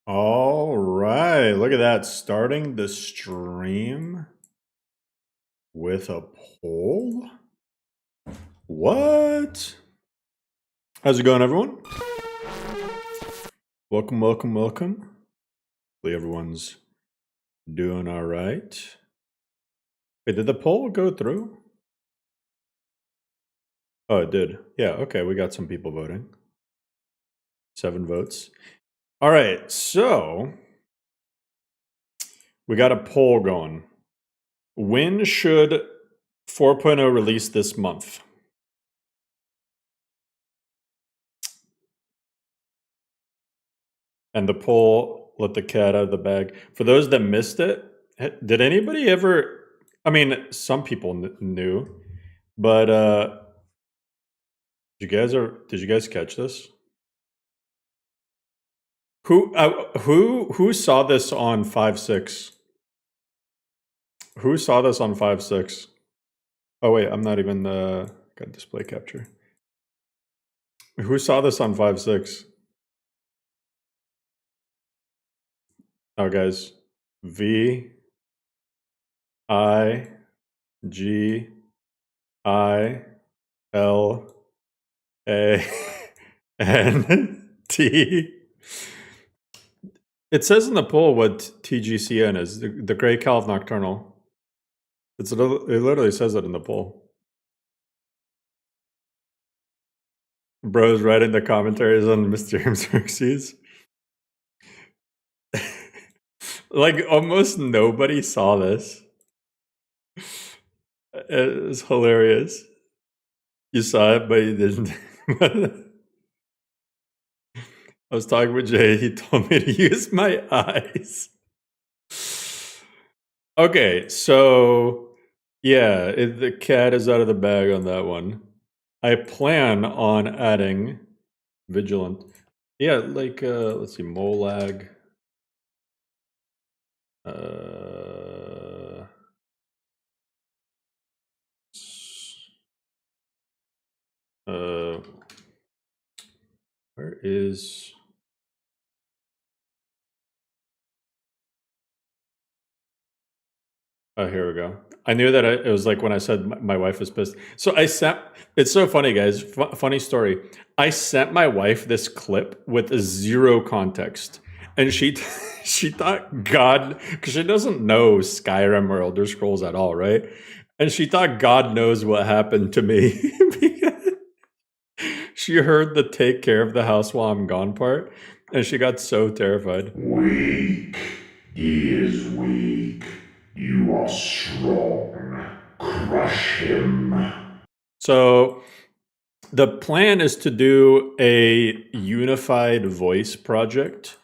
All right, look at that. Starting the stream with a poll. What? How's it going, everyone? Welcome, welcome, welcome. Hopefully everyone's doing all right. Wait, did the poll go through? Oh, it did. Yeah, okay, we got some people voting. 7 votes. All right, so we got a poll going. When should 4.0 release this month? And the poll let the cat out of the bag. For those that missed it, did anybody ever? I mean, some people knew, but did you guys catch this? Who saw this on 5.6? Who saw this on 5.6? Oh wait, I'm not even got display capture. Who saw this on 5.6? Oh guys, V I G I L A N T. It says in the poll what TGCN is, the Gray Calv Nocturnal. It literally says it in the poll. Bro's writing the commentaries on Mysterium Xerxes. Like, almost nobody saw this. It's hilarious. You saw it, but you didn't. I was talking with Jay. He told me to use my eyes. Okay, so yeah, the cat is out of the bag on that one. I plan on adding Vigilant. Yeah, like let's see, Molag. Where is? Oh, here we go. I knew that it was like when I said my wife was pissed. So I sent. It's so funny, guys. Funny story. I sent my wife this clip with zero context, and she she thought God, because she doesn't know Skyrim or Elder Scrolls at all, right? And she thought God knows what happened to me because she heard the "take care of the house while I'm gone" part, and she got so terrified. Weak. He is weak. You are strong. Crush him. So the plan is to do a unified voice project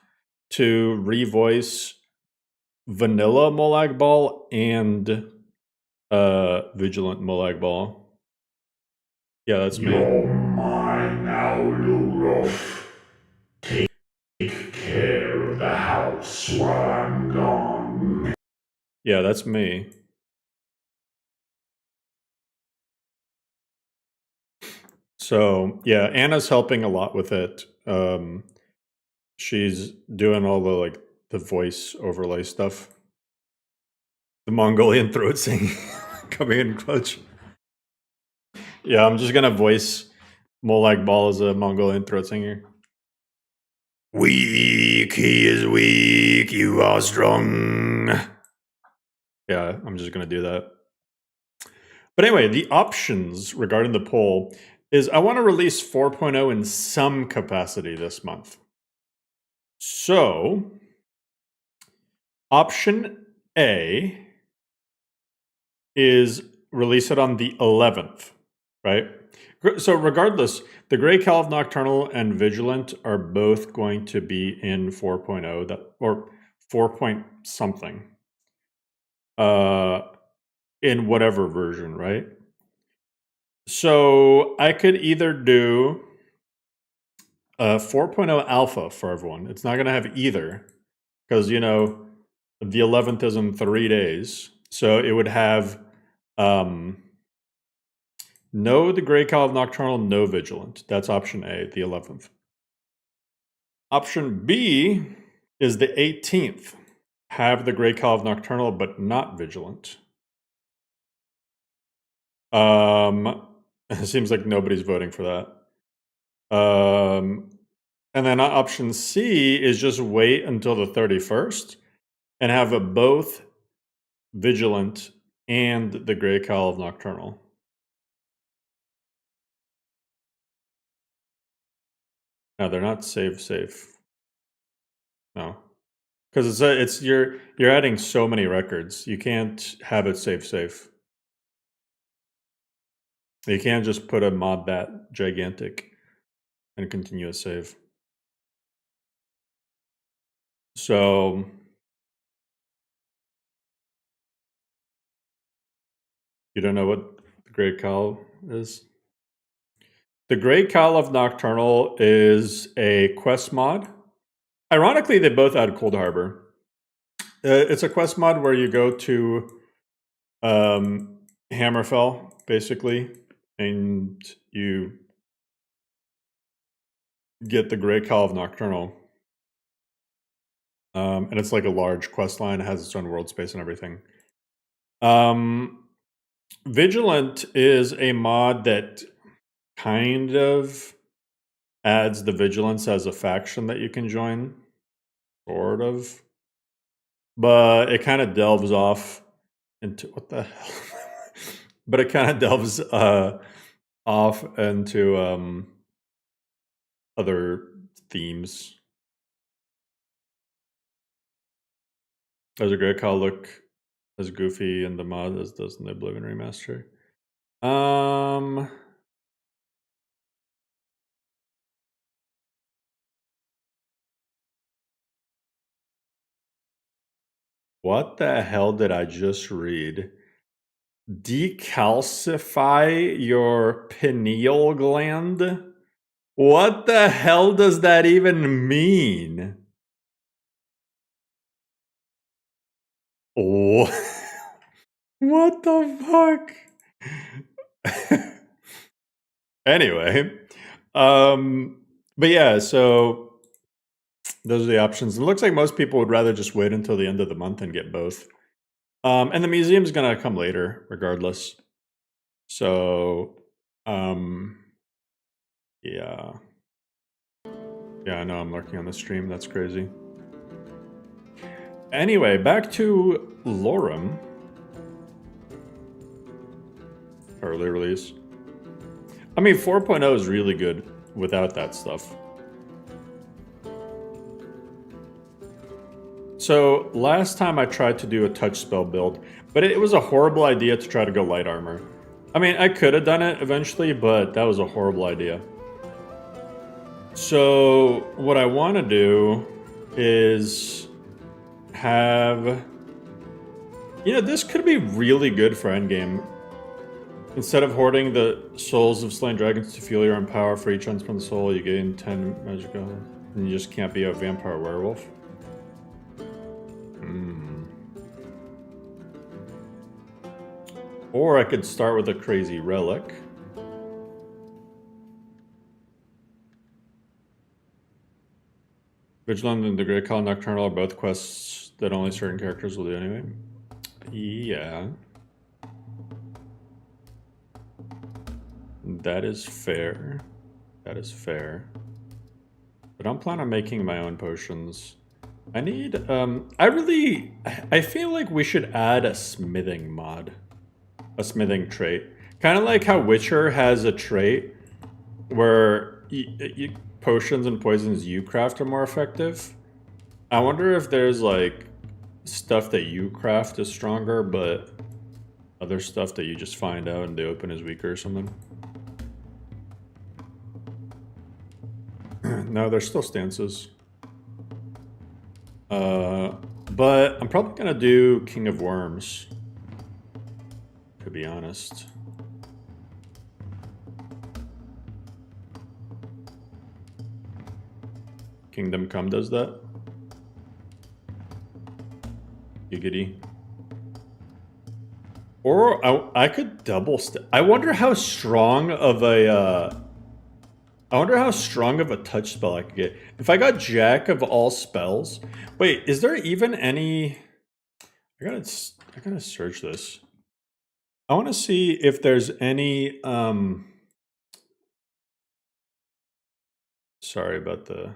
to revoice vanilla Molag Bal and Vigilant Molag Bal. Yeah, that's me. You're mine now, Luluf. Take care of the house while I'm gone. Yeah, that's me. So yeah, Anna's helping a lot with it. She's doing all the voice overlay stuff. The Mongolian throat singing coming in clutch. Yeah, I'm just gonna voice Molag Bal as a Mongolian throat singer. Weak, he is weak, you are strong. Yeah, I'm just gonna do that. But anyway, the options regarding the poll is I want to release 4.0 in some capacity this month. So, option A is release it on the 11th, right? So regardless, the Gray Calv Nocturnal and Vigilant are both going to be in 4.0 or 4 point something. In whatever version, right? So I could either do 4.0 alpha for everyone. It's not going to have either because, you know, the 11th is in 3 days. So it would have no the Gray Calv Nocturnal, no Vigilant. That's option A, the 11th. Option B is the 18th. Have the Grey Call of Nocturnal, but not Vigilant. It seems like nobody's voting for that. And then option C is just wait until the 31st and have a both Vigilant and the Grey Call of Nocturnal. No, they're not safe. No, because it's you're adding so many records. You can't have it safe. You can't just put a mod that gigantic and continue a save. So you don't know what the Grey Call is? The Grey Call of Nocturnal is a quest mod. Ironically, they both add Cold Harbor. It's a quest mod where you go to Hammerfell, basically, and you get the Grey Call of Nocturnal. And it's like a large quest line. It has its own world space and everything. Vigilant is a mod that kind of adds the Vigilance as a faction that you can join. Sort of. But it kind of delves off into... What the hell? But it kind of delves off into other themes. Does a Grey Call look as goofy in the mod as does in the Oblivion remaster? What the hell did I just read? Decalcify your pineal gland? What the hell does that even mean? Oh, what the fuck? Anyway, but yeah, so those are the options. It looks like most people would rather just wait until the end of the month and get both. And the museum's gonna come later, regardless. So, yeah. Yeah, I know I'm lurking on the stream. That's crazy. Anyway, back to LoreRim. Early release. I mean, 4.0 is really good without that stuff. So last time I tried to do a touch spell build, but it was a horrible idea to try to go light armor. I mean, I could have done it eventually, but that was a horrible idea. So what I want to do is have... You know, this could be really good for endgame. Instead of hoarding the souls of slain dragons to fuel your own power for each unspent soul, you gain 10 magic health, and you just can't be a vampire werewolf. Or I could start with a crazy relic. Vigilant and the Grey Call Nocturnal are both quests that only certain characters will do anyway. Yeah. That is fair. That is fair. But I'm planning on making my own potions. I need, I feel like we should add a smithing mod. A smithing trait. Kind of like how Witcher has a trait where potions and poisons you craft are more effective. I wonder if there's like stuff that you craft is stronger, but other stuff that you just find out and the open is weaker or something. No, there's still stances. But I'm probably gonna do King of Worms, to be honest. Kingdom Come does that. Giggity. Or I could double I wonder how strong of a I wonder how strong of a touch spell I could get. If I got Jack of all spells... Wait, is there even any... I gotta search this. I want to see if there's any... Sorry about the...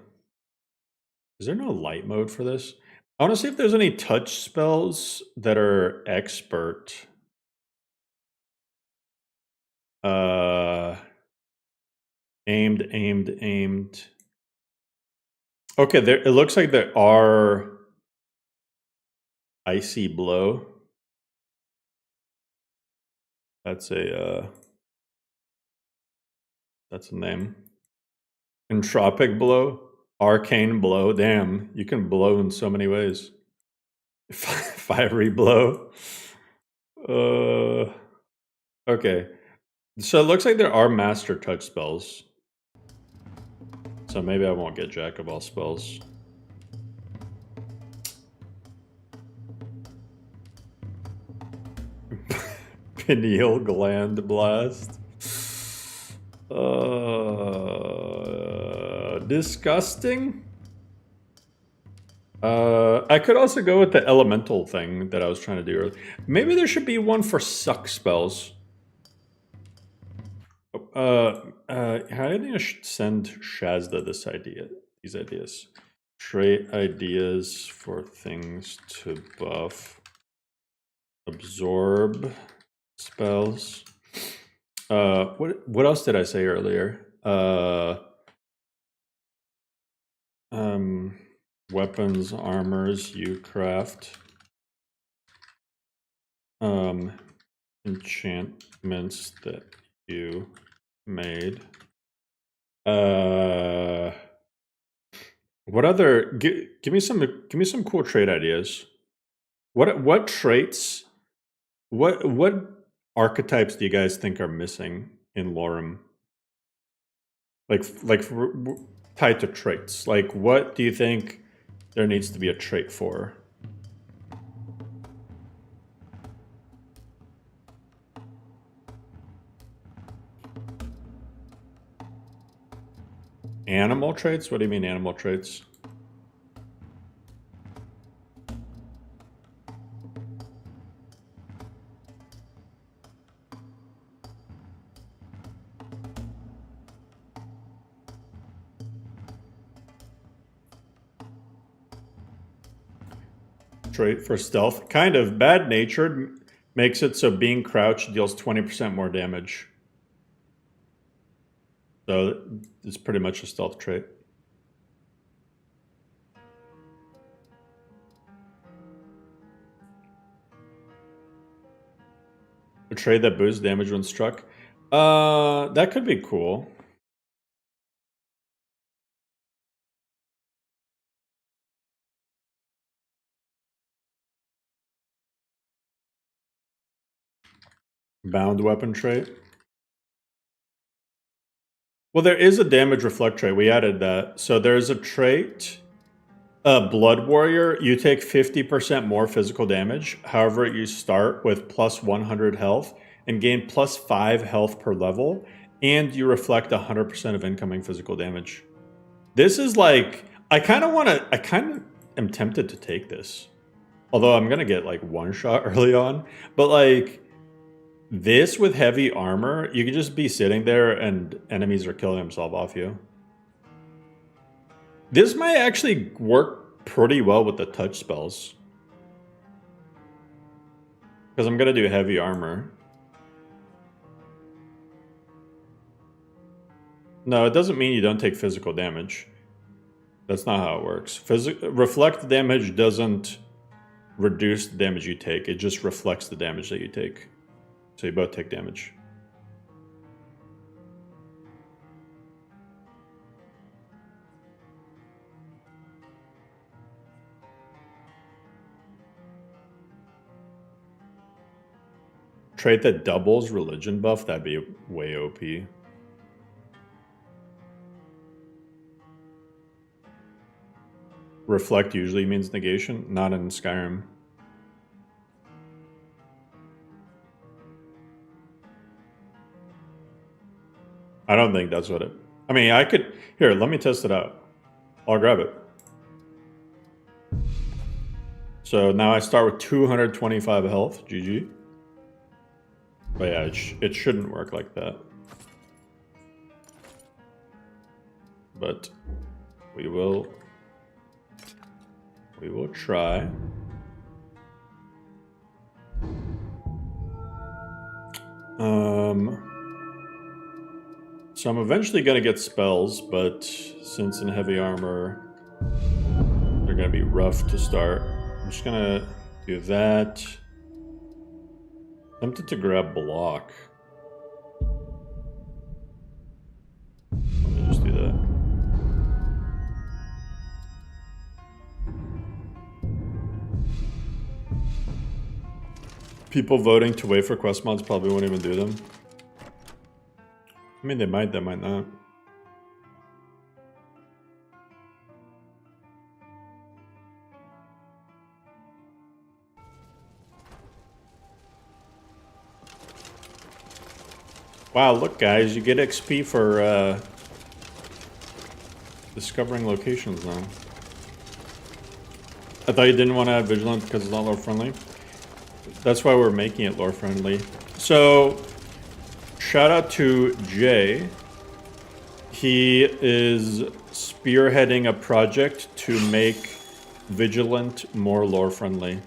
Is there no light mode for this? I want to see if there's any touch spells that are expert. Aimed. Okay, there. It looks like there are Icy Blow. That's a name. Entropic Blow, Arcane Blow. Damn, you can blow in so many ways. Fiery Blow. Okay. So it looks like there are master touch spells. So maybe I won't get Jack of all spells. Pineal gland blast. Disgusting. I could also go with the elemental thing that I was trying to do earlier. Maybe there should be one for suck spells. How do I send Shazda these ideas? Trait ideas for things to buff. Absorb spells. What else did I say earlier? Weapons, armors, you craft. Enchantments that you made. What other? Give me some cool trait ideas. What traits? What archetypes do you guys think are missing in LoreRim? Like tied to traits. Like, what do you think there needs to be a trait for? Animal traits? What do you mean animal traits? Trait for stealth. Kind of. Bad natured makes it so being crouched deals 20% more damage. So it's pretty much a stealth trait. A trait that boosts damage when struck. That could be cool. Bound weapon trait. Well, there is a damage reflect trait. We added that. So there's a trait, Blood Warrior. You take 50% more physical damage. However, you start with plus 100 health and gain plus 5 health per level. And you reflect 100% of incoming physical damage. This is like, I kind of am tempted to take this. Although I'm going to get like one shot early on. But like, this with heavy armor, you can just be sitting there and enemies are killing themselves off you. This might actually work pretty well with the touch spells. Because I'm going to do heavy armor. No, it doesn't mean you don't take physical damage. That's not how it works. Reflect damage doesn't reduce the damage you take. It just reflects the damage that you take. So you both take damage. Trait that doubles religion buff, that'd be way OP. Reflect usually means negation, not in Skyrim. I don't think that's what it... I mean, I could... Here, let me test it out. I'll grab it. So now I start with 225 health. GG. But yeah, it shouldn't work like that. But we will try. So I'm eventually gonna get spells, but since in heavy armor they're gonna be rough to start, I'm just gonna do that. Tempted to grab block. Let me just do that. People voting to wait for quest mods probably won't even do them. I mean, they might not. Wow, look guys, you get XP for discovering locations now. I thought you didn't want to add Vigilant because it's not lore friendly. That's why we're making it lore friendly. So, shout out to Jay. He is spearheading a project to make Vigilant more lore friendly.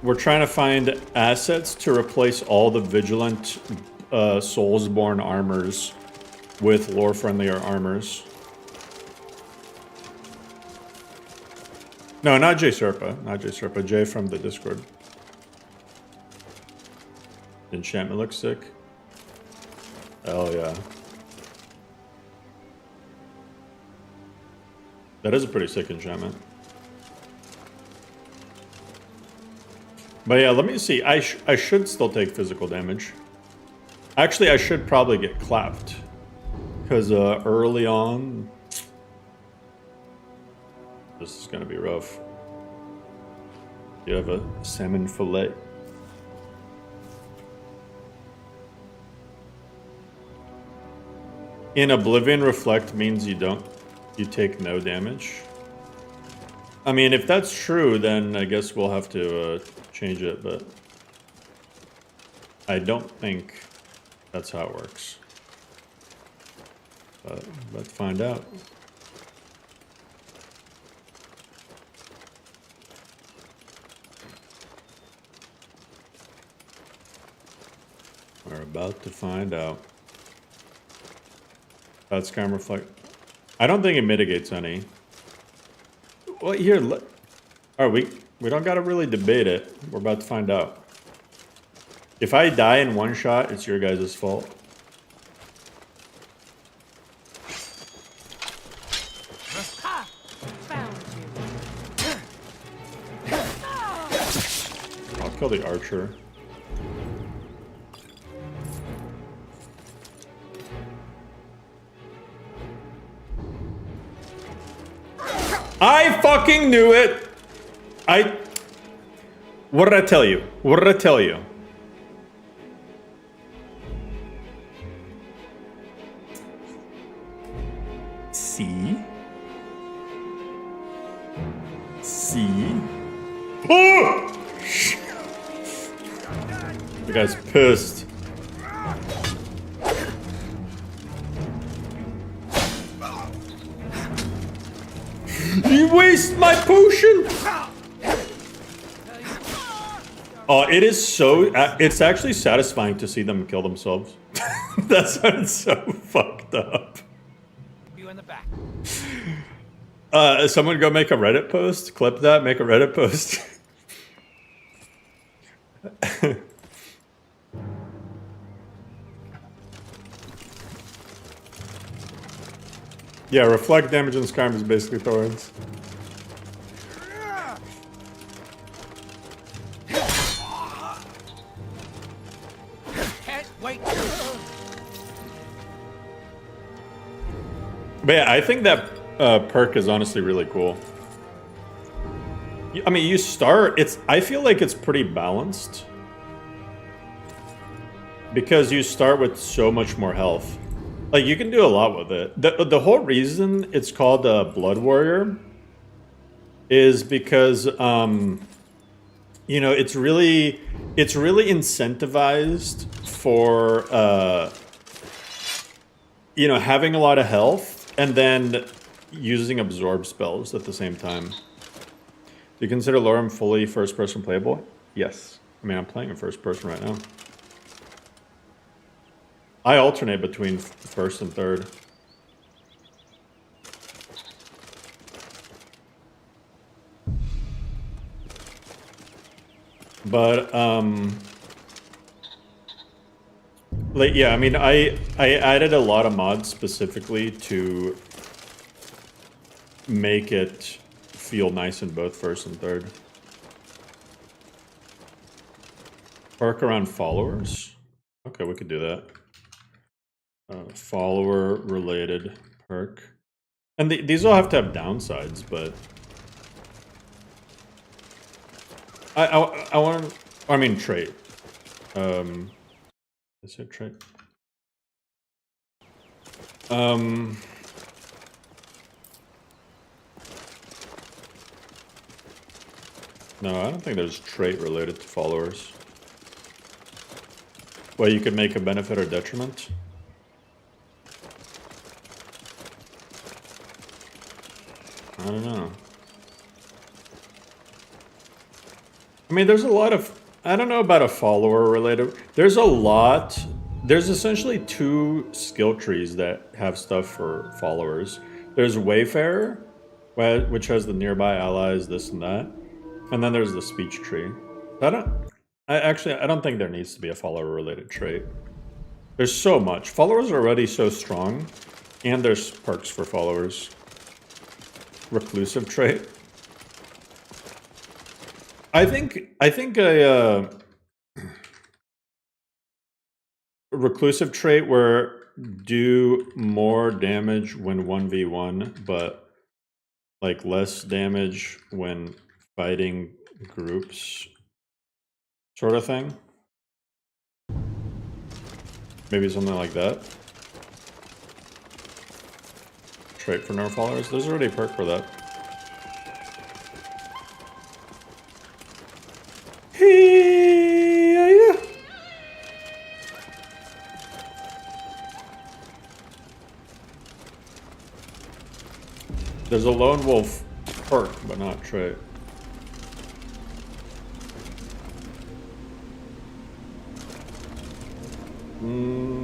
We're trying to find assets to replace all the Vigilant Soulsborne armors with lore friendlier armors. No, not Jay Serpa. Not Jay Serpa. Jay from the Discord. Enchantment looks sick. Hell yeah. That is a pretty sick enchantment. But yeah, let me see. I should still take physical damage. Actually, I should probably get clapped. Because early on... This is going to be rough. You have a salmon fillet. In Oblivion, Reflect means you take no damage. I mean, if that's true, then I guess we'll have to change it, but I don't think that's how it works. But let's find out. We're about to find out. That's Scam Reflect. I don't think it mitigates any. Well, here, look. All right, we don't gotta really debate it. We're about to find out. If I die in one shot, it's your guys' fault. I'll kill the archer. I fucking knew it! What did I tell you? What did I tell you? See? See? Oh! The guy's pissed. You waste my potion! Oh, it is so... it's actually satisfying to see them kill themselves. That sounded so fucked up. You in the back. Someone go make a Reddit post. Clip that, make a Reddit post. Yeah, reflect damage and Skyrim is basically thorns. Can't wait. But yeah, I think that perk is honestly really cool. I mean, you start, I feel like it's pretty balanced. Because you start with so much more health. Like, you can do a lot with it. The whole reason it's called a Blood Warrior is because, you know, it's really incentivized for, you know, having a lot of health and then using absorb spells at the same time. Do you consider LoreRim fully first-person playable? Yes. I mean, I'm playing in first person right now. I alternate between first and third. But, like, yeah, I mean, I added a lot of mods specifically to make it feel nice in both first and third. Perk around followers? Okay, we could do that. Follower-related perk. And these all have to have downsides, but... I want... I mean, trait. Is it trait? No, I don't think there's trait related to followers. Well, you could make a benefit or detriment. I don't know. I mean, there's a lot of... I don't know about a follower related... There's a lot... There's essentially 2 skill trees that have stuff for followers. There's Wayfarer, which has the nearby allies, this and that. And then there's the speech tree. I don't think there needs to be a follower related trait. There's so much. Followers are already so strong, and there's perks for followers. Reclusive trait. I think a reclusive trait where do more damage when 1v1, but like less damage when fighting groups, sort of thing. Maybe something like that. Trait for no followers. There's already a perk for that. There's a lone wolf perk, but not trait.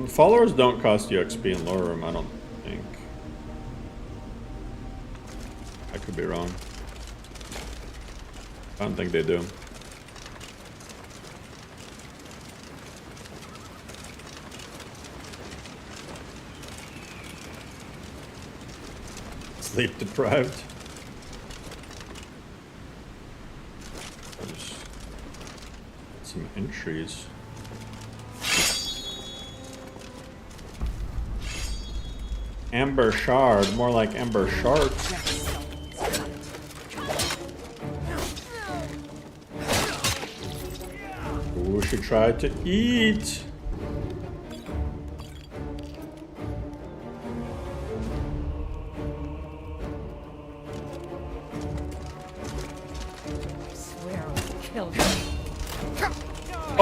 Followers don't cost you XP in LoreRim, I don't think. I could be wrong. I don't think they do. Sleep deprived. There's some entries. Amber shard, more like amber sharks. Ooh, she tried to eat.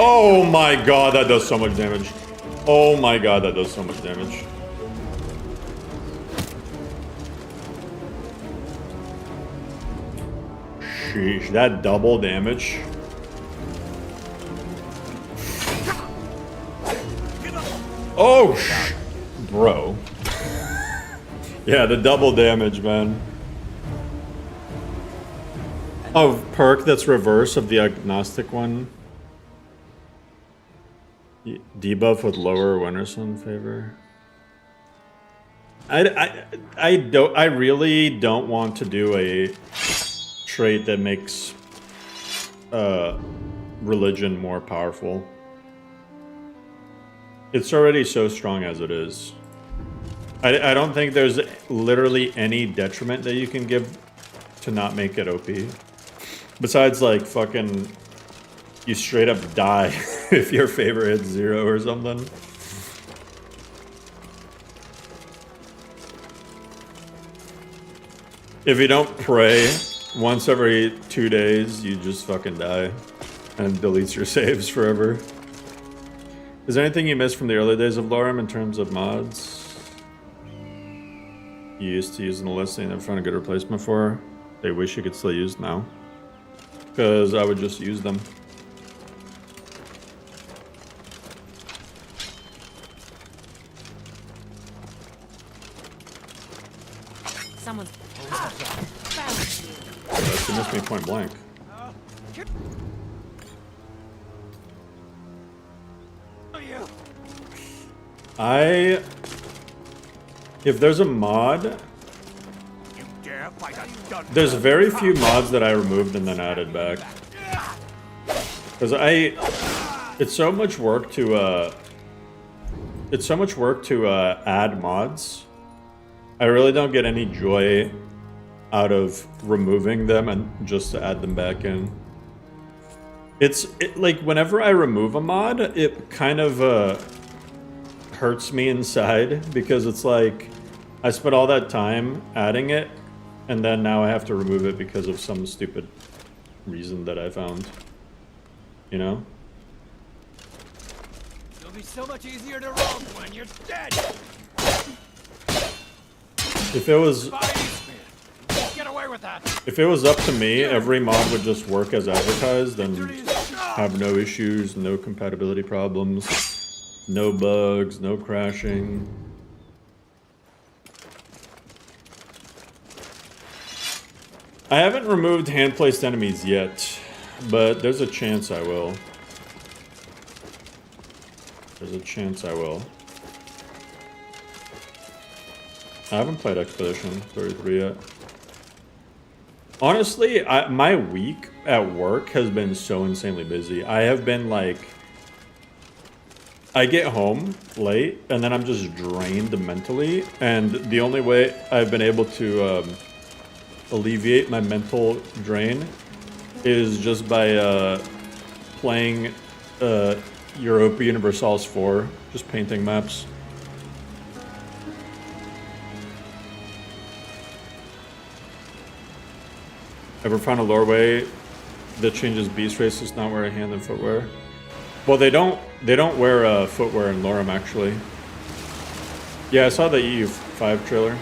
Oh my god, that does so much damage. Oh my god, that does so much damage. Sheesh, that double damage. Oh, bro. Yeah, the double damage, man. Oh, perk that's reverse of the agnostic one. Debuff with lower Winterson favor. I really don't want to do a trait that makes religion more powerful. It's already so strong as it is. I don't think there's literally any detriment that you can give to not make it OP. Besides, like, fucking, you straight up die. if your favor hits 0 or something. If you don't pray once every 2 days, you just fucking die. And it deletes your saves forever. Is there anything you missed from the early days of LoreRim in terms of mods? You used to use in the listing and found a good replacement for? They wish you could still use now. Because I would just use them. Someone's You missed me point blank. If there's a mod, there's very few mods that I removed and then added back. Because it's so much work to add mods. I really don't get any joy out of removing them and just to add them back in. Like whenever I remove a mod, it kind of hurts me inside because it's like I spent all that time adding it and then now I have to remove it because of some stupid reason that I found. You know? It'll be so much easier to roll when you're dead. If it was Get away with that. If it was up to me, every mod would just work as advertised and have no issues, no compatibility problems, no bugs, no crashing. I haven't removed hand-placed enemies yet, but there's a chance I will. There's a chance I will. I haven't played Expedition 33 yet. Honestly, my week at work has been so insanely busy. I have been like... I get home late, and then I'm just drained mentally, and the only way I've been able to alleviate my mental drain is just by playing Europa Universalis 4, just painting maps. Ever found a lore way that changes beast races not wear a hand and footwear? Well, they don't wear footwear in LoreRim actually. Yeah, I saw the EU5 trailer.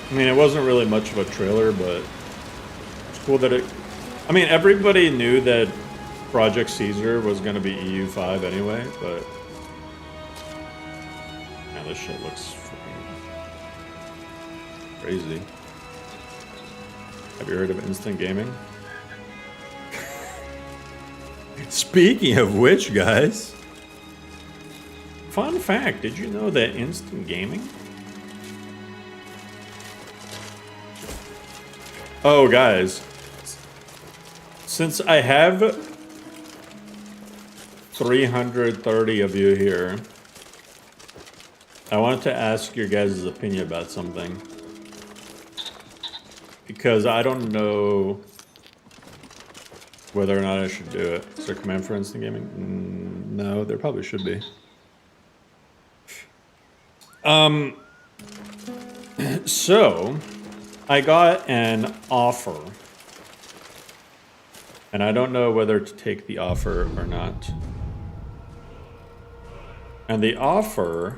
I mean, it wasn't really much of a trailer, but it's cool that it... I mean, everybody knew that Project Caesar was going to be EU5 anyway, but... Man, this shit looks freaking crazy. Have you heard of instant gaming? Speaking of which, guys, fun fact, did you know that instant gaming? Oh, guys, since I have 330 of you here, I wanted to ask your guys' opinion about something. Because I don't know whether or not I should do it. Is there a command for instant gaming? No, there probably should be. So, I got an offer. And I don't know whether to take the offer or not. And the offer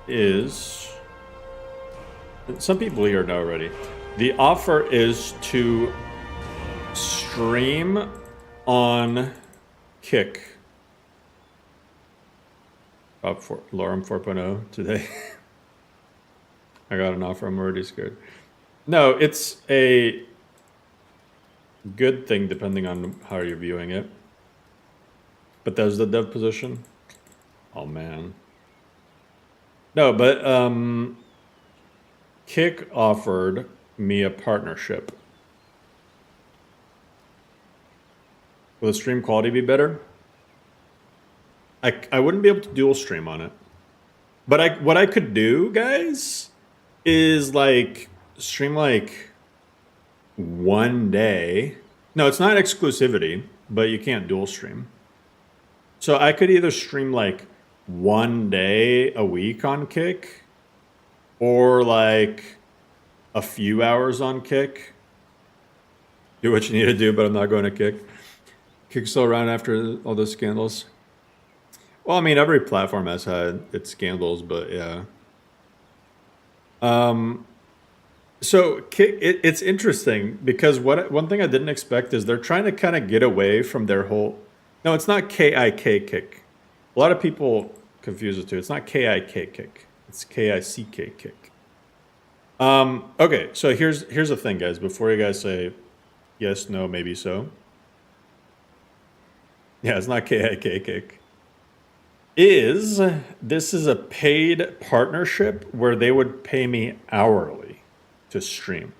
is... Some people here know already. The offer is to stream on Kick. About LoreRim 4.0 today. I got an offer, I'm already scared. No, it's a good thing depending on how you're viewing it. But there's the dev position. Oh man. No, but Kick offered me a partnership. Will the stream quality be better? I wouldn't be able to dual stream on it. But what I could do, guys, is like stream like one day. No, it's not exclusivity. but you can't dual stream. So I could either stream like one day a week on Kick, or like a few hours on Kick. Do what you need to do, but I'm not going to Kick. Kick's still around after all those scandals. Well, I mean, every platform has had its scandals, but yeah. So Kick, it's interesting because one thing I didn't expect is they're trying to kind of get away from their whole. No, it's not K-I-K Kick. A lot of people confuse it too. It's not K-I-K Kick. It's K-I-C-K Kick. Okay, so here's the thing, guys. Before you guys say yes, no, maybe so. Yeah, it's not K-I-K Kick. This is a paid partnership where they would pay me hourly to stream.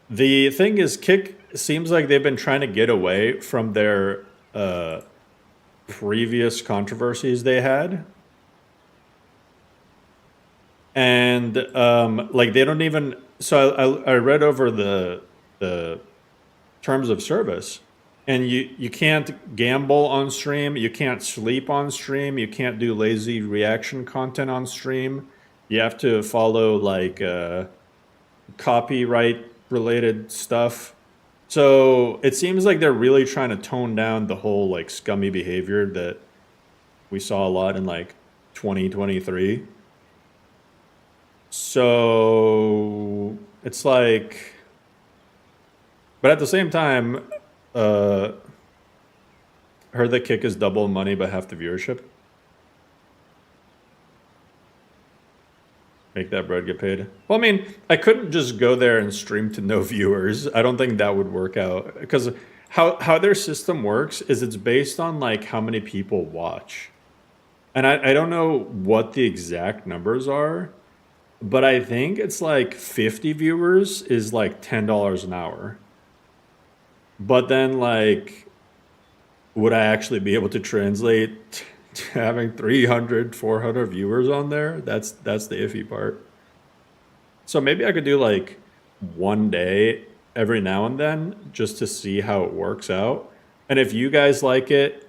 The thing is, Kick seems like they've been trying to get away from their previous controversies they had. And like they don't even. So I read over the terms of service, and you can't gamble on stream, you can't sleep on stream, you can't do lazy reaction content on stream. You have to follow like copyright related stuff. So it seems like they're really trying to tone down the whole like scummy behavior that we saw a lot in like 2023. So it's like, but at the same time, heard that Kick is double money but half the viewership. Make that bread get paid. Well, I mean, I couldn't just go there and stream to no viewers. I don't think that would work out because how their system works is it's based on like how many people watch, and I don't know what the exact numbers are, but I think it's like 50 viewers is like $10 an hour. But then, like, would I actually be able to translate to having 300, 400 viewers on there? That's the iffy part. So maybe I could do like one day every now and then just to see how it works out. And if you guys like it,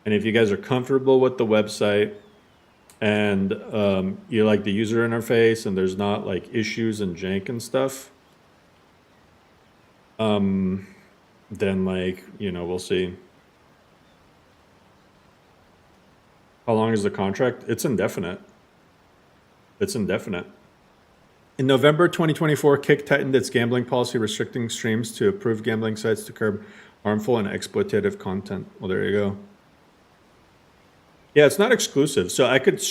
and if you guys are comfortable with the website, and you like the user interface, and there's not like issues and jank and stuff, then like, we'll see. How long is the contract? It's indefinite. It's indefinite. In November 2024, Kick tightened its gambling policy, restricting streams to approved gambling sites to curb harmful and exploitative content. Well, there you go. Yeah, it's not exclusive. So I could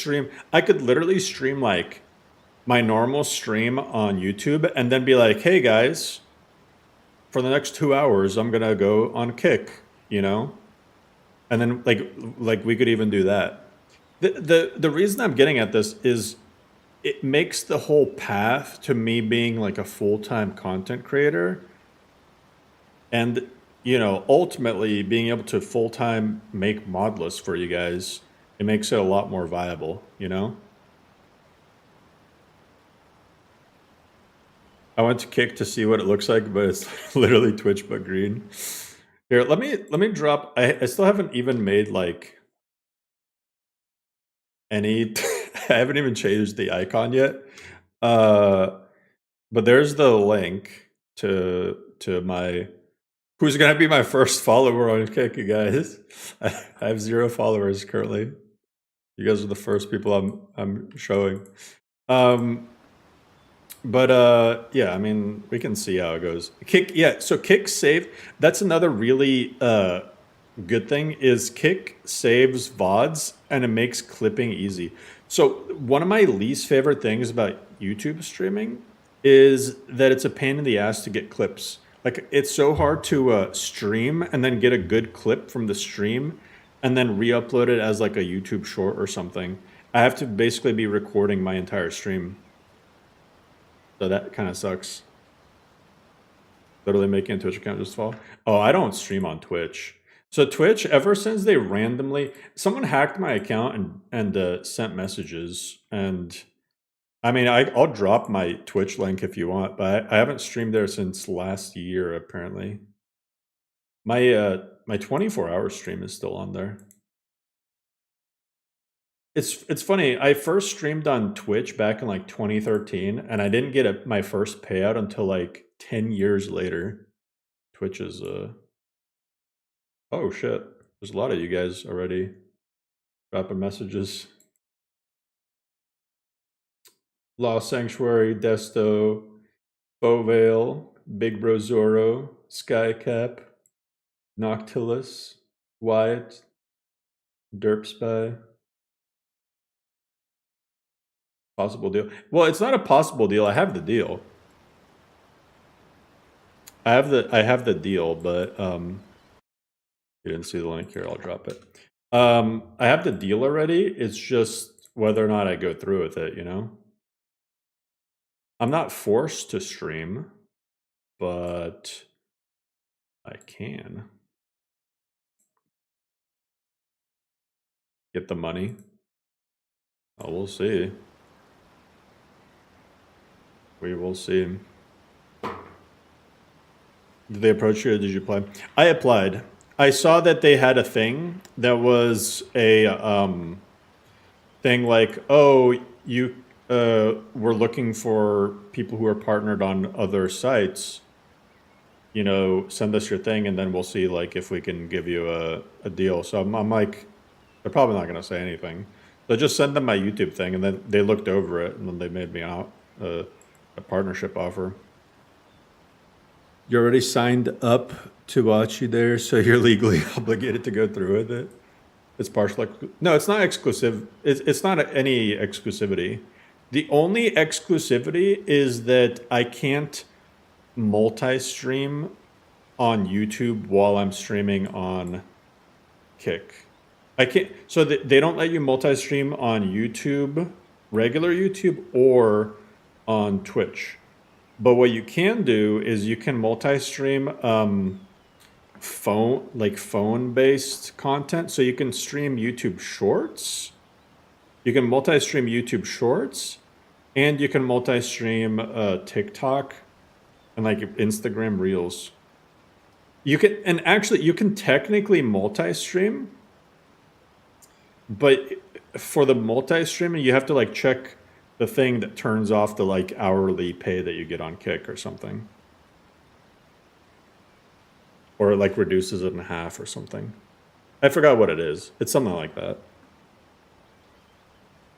literally stream like my normal stream on YouTube and then be like, hey guys, for the next 2 hours, I'm gonna go on Kick, and then like we could even do that. The reason I'm getting at this is it makes the whole path to me being like a full-time content creator, and ultimately being able to full-time make mod lists for you guys. It makes it a lot more viable, I went to Kick to see what it looks like, but it's literally Twitch but green. Here, let me drop. I still haven't even made like any. I haven't even changed the icon yet. But there's the link to my. Who's gonna be my first follower on Kick, you guys? I have 0 followers currently. You guys are the first people I'm showing. But yeah, I mean, we can see how it goes. Kick, yeah. So Kick save. That's another really good thing is Kick saves VODs and it makes clipping easy. So one of my least favorite things about YouTube streaming is that it's a pain in the ass to get clips. Like it's so hard to stream and then get a good clip from the stream and then re-upload it as like a YouTube short or something. I have to basically be recording my entire stream. So that kind of sucks. Literally making a Twitch account just fall. Oh, I don't stream on Twitch. So Twitch, ever since they someone hacked my account and sent messages, and I mean, I'll drop my Twitch link if you want, but I haven't streamed there since last year, apparently. My 24-hour stream is still on there. It's funny. I first streamed on Twitch back in like 2013, and I didn't get my first payout until like 10 years later. Twitch is oh shit. There's a lot of you guys already dropping messages. Lost Sanctuary, Desto, Bovale, Big Bro Zorro, Skycap, Noctilus, Wyatt, Derp Spy. Possible deal. Well, it's not a possible deal. I have the deal. I have the deal, but you didn't see the link here. I'll drop it. I have the deal already. It's just whether or not I go through with it, you know? I'm not forced to stream, but I can get the money. Oh, we'll see. We will see. Did they approach you or did you apply? I applied. I saw that they had a thing that was a thing like, oh, you we're looking for people who are partnered on other sites. You know, send us your thing and then we'll see like if we can give you a deal. So I'm like, they're probably not gonna say anything. So just send them my YouTube thing and then they looked over it and then they made me out a partnership offer. You're already signed up to watch you there, so you're legally obligated to go through with it. It's partial. No, it's not exclusive. It's not any exclusivity. The only exclusivity is that I can't multi-stream on YouTube while I'm streaming on Kick. I can't. So they don't let you multi-stream on YouTube, regular YouTube, or on Twitch. But what you can do is you can multi-stream phone-based content. So you can stream YouTube Shorts. You can multi-stream YouTube Shorts, and you can multi-stream TikTok and like Instagram Reels. You can, and actually you can technically multi-stream, but for the multi-streaming you have to like check the thing that turns off the like hourly pay that you get on Kick or something. Or it like reduces it in half or something. I forgot what it is. It's something like that.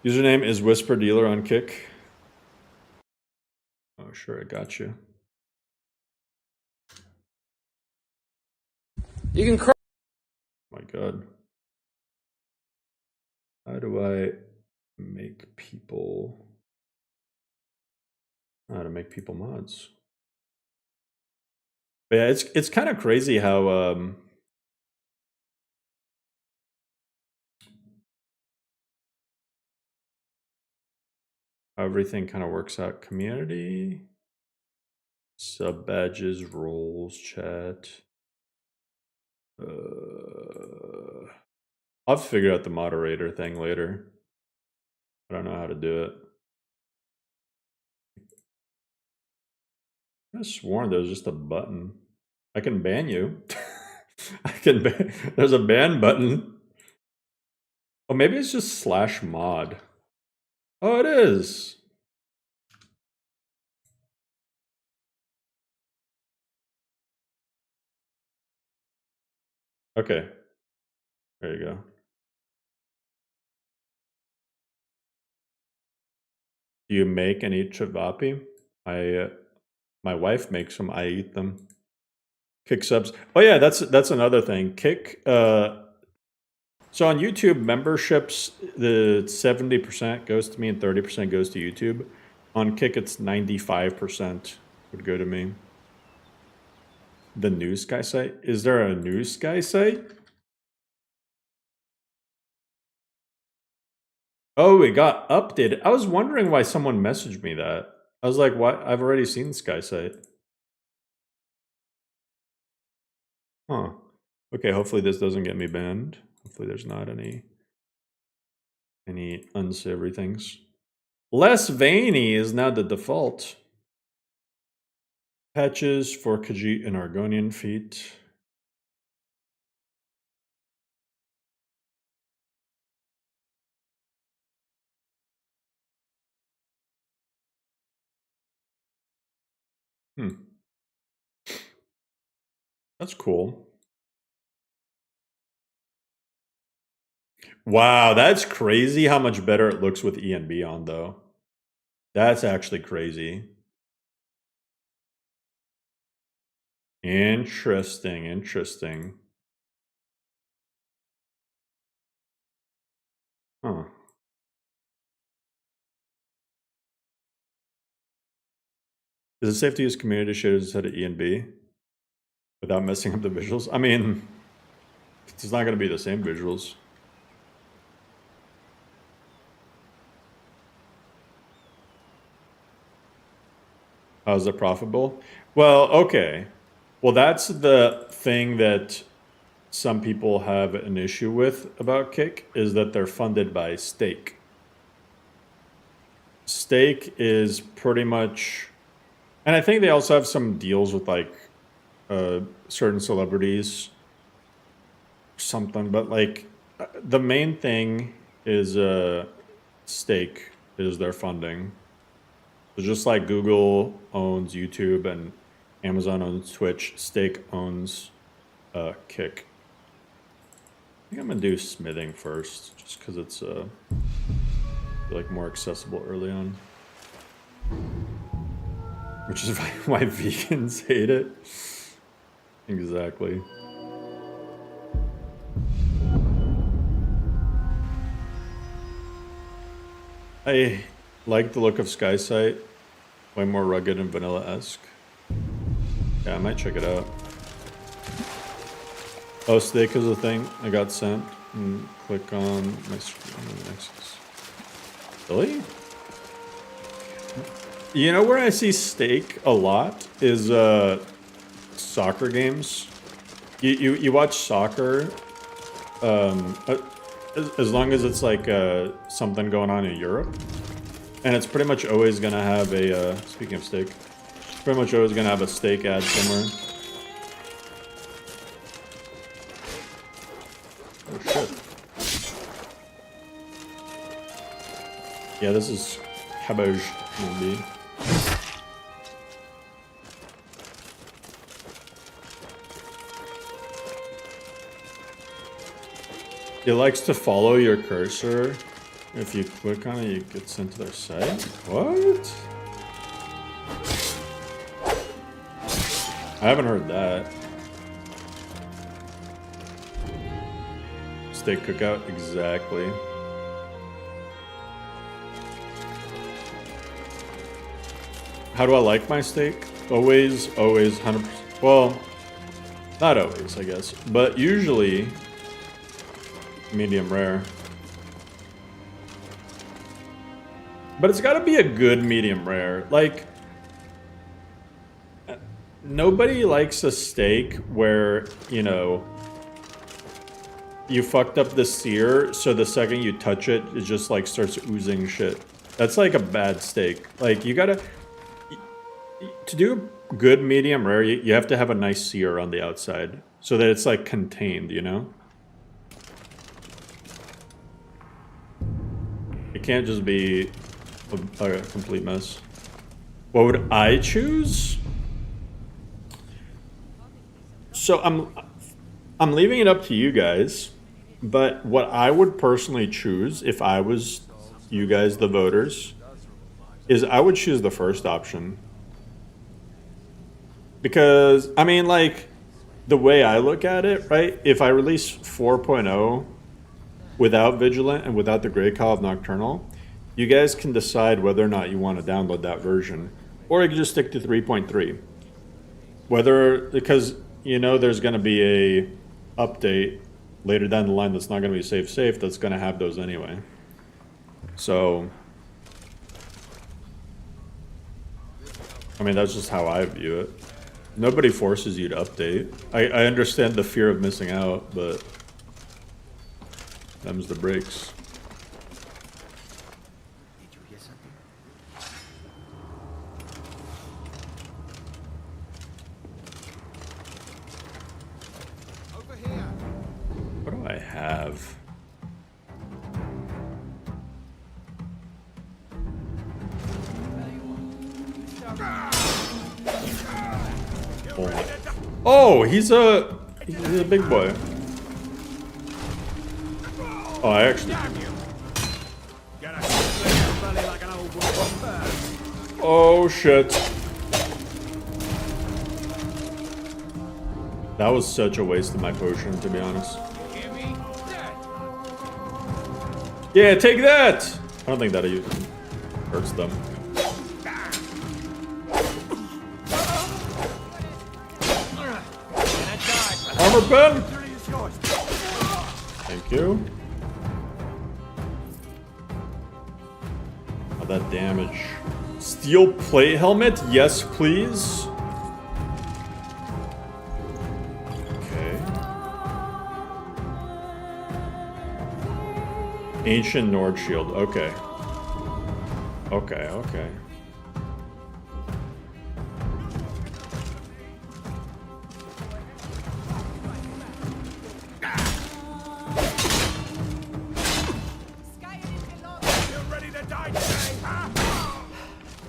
Username is Whisper Dealer on Kick. Oh, sure, I got you. You can cry. Oh my God. How do I make people... How to make people mods? But yeah, it's kind of crazy how everything kind of works out. Community, sub badges, roles, chat. I'll have to figure out the moderator thing later. I don't know how to do it. I sworn there was just a button. I can ban you. I can ban. There's a ban button. Oh, maybe it's just /mod. Oh, it is. Okay. There you go. Do you make any chavapi? My wife makes them. I eat them. Kick subs. Oh yeah, that's another thing. Kick. So on YouTube memberships, the 70% goes to me and 30% goes to YouTube. On Kick, it's 95% would go to me. The New Sky site. Is there a New Sky site? Oh, it got updated. I was wondering why someone messaged me that. I was like, "What? I've already seen Sky site." Huh. Okay, hopefully this doesn't get me banned. Hopefully there's not any unsavory things. Less veiny is now the default. Patches for Khajiit and Argonian feet. That's cool. Wow, that's crazy how much better it looks with ENB on, though. That's actually crazy. Interesting, interesting. Huh. Is it safe to use community shaders instead of ENB without messing up the visuals? I mean, it's not going to be the same visuals. How's it profitable? Well, okay. Well, that's the thing that some people have an issue with about Kick, is that they're funded by stake. Stake is pretty much, and I think they also have some deals with like certain celebrities or something, but like the main thing is stake is their funding. So just like Google owns YouTube and Amazon owns Twitch, Stake owns Kick. I think I'm gonna do smithing first, just because it's like more accessible early on. Which is why vegans hate it. Exactly. I like the look of SkySight. Way more rugged and vanilla-esque. Yeah, I might check it out. Oh, Stake is a thing I got sent. And click on my screen. Really? You know where I see Stake a lot is soccer games. You watch soccer, as long as it's like something going on in Europe, and it's pretty much always gonna have a speaking of Stake, pretty much always gonna have a Stake ad somewhere. Oh shit. Yeah, this is cabbage maybe. It likes to follow your cursor. If you click on it, you get sent to their site. What? I haven't heard that. Steak cookout, exactly. How do I like my steak? Always 100%. Well, not always, I guess, but usually medium rare. But it's got to be a good medium rare. Like, nobody likes a steak where, you know, you fucked up the sear, so the second you touch it, it just like starts oozing shit. That's like a bad steak. Like, you gotta, to do good medium rare, you have to have a nice sear on the outside so that it's like contained, you know? It can't just be a complete mess. What would I choose? So I'm leaving it up to you guys, but what I would personally choose if I was you guys, the voters, is I would choose the first option. Because, I mean, like, the way I look at it, right? If I release 4.0 without Vigilant and without the Grey Call of Nocturnal, you guys can decide whether or not you want to download that version. Or you can just stick to 3.3. Because, you know, there's going to be a update later down the line that's not going to be safe that's going to have those anyway. So, I mean, that's just how I view it. Nobody forces you to update. I understand the fear of missing out, but them's the breaks. Did you hear something? do I have? Oh, he's a big boy. Oh, I actually. Oh shit. That was such a waste of my potion, to be honest. Yeah, take that! I don't think that hurts them. Armor pen! Thank you. Oh, that damage. Steel plate helmet? Yes, please. Okay. Ancient Nord shield. Okay. Okay, okay.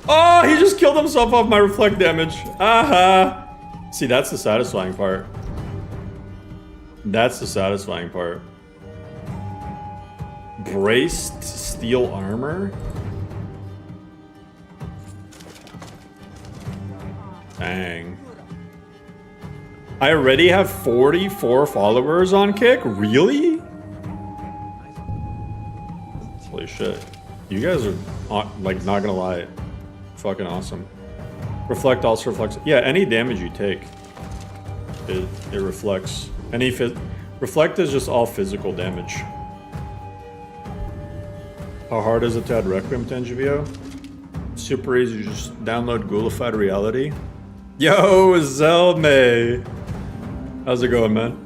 Oh, he just killed himself off my reflect damage. Aha. See, that's the satisfying part. That's the satisfying part. Braced steel armor? Dang. I already have 44 followers on Kick? Really? Holy shit. You guys are, like, not gonna lie. Fucking awesome. Reflect also reflects. Yeah, any damage you take, it reflects. Reflect is just all physical damage. How hard is it to add Requiem to NGVO? Super easy. You just download Ghoulified Reality. Yo, Zelme! How's it going, man?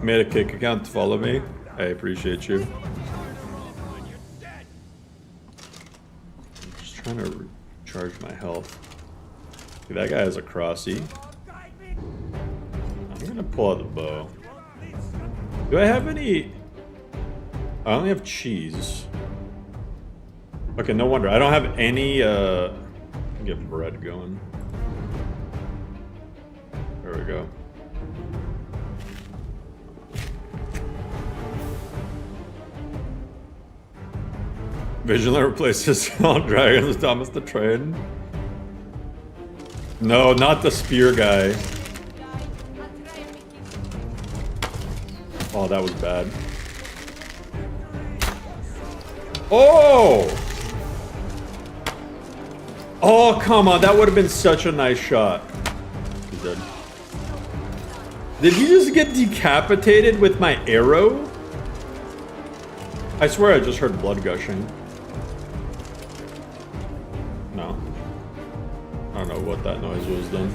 Made a Kick account to follow me. I appreciate you. Trying to recharge my health. Dude, that guy has a crossy. I'm gonna pull out the bow. Do I have any? I only have cheese. Okay, no wonder. I don't have any get bread going. There we go. Vigilant replaces all dragons with Thomas the Train. No, not the spear guy. Oh, that was bad. Oh! Oh, come on. That would have been such a nice shot. He's dead. Did he just get decapitated with my arrow? I swear I just heard blood gushing. No. I don't know what that noise was then.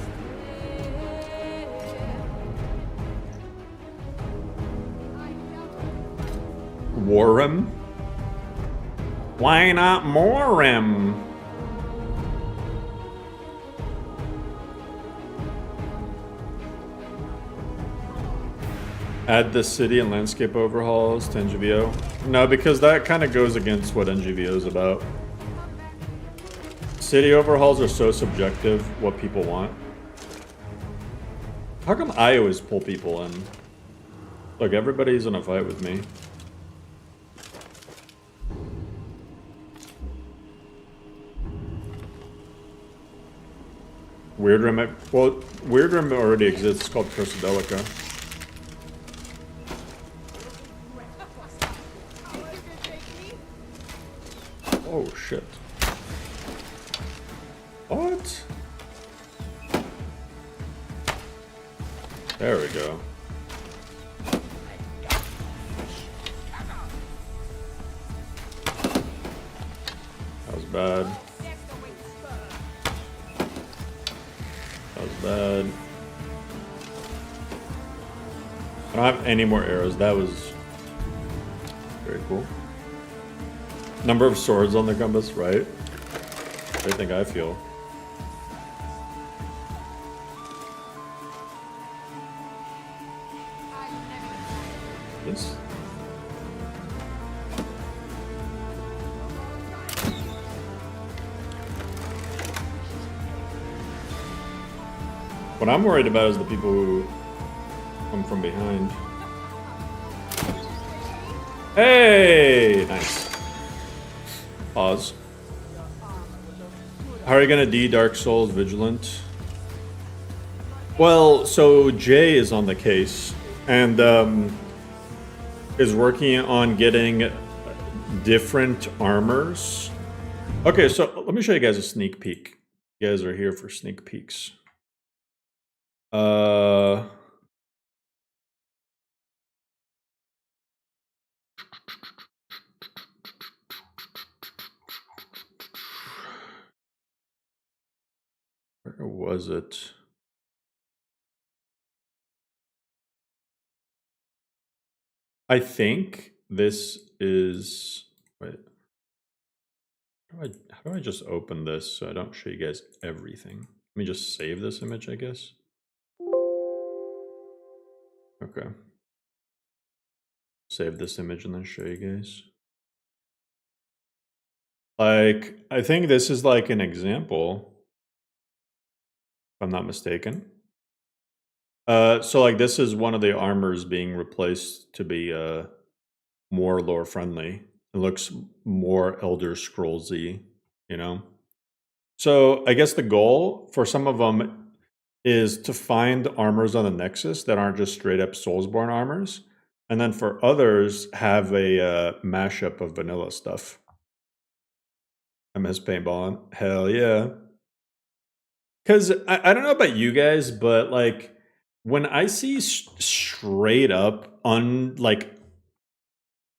LoreRim? Why not LoreRim? Add the city and landscape overhauls to NGVO. No, because that kind of goes against what NGVO is about. City overhauls are so subjective, what people want. How come I always pull people in? Look, everybody's in a fight with me. LoreRim, well, LoreRim already exists. It's called Crusadelica. Oh shit. What? There we go. That was bad. That was bad. I don't have any more arrows. That was very cool. Number of swords on the compass, right? What do you think I feel? This. What I'm worried about is the people who come from behind. Hey! Nice. Pause. How are you gonna Dark Souls Vigilant? Well, so Jay is on the case and is working on getting different armors. Okay, so let me show you guys a sneak peek. You guys are here for sneak peeks. Where was it? I think this is, wait. How do I just open this so I don't show you guys everything? Let me just save this image, I guess. Okay. Save this image and then show you guys. Like, I think this is like an example, if I'm not mistaken. So like this is one of the armors being replaced to be more lore friendly. It looks more Elder Scrolls-y, you know? So I guess the goal for some of them is to find armors on the Nexus that aren't just straight up Soulsborne armors. And then for others, have a mashup of vanilla stuff. I miss paintballing. Hell yeah. Because I don't know about you guys, but like when I see straight up like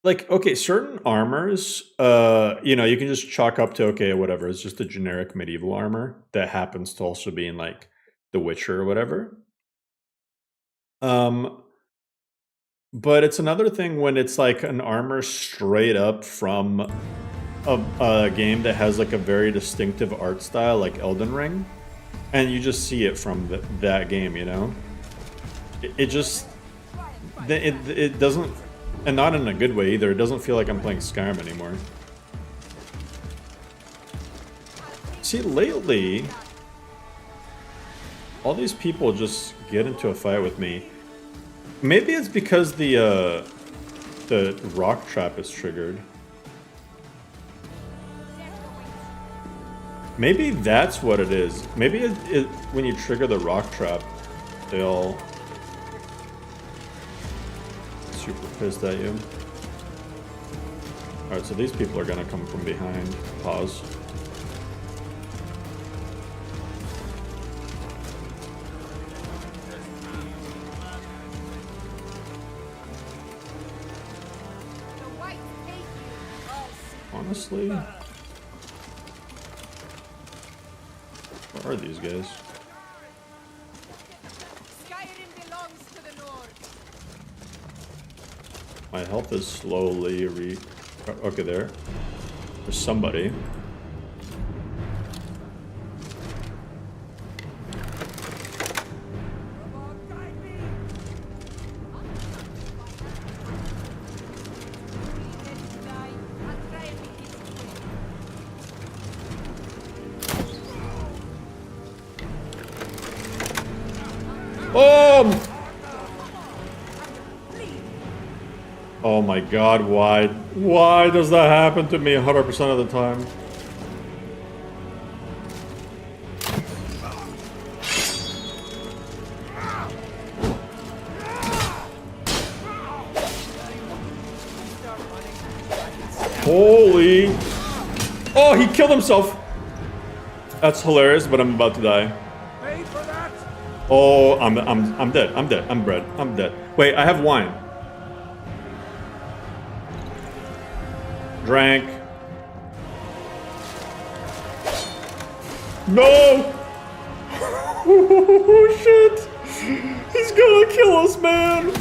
okay, certain armors, you know, you can just chalk up to okay, whatever. It's just a generic medieval armor that happens to also be in like The Witcher or whatever. But it's another thing when it's like an armor straight up from a game that has like a very distinctive art style, like Elden Ring, and you just see it from that game, you know. It just it doesn't. And not in a good way either. It doesn't feel like I'm playing Skyrim anymore. See, lately, all these people just get into a fight with me. Maybe it's because the rock trap is triggered. Maybe that's what it is. Maybe when you trigger the rock trap, they'll super pissed at you. Alright, so these people are gonna come from behind. Pause. Honestly, where are these guys? My health is slowly okay, there. There's somebody. Oh my god, why? Why does that happen to me 100% of the time? Holy! Oh, he killed himself! That's hilarious, but I'm about to die. Oh, I'm dead. I'm dead. I'm bread. I'm dead. Wait, I have wine. Drank. No! Oh, shit! He's gonna kill us, man!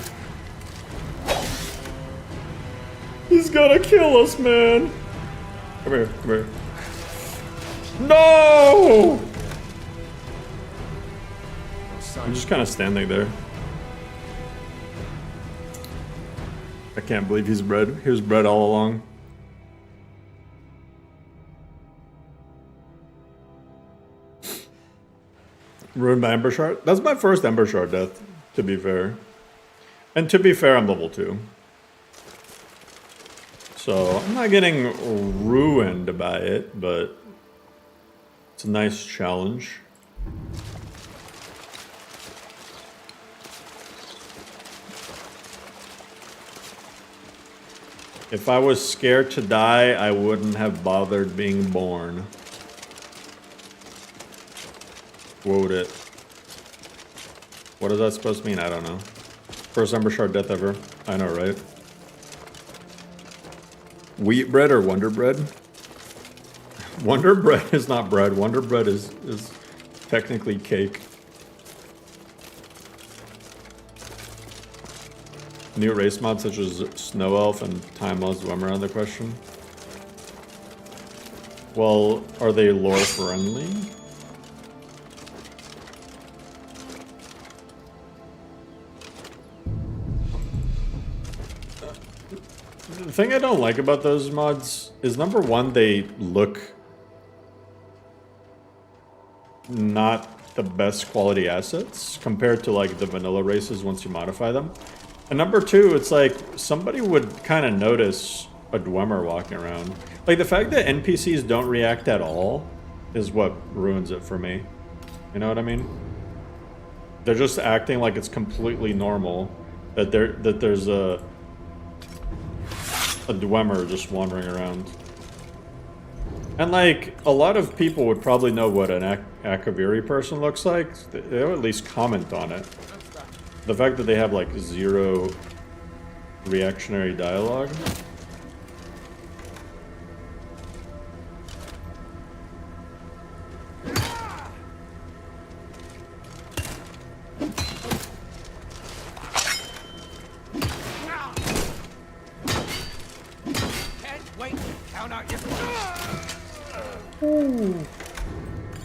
He's gonna kill us, man! Come here, come here. No! I'm just kind of standing there. I can't believe he's bred. He was bred all along. Ruined by Ember Shard? That's my first Ember Shard death, to be fair. And to be fair, I'm level 2. So, I'm not getting ruined by it, but it's a nice challenge. If I was scared to die, I wouldn't have bothered being born. Quote it. What is that supposed to mean? I don't know. First Ember Shard death ever. I know, right? Wheat bread or Wonder Bread? Wonder Bread is not bread. Wonder Bread is technically cake. New race mods such as Snow Elf and Time Lost Swimmer on the question. Well, are they lore friendly? The thing I don't like about those mods is, number one, they look not the best quality assets compared to like the vanilla races once you modify them. And number two, it's like somebody would kind of notice a Dwemer walking around. Like the fact that NPCs don't react at all is what ruins it for me. You know what I mean? They're just acting like it's completely normal that there's a Dwemer just wandering around. And like, a lot of people would probably know what an Akaviri person looks like. They'll at least comment on it. The fact that they have like 0 reactionary dialogue.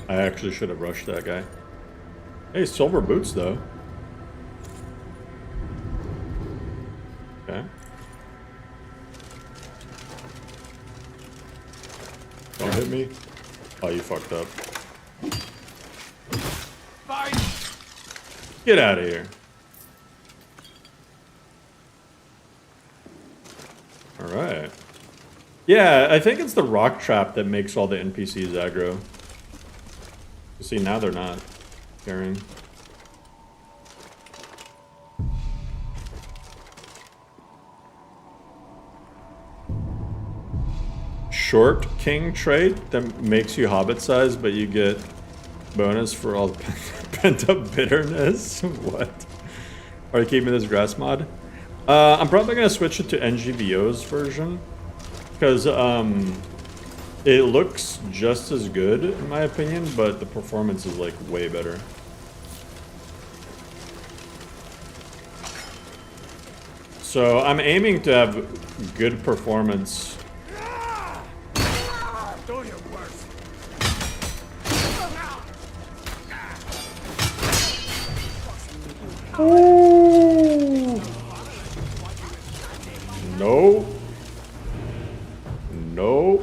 I actually should have rushed that guy. Hey, silver boots though. Okay. Don't hit me. Oh, you fucked up. Fine. Get out of here. Alright. Yeah, I think it's the rock trap that makes all the NPCs aggro. You see, now they're not caring. Short King trait that makes you hobbit size, but you get bonus for all the pent up bitterness. What? Are you keeping this grass mod? I'm probably gonna switch it to NGVO's version because it looks just as good in my opinion, but the performance is like way better. So I'm aiming to have good performance. Do your worst. Ooh. No. No.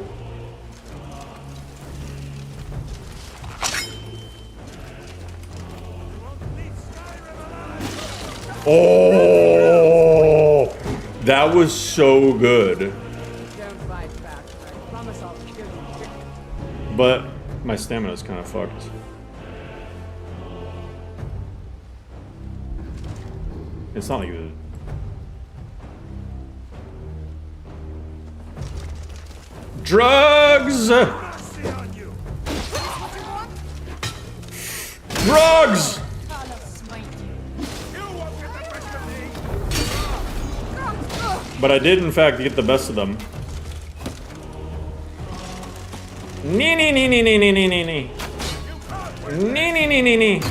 Oh, that was so good. Don't fight back. I promise I'll kill you. But my stamina is kind of fucked. It's not like the... Drugs! Drugs! I'll smite you. But I did in fact get the best of them. Nee nee nee nee nee nee nee nee nee. Nee nee nee nee nee.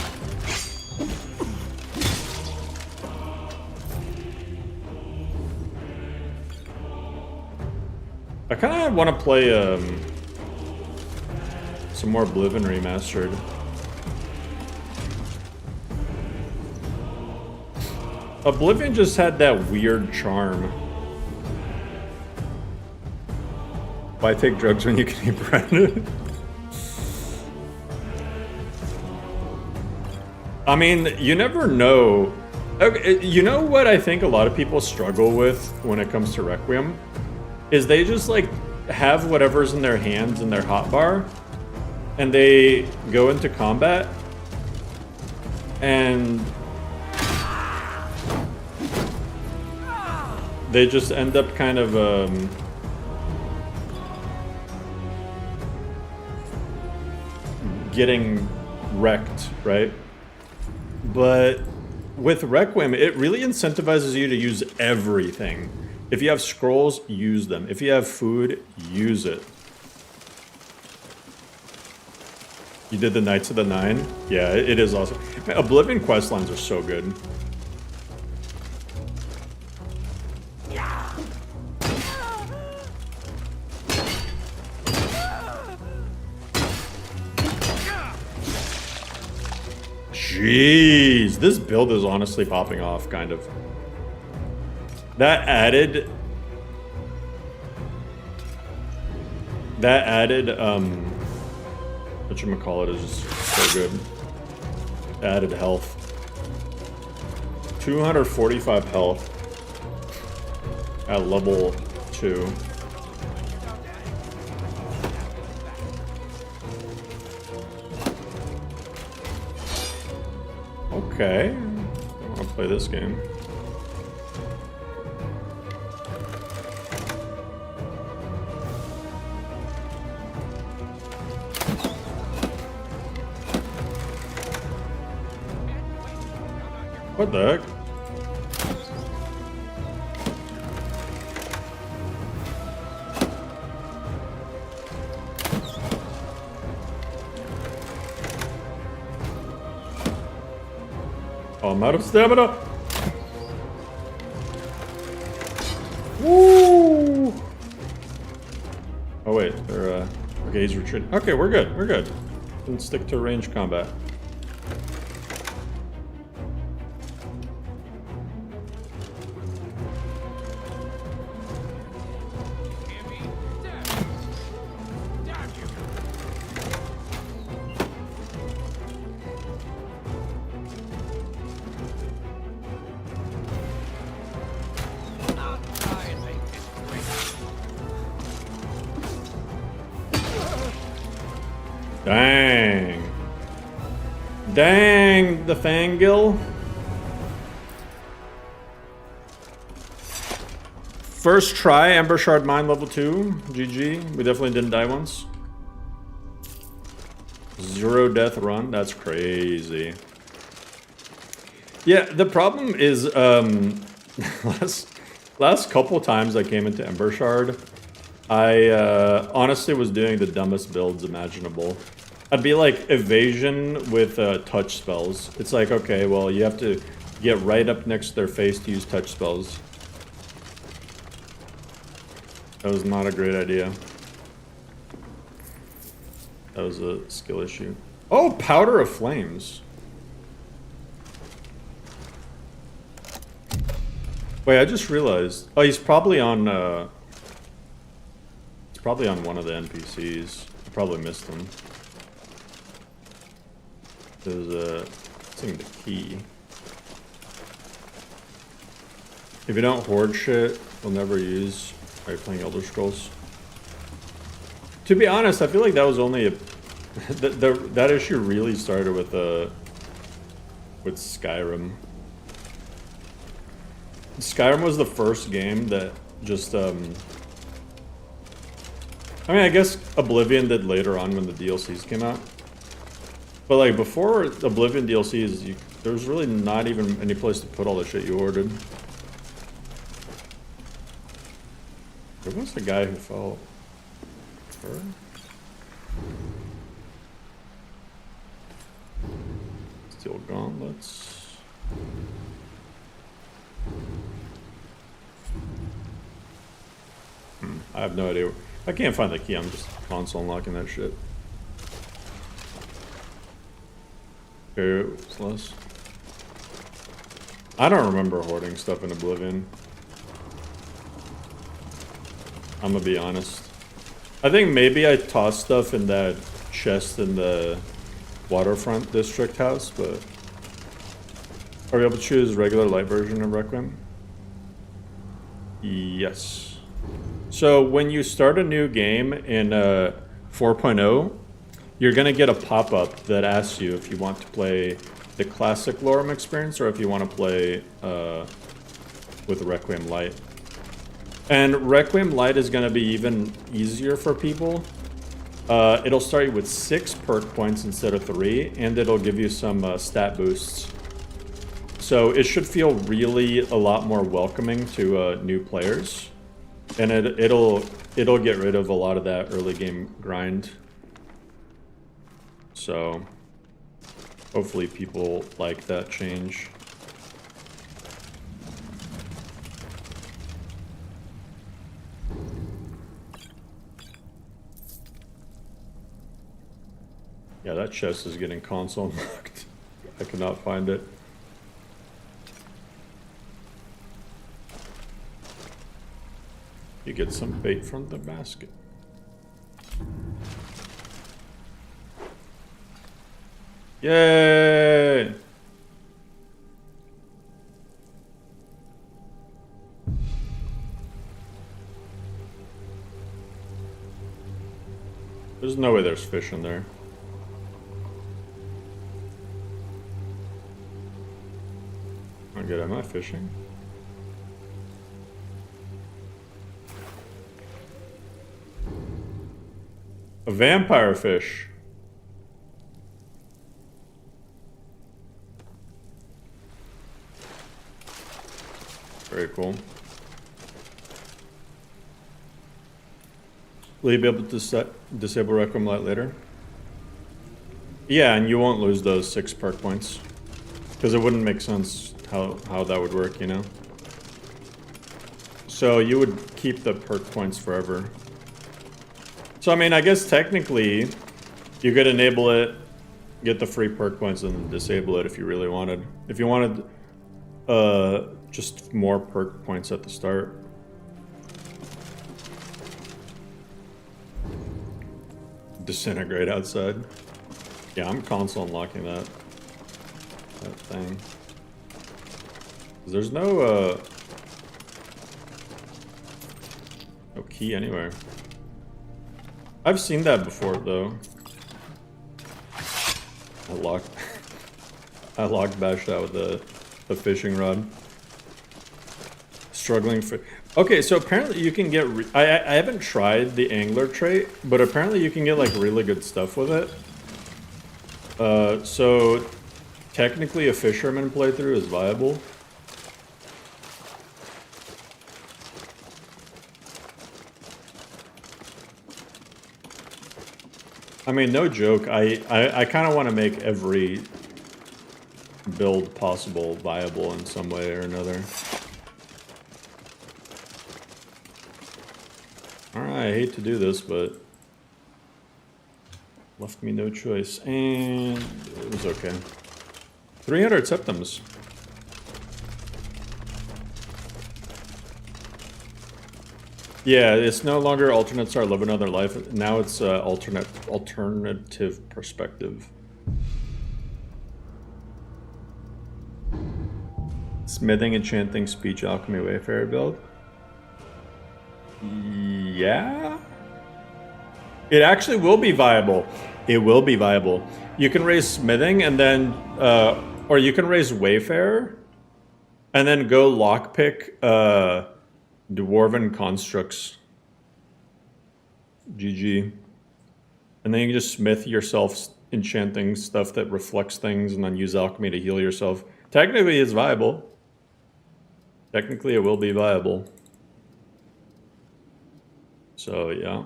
I kind of want to play some more Oblivion Remastered. Oblivion just had that weird charm. Why take drugs when you can eat bread? I mean, you never know. Okay, you know what I think a lot of people struggle with when it comes to Requiem? Is they just like have whatever's in their hands in their hotbar and they go into combat and they just end up kind of getting wrecked, right? But with Requiem, it really incentivizes you to use everything. If you have scrolls, use them. If you have food, use it. You did the Knights of the Nine? Yeah, it is awesome. Man, Oblivion questlines are so good. Jeez, this build is honestly popping off, kind of. That added, whatchamacallit is just so good. Added health. 245 health at level 2. Okay, I want to play this game. What the heck? Oh, I'm out of stamina. Woo! Oh wait, they're okay, he's retreating. Okay, we're good. We're good. Didn't stick to range combat. Dang. Dang, the Fangirl. First try, Ember Shard Mine level 2. GG. We definitely didn't die once. 0 death run. That's crazy. Yeah, the problem is, last couple times I came into Ember Shard, I honestly was doing the dumbest builds imaginable. I'd be like evasion with touch spells. It's like, okay, well, you have to get right up next to their face to use touch spells. That was not a great idea. That was a skill issue. Oh, Powder of Flames. Wait, I just realized. Oh, he's probably on one of the NPCs. I probably missed him. There's a thing, the key. If you don't hoard shit, we'll never use. Are you playing Elder Scrolls? To be honest, I feel like that was only a that issue really started with Skyrim. Skyrim was the first game that just I mean, I guess Oblivion did later on when the DLCs came out. But like before Oblivion DLCs, there's really not even any place to put all the shit you ordered. There was the guy who fell. Her? Steel gauntlets. I have no idea. I can't find the key. I'm just console unlocking that shit. Okay, less. I don't remember hoarding stuff in Oblivion. I'm gonna be honest. I think maybe I tossed stuff in that chest in the waterfront district house, but are we able to choose regular light version of Requiem? Yes. So when you start a new game in 4.0, you're gonna get a pop-up that asks you if you want to play the classic LoreRim experience or if you want to play with Requiem Lite. And Requiem Lite is gonna be even easier for people. It'll start you with 6 perk points instead of 3, and it'll give you some stat boosts. So it should feel really a lot more welcoming to new players, and it'll get rid of a lot of that early game grind. So hopefully people like that change. Yeah, that chest is getting console unlocked. I cannot find it. You get some bait from the basket. Yay! There's no way there's fish in there. I'm good. Am I fishing? A vampire fish. Very cool. Will you be able to disable Requiem Lite later? Yeah, and you won't lose those 6 perk points. Because it wouldn't make sense how that would work, you know? So you would keep the perk points forever. So I mean, I guess technically you could enable it, get the free perk points, and disable it if you really wanted. If you wanted just more perk points at the start. Disintegrate outside. Yeah, I'm console unlocking that thing. There's no key anywhere. I've seen that before though. I locked bashed out with the fishing rod. Struggling for. Okay, so apparently you can get. I haven't tried the angler trait, but apparently you can get like really good stuff with it. So technically a fisherman playthrough is viable. I mean, no joke. I kind of want to make every build possible viable in some way or another. Alright, I hate to do this, but left me no choice. And it was okay. 300 septums. Yeah, it's no longer alternates are live another life. Now it's alternative perspective. Smithing, enchanting, speech, alchemy, wayfarer build. Yeah. It actually will be viable. It will be viable. You can raise smithing and then, or you can raise wayfarer, and then go lockpick dwarven constructs. GG. And then you can just smith yourself enchanting stuff that reflects things and then use alchemy to heal yourself. Technically it's viable. Technically it will be viable. So yeah.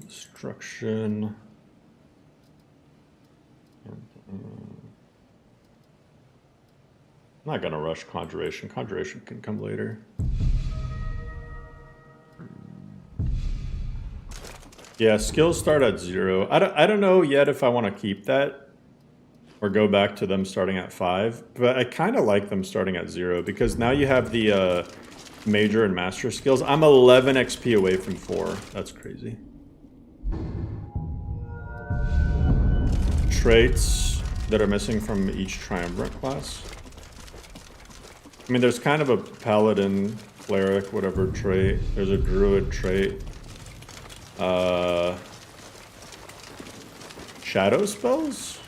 Destruction. I'm not gonna rush conjuration. Conjuration can come later. Yeah, skills start at 0. I don't know yet if I want to keep that or go back to them starting at 5, but I kind of like them starting at 0 because now you have the major and master skills. I'm 11 XP away from 4. That's crazy. Traits that are missing from each triumvirate class. I mean, there's kind of a paladin, cleric, whatever trait. There's a druid trait. Shadow spells?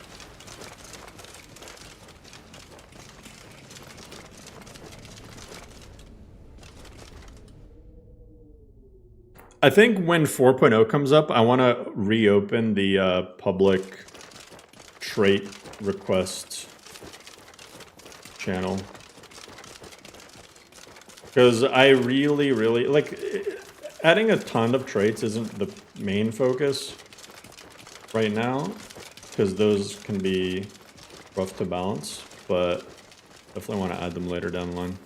I think when 4.0 comes up, I want to reopen the public trait request channel. Because I really, like, adding a ton of traits isn't the main focus right now, because those can be rough to balance, but definitely want to add them later down the line.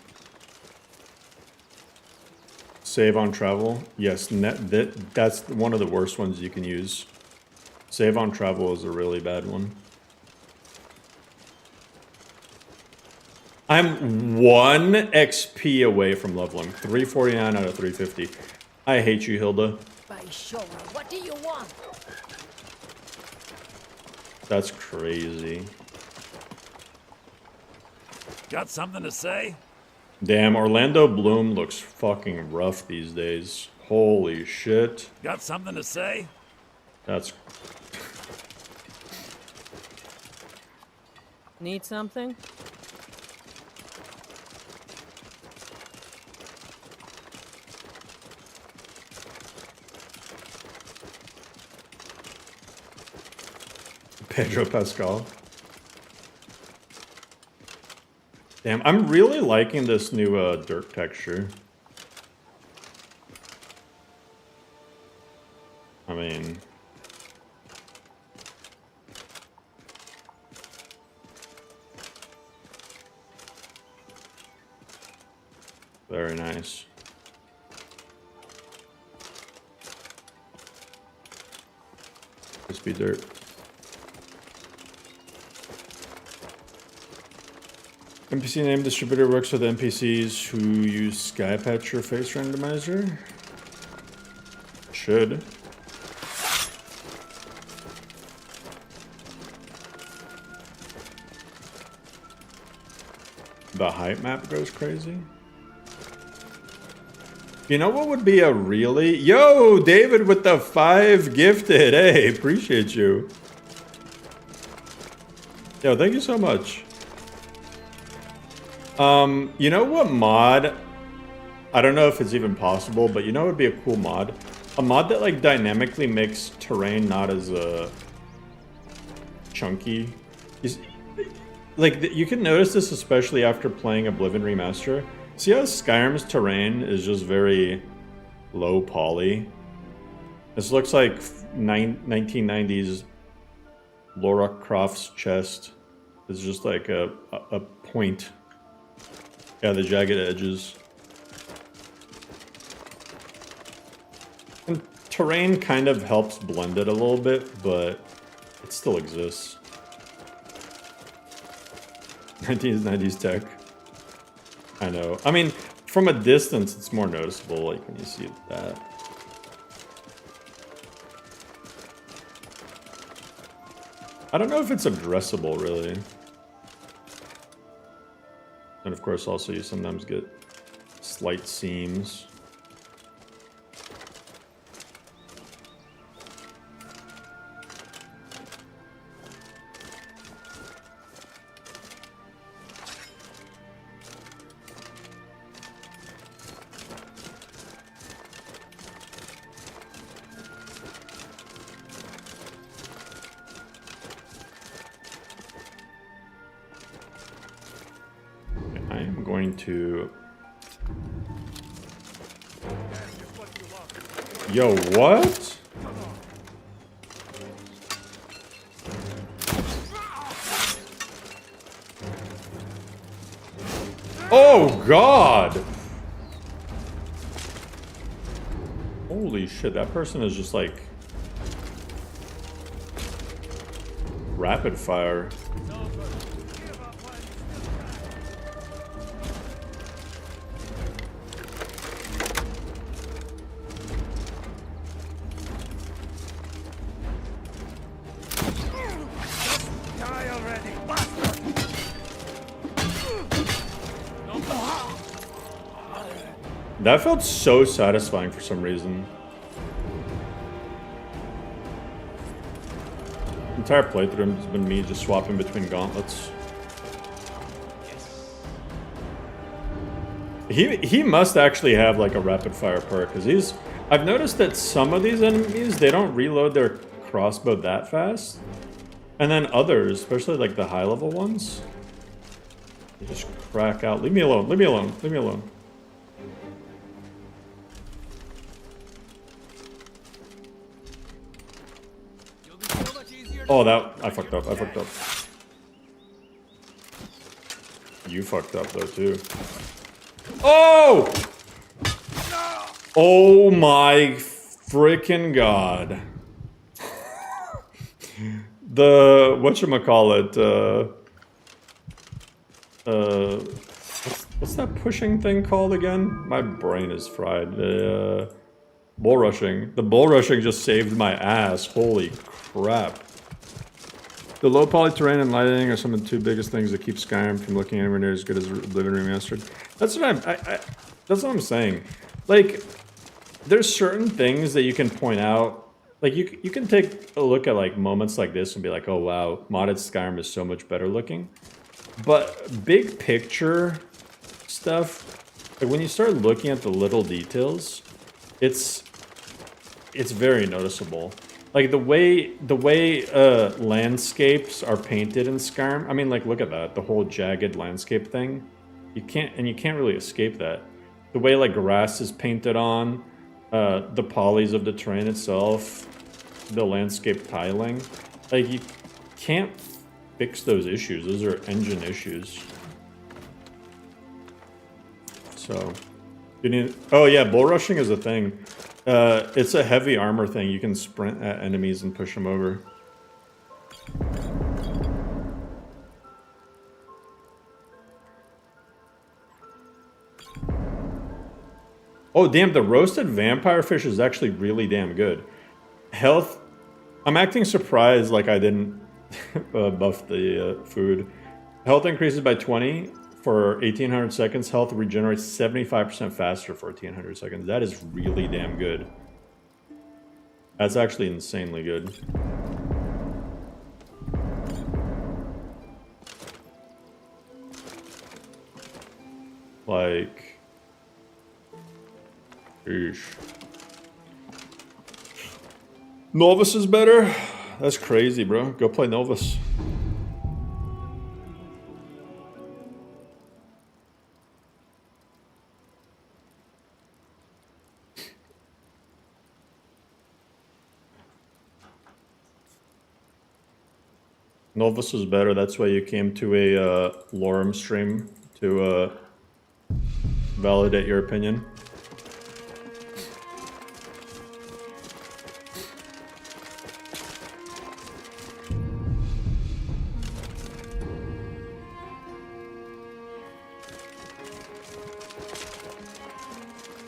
Save on travel. Yes, that's one of the worst ones you can use. Save on travel is a really bad one. I'm 1 XP away from leveling. 349 out of 350. I hate you, Hilda. By show me, what do you want? That's crazy. Got something to say? Damn, Orlando Bloom looks fucking rough these days. Holy shit. Got something to say? That's... Need something? Pedro Pascal. Damn, I'm really liking this new dirt texture. I mean... very nice. Crispy dirt. NPC name distributor works with NPCs who use Skypatch or face randomizer? Should. The hype map goes crazy. You know what would be a really... Yo, David with the 5 gifted. Hey, appreciate you. Yo, thank you so much. You know what mod? I don't know if it's even possible, but you know what would be a cool mod? A mod that like dynamically makes terrain not as chunky. Like you can notice this especially after playing Oblivion Remaster. See how Skyrim's terrain is just very low poly? This looks like 1990s Lara Croft's chest. It's just like a point. Yeah, the jagged edges. And terrain kind of helps blend it a little bit, but it still exists. 1990s tech. I know. I mean, from a distance, it's more noticeable, like when you see that. I don't know if it's addressable, really. And of course, also you sometimes get slight seams. To yo, what? Oh God! Holy shit, that person is just like rapid fire. That felt so satisfying for some reason. The entire playthrough has been me just swapping between gauntlets. He must actually have like a rapid fire perk, because I've noticed that some of these enemies, they don't reload their crossbow that fast. And then others, especially like the high level ones, they just crack out. Leave me alone, leave me alone, leave me alone. Oh, I fucked up, I fucked up. You fucked up though too. Oh! Oh my freaking god. The, whatchamacallit, what's that pushing thing called again? My brain is fried. Bull rushing. The bull rushing just saved my ass. Holy crap. The low poly terrain and lighting are some of the two biggest things that keep Skyrim from looking anywhere near as good as Living Remastered. That's what that's what I'm saying. Like, there's certain things that you can point out. Like, you can take a look at like moments like this and be like, oh wow, modded Skyrim is so much better looking. But big picture stuff, like when you start looking at the little details, it's very noticeable. Like the way landscapes are painted in Skyrim. I mean, like, look at that, the whole jagged landscape thing. You can't really escape that. The way like grass is painted on, the polys of the terrain itself, the landscape tiling. Like, you can't fix those issues. Those are engine issues. So, oh yeah, bull rushing is a thing. It's a heavy armor thing. You can sprint at enemies and push them over. Oh damn, the roasted vampire fish is actually really damn good. Health, I'm acting surprised like I didn't buff the food. Health increases by 20 for 1800 seconds. Health regenerates 75% faster for 1800 seconds. That is really damn good. That's actually insanely good. Like, eesh. Novus is better? That's crazy, bro. Go play Novus. Novus is better. That's why you came to a LoreRim stream to validate your opinion.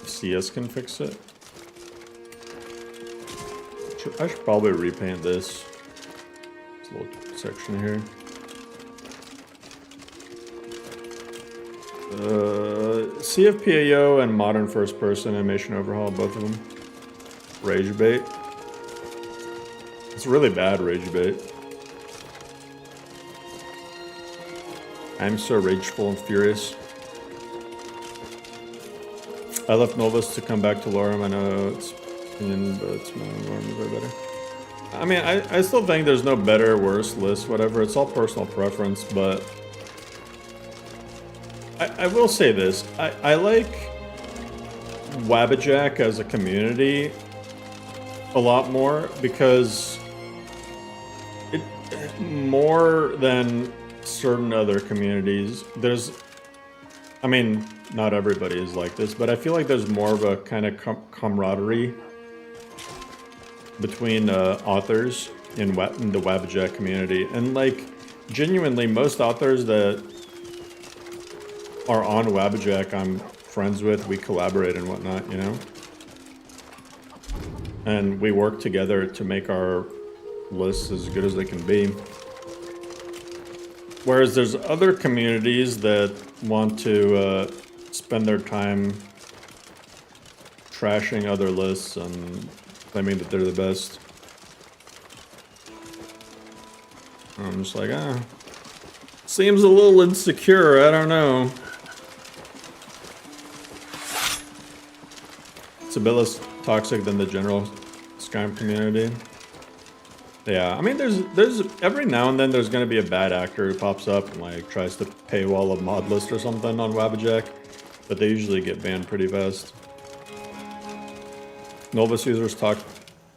CS can fix it. I should probably repaint this. This little section here. CFPAO and modern first person animation overhaul, both of them. Rage bait. It's really bad rage bait. I'm so rageful and furious. I left Novus to come back to LoreRim. I know it's opinion, but it's LoreRim is way better. I mean, I still think there's no better, worse list, whatever. It's all personal preference, but I will say this. I like Wabbajack as a community a lot more because it more than certain other communities. I mean, not everybody is like this, but I feel like there's more of a kind of camaraderie between authors in the Wabbajack community. And like, genuinely, most authors that are on Wabbajack I'm friends with, we collaborate and whatnot, you know? And we work together to make our lists as good as they can be. Whereas there's other communities that want to spend their time trashing other lists and claiming that they're the best. I'm just like, seems a little insecure, I don't know. It's a bit less toxic than the general Skyrim community. Yeah, I mean, there's every now and then there's gonna be a bad actor who pops up and like tries to paywall a mod list or something on Wabbajack, but they usually get banned pretty fast. Novus users talk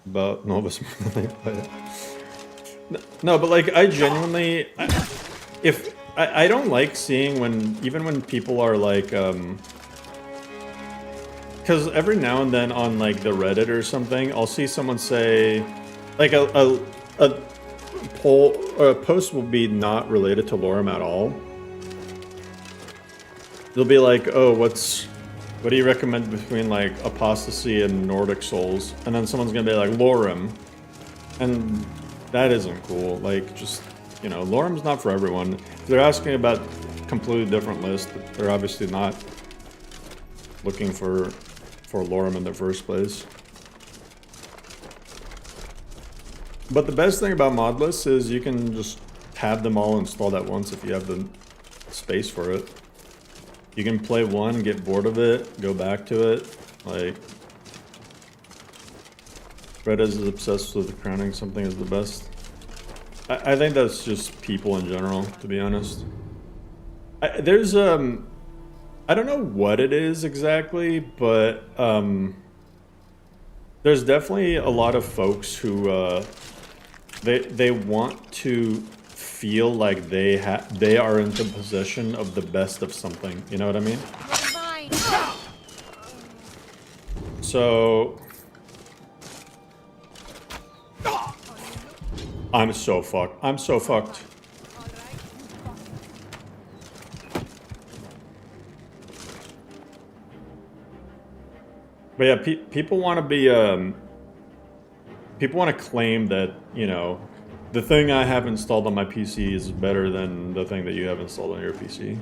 about Novus more than they play it. No, but like I genuinely, I don't like seeing even when people are like, because every now and then on like the Reddit or something, I'll see someone say, like a poll or a post will be not related to LoreRim at all. They'll be like, oh, what do you recommend between like Apostasy and Nordic Souls? And then someone's gonna be like LoreRim, and that isn't cool. Like, just, you know, LoreRim's not for everyone. If they're asking about completely different lists, they're obviously not looking for LoreRim in the first place. But the best thing about mod lists is you can just have them all installed at once if you have the space for it. You can play one, get bored of it, go back to it. Like, Fred is obsessed with crowning something as the best. I think that's just people in general, to be honest. There's I don't know what it is exactly, but there's definitely a lot of folks who they want to feel like they are in the possession of the best of something. You know what I mean? So I'm so fucked. I'm so fucked. But yeah, people want to be, people want to claim that, you know, the thing I have installed on my PC is better than the thing that you have installed on your PC.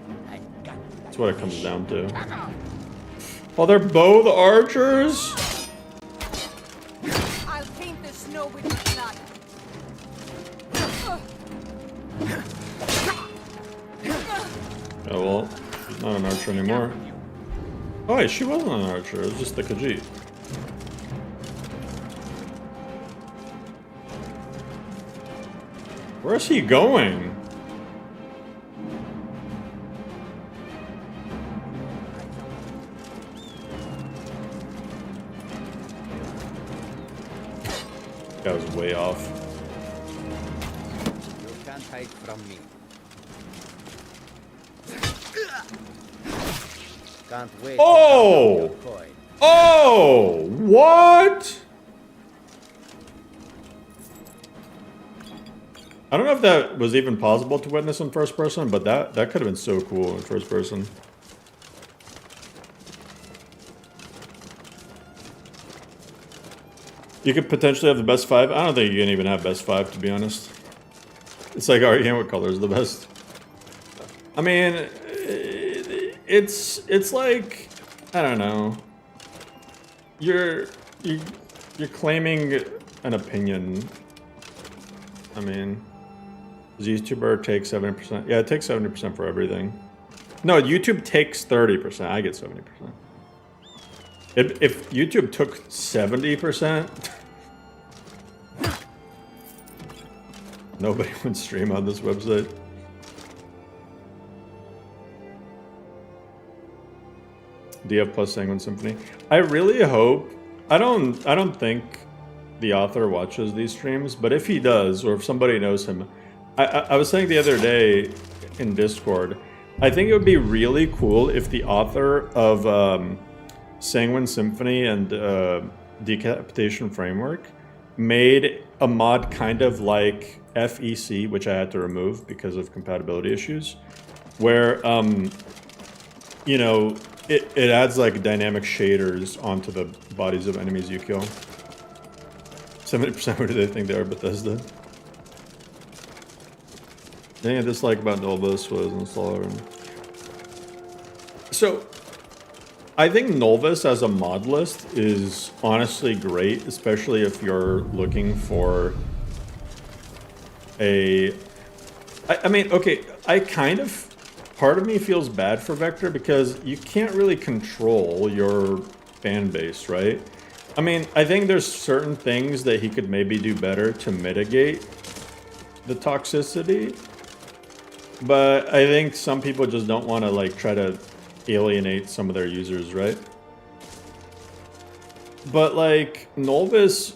That's what it comes down to. Well, they're both archers? I'll paint the snow with blood. Oh, well, she's not an archer anymore. Oh wait, she wasn't an archer, it was just the Khajiit. Where's he going? That was way off. You can't hide from me. Can't wait. Oh! Oh! What? I don't know if that was even possible to witness in first person, but that could have been so cool in first person. You could potentially have the best 5. I don't think you can even have best 5, to be honest. It's like arguing what color is the best. I mean, it's like, I don't know. You're claiming an opinion. I mean, does YouTuber take 70%? Yeah, it takes 70% for everything. No, YouTube takes 30%. I get 70%. If YouTube took 70%, nobody would stream on this website. DF plus Sanguine Symphony. I really hope. I don't think the author watches these streams, but if he does, or if somebody knows him, I was saying the other day in Discord, I think it would be really cool if the author of Sanguine Symphony and Decapitation Framework made a mod kind of like FEC, which I had to remove because of compatibility issues, where you know, it adds like dynamic shaders onto the bodies of enemies you kill. 70% what do they think they are, Bethesda? The thing I dislike about Novus was installer. So, I think Novus as a mod list is honestly great, especially if you're looking for a... I mean, okay, I kind of... Part of me feels bad for Vector because you can't really control your fan base, right? I mean, I think there's certain things that he could maybe do better to mitigate the toxicity. But I think some people just don't want to, like, try to alienate some of their users, right? But, like, Novus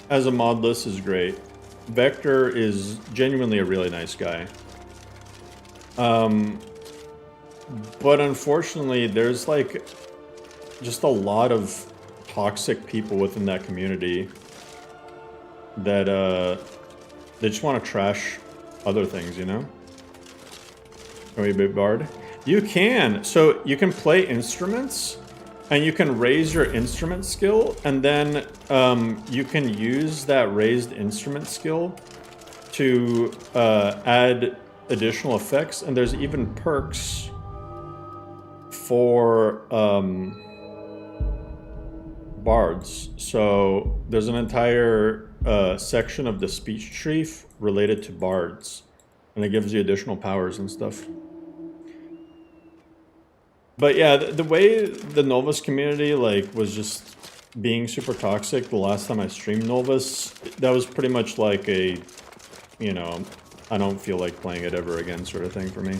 as a mod list is great. Vector is genuinely a really nice guy. But unfortunately, there's, like, just a lot of toxic people within that community that, they just want to trash other things, you know? Can we be Bard? You can! So, you can play instruments, and you can raise your instrument skill, and then, you can use that raised instrument skill to, add additional effects, and there's even perks for, bards. So there's an entire section of the speech tree related to bards, and it gives you additional powers and stuff. But yeah, the way the Novus community like was just being super toxic the last time I streamed Novus, that was pretty much like a, you know, I don't feel like playing it ever again sort of thing for me.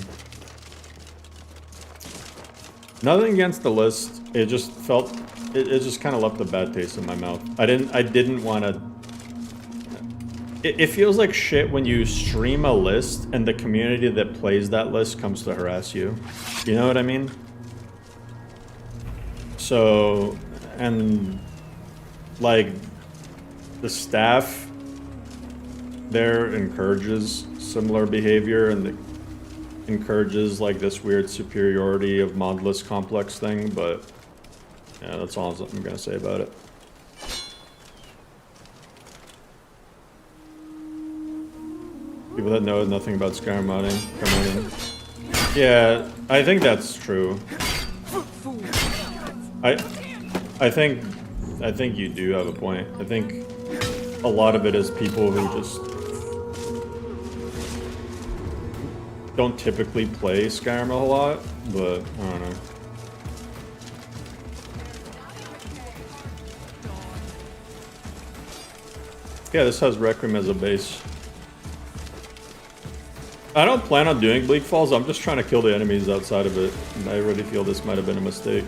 Nothing against the list, it just felt, it just kind of left a bad taste in my mouth. I didn't want to... It feels like shit when you stream a list and the community that plays that list comes to harass you. You know what I mean? So, and like the staff there encourages similar behavior and encourages like this weird superiority of mod list complex thing, but yeah, that's all I'm gonna say about it. People that know nothing about Skyrim modding, come on in. Yeah, I think that's true. I think you do have a point. I think a lot of it is people who just don't typically play Skyrim a whole lot, but I don't know. Yeah, this has Requiem as a base. I don't plan on doing Bleak Falls, I'm just trying to kill the enemies outside of it. And I already feel this might have been a mistake.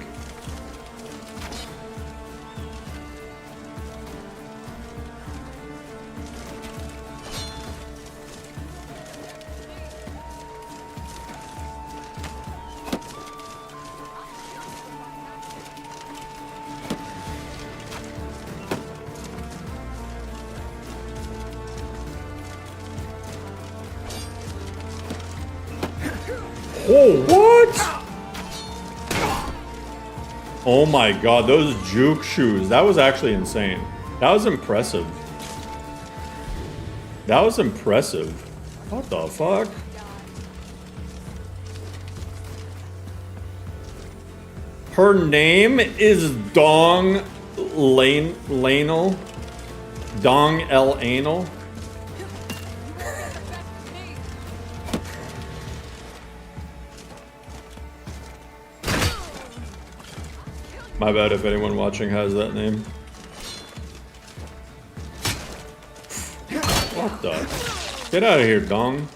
Oh, what? Oh my god, those juke shoes. That was actually insane. That was impressive. That was impressive. What the fuck? Her name is Dong Lanel. Dong El Anal. My bad if anyone watching has that name. What the? Get out of here, Dong.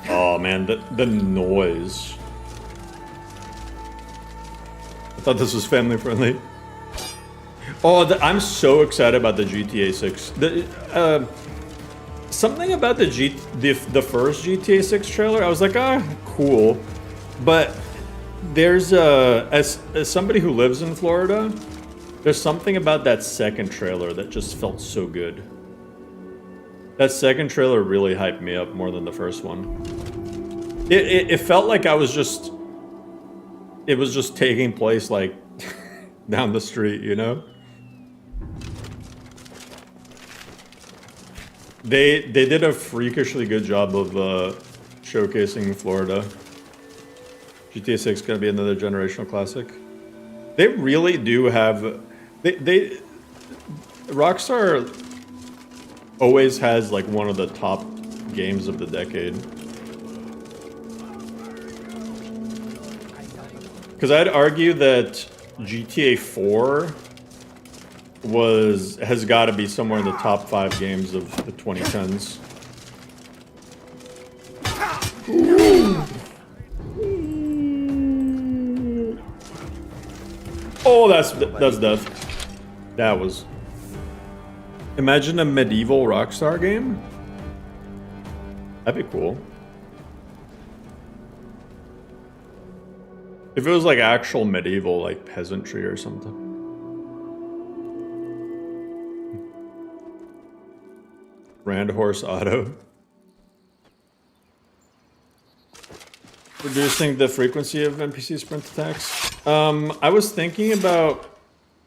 Oh man, the noise. I thought this was family friendly. Oh, I'm so excited about the GTA 6. Something about the first GTA 6 trailer, I was like, ah, cool. But there's as somebody who lives in Florida, there's something about that second trailer that just felt so good. That second trailer really hyped me up more than the first one. It felt like I was just it was just taking place like down the street, you know? They did a freakishly good job of showcasing Florida. GTA 6 is gonna be another generational classic. They really do have Rockstar always has like one of the top games of the decade. Because I'd argue that GTA 4 has got to be somewhere in the top 5 games of the 2010s. Oh, that's death. That was. Imagine a medieval Rockstar game. That'd be cool. If it was like actual medieval, like peasantry or something. Rand Horse Auto. Reducing the frequency of NPC sprint attacks. I was thinking about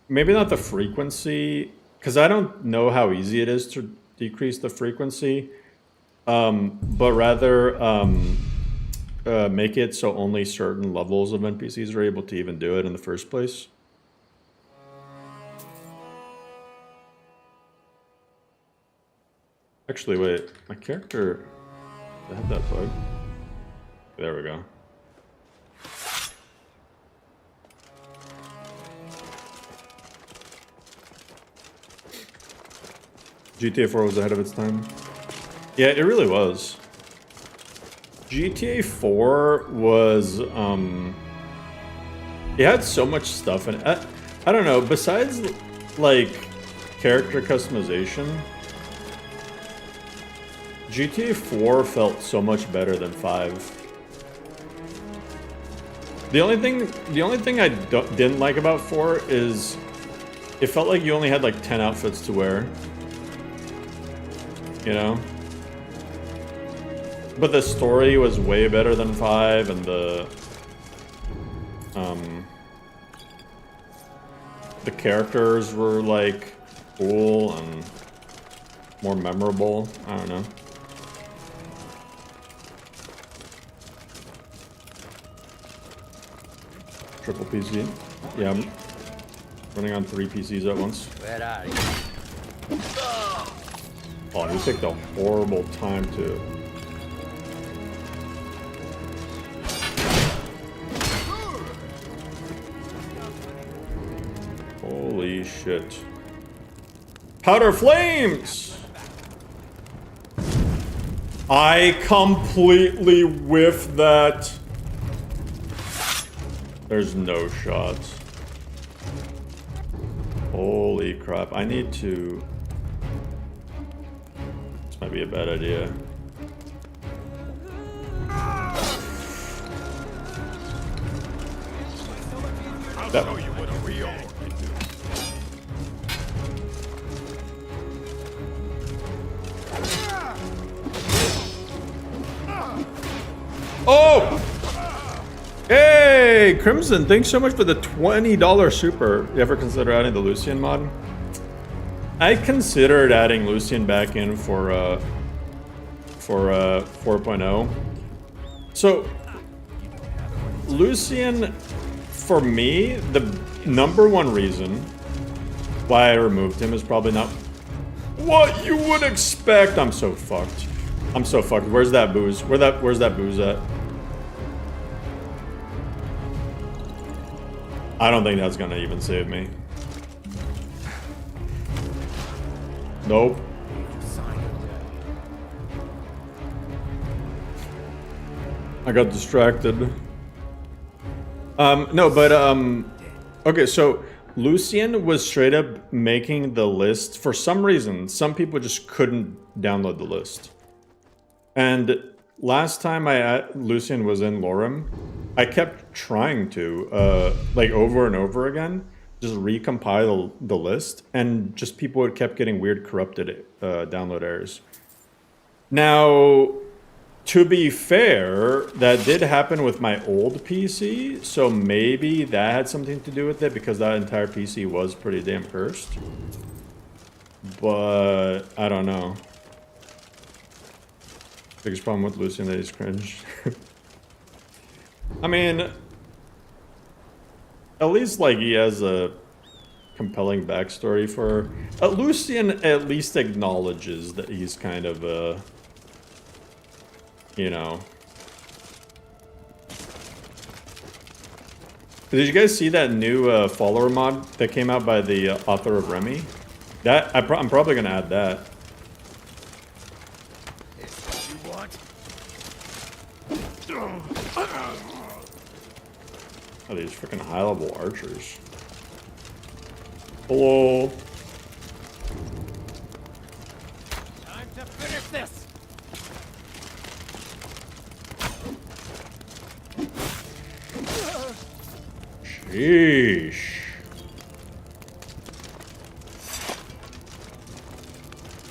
maybe not the frequency, because I don't know how easy it is to decrease the frequency, but rather make it so only certain levels of NPCs are able to even do it in the first place. Actually, wait, my character, I have that bug. There we go. GTA 4 was ahead of its time. Yeah, it really was. GTA 4 was, it had so much stuff in it. I don't know, besides, like, character customization, GTA 4 felt so much better than 5. The only thing I didn't like about 4 is it felt like you only had like 10 outfits to wear. You know? But the story was way better than 5, and the characters were like cool and more memorable. I don't know. Triple PC. Yeah, I'm running on 3 PCs at once. Where are you? Oh, you picked a horrible time to. Holy shit. Powder flames! I completely whiffed that. There's no shot. Holy crap. I need to... This might be a bad idea. I'll show you what a real can do. Oh! Hey, Crimson, thanks so much for the $20 super. You ever consider adding the Lucian mod? I considered adding Lucian back in for 4.0. So, Lucian, for me, the #1 reason why I removed him is probably not what you would expect. I'm so fucked. I'm so fucked. Where's that booze? Where's that booze at? I don't think that's gonna even save me. Nope. I got distracted. No, but okay, so Lucian was straight up making the list. For some reason, some people just couldn't download the list. And last time Lucian was in LoreRim, I kept trying to, like over and over again, just recompile the list, and just people kept getting weird corrupted download errors. Now, To be fair, that did happen with my old PC, so maybe that had something to do with it because that entire PC was pretty damn cursed. But I don't know. Biggest problem with Lucian that he's cringe. I mean, at least like he has a compelling backstory for. Lucian at least acknowledges that he's kind of a. You know. Did you guys see that new follower mod that came out by the author of Remy? That I'm probably gonna add that. Is what you want? Oh, these freaking high-level archers. Hello. Time to finish this. Sheesh.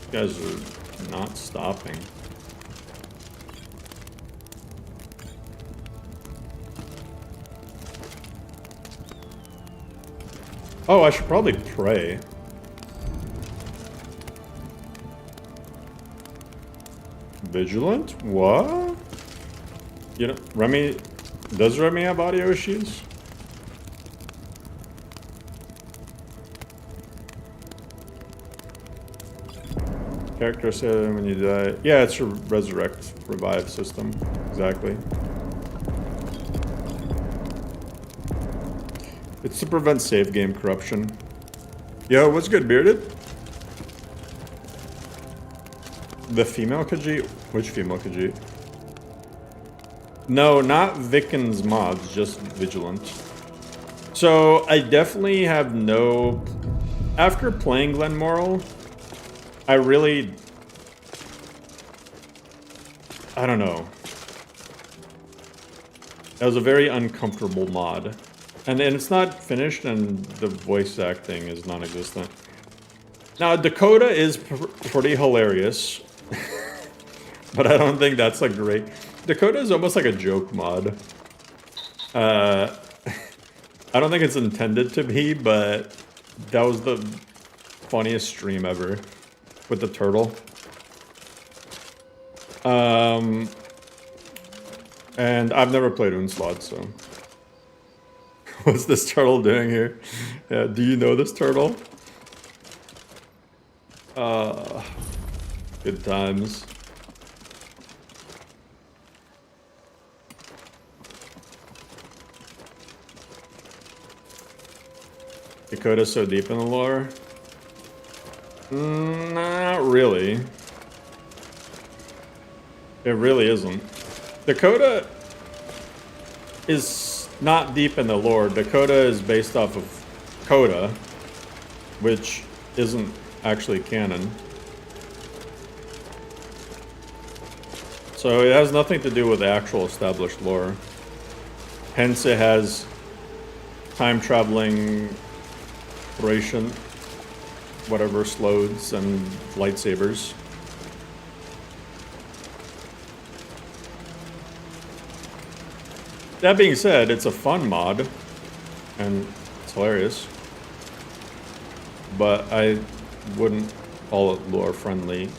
You guys are not stopping. Oh, I should probably pray. Vigilant? What? You know, Remy... Does Remy have audio issues? Character said when you die... Yeah, it's a resurrect, revive system. Exactly. It's to prevent save game corruption. Yo, what's good, Bearded? The female Khajiit? Which female Khajiit? No, not Vicken's mods, just Vigilant. So, I definitely have no... After playing Glenmoral, I really... I don't know. That was a very uncomfortable mod. And it's not finished, and the voice acting is non-existent. Now, Dakota is pretty hilarious. But I don't think that's a great... Dakota is almost like a joke mod. I don't think it's intended to be, but that was the funniest stream ever. With the turtle. And I've never played Unslot, so... What's this turtle doing here? Do you know this turtle? Good times. Dakota's so deep in the lore? Not really. It really isn't. Dakota is not deep in the lore. Dakota is based off of Coda, which isn't actually canon. So it has nothing to do with the actual established lore. Hence it has time-traveling Thracian, whatever, slodes and lightsabers. That being said, it's a fun mod, and it's hilarious. But I wouldn't call it lore friendly. It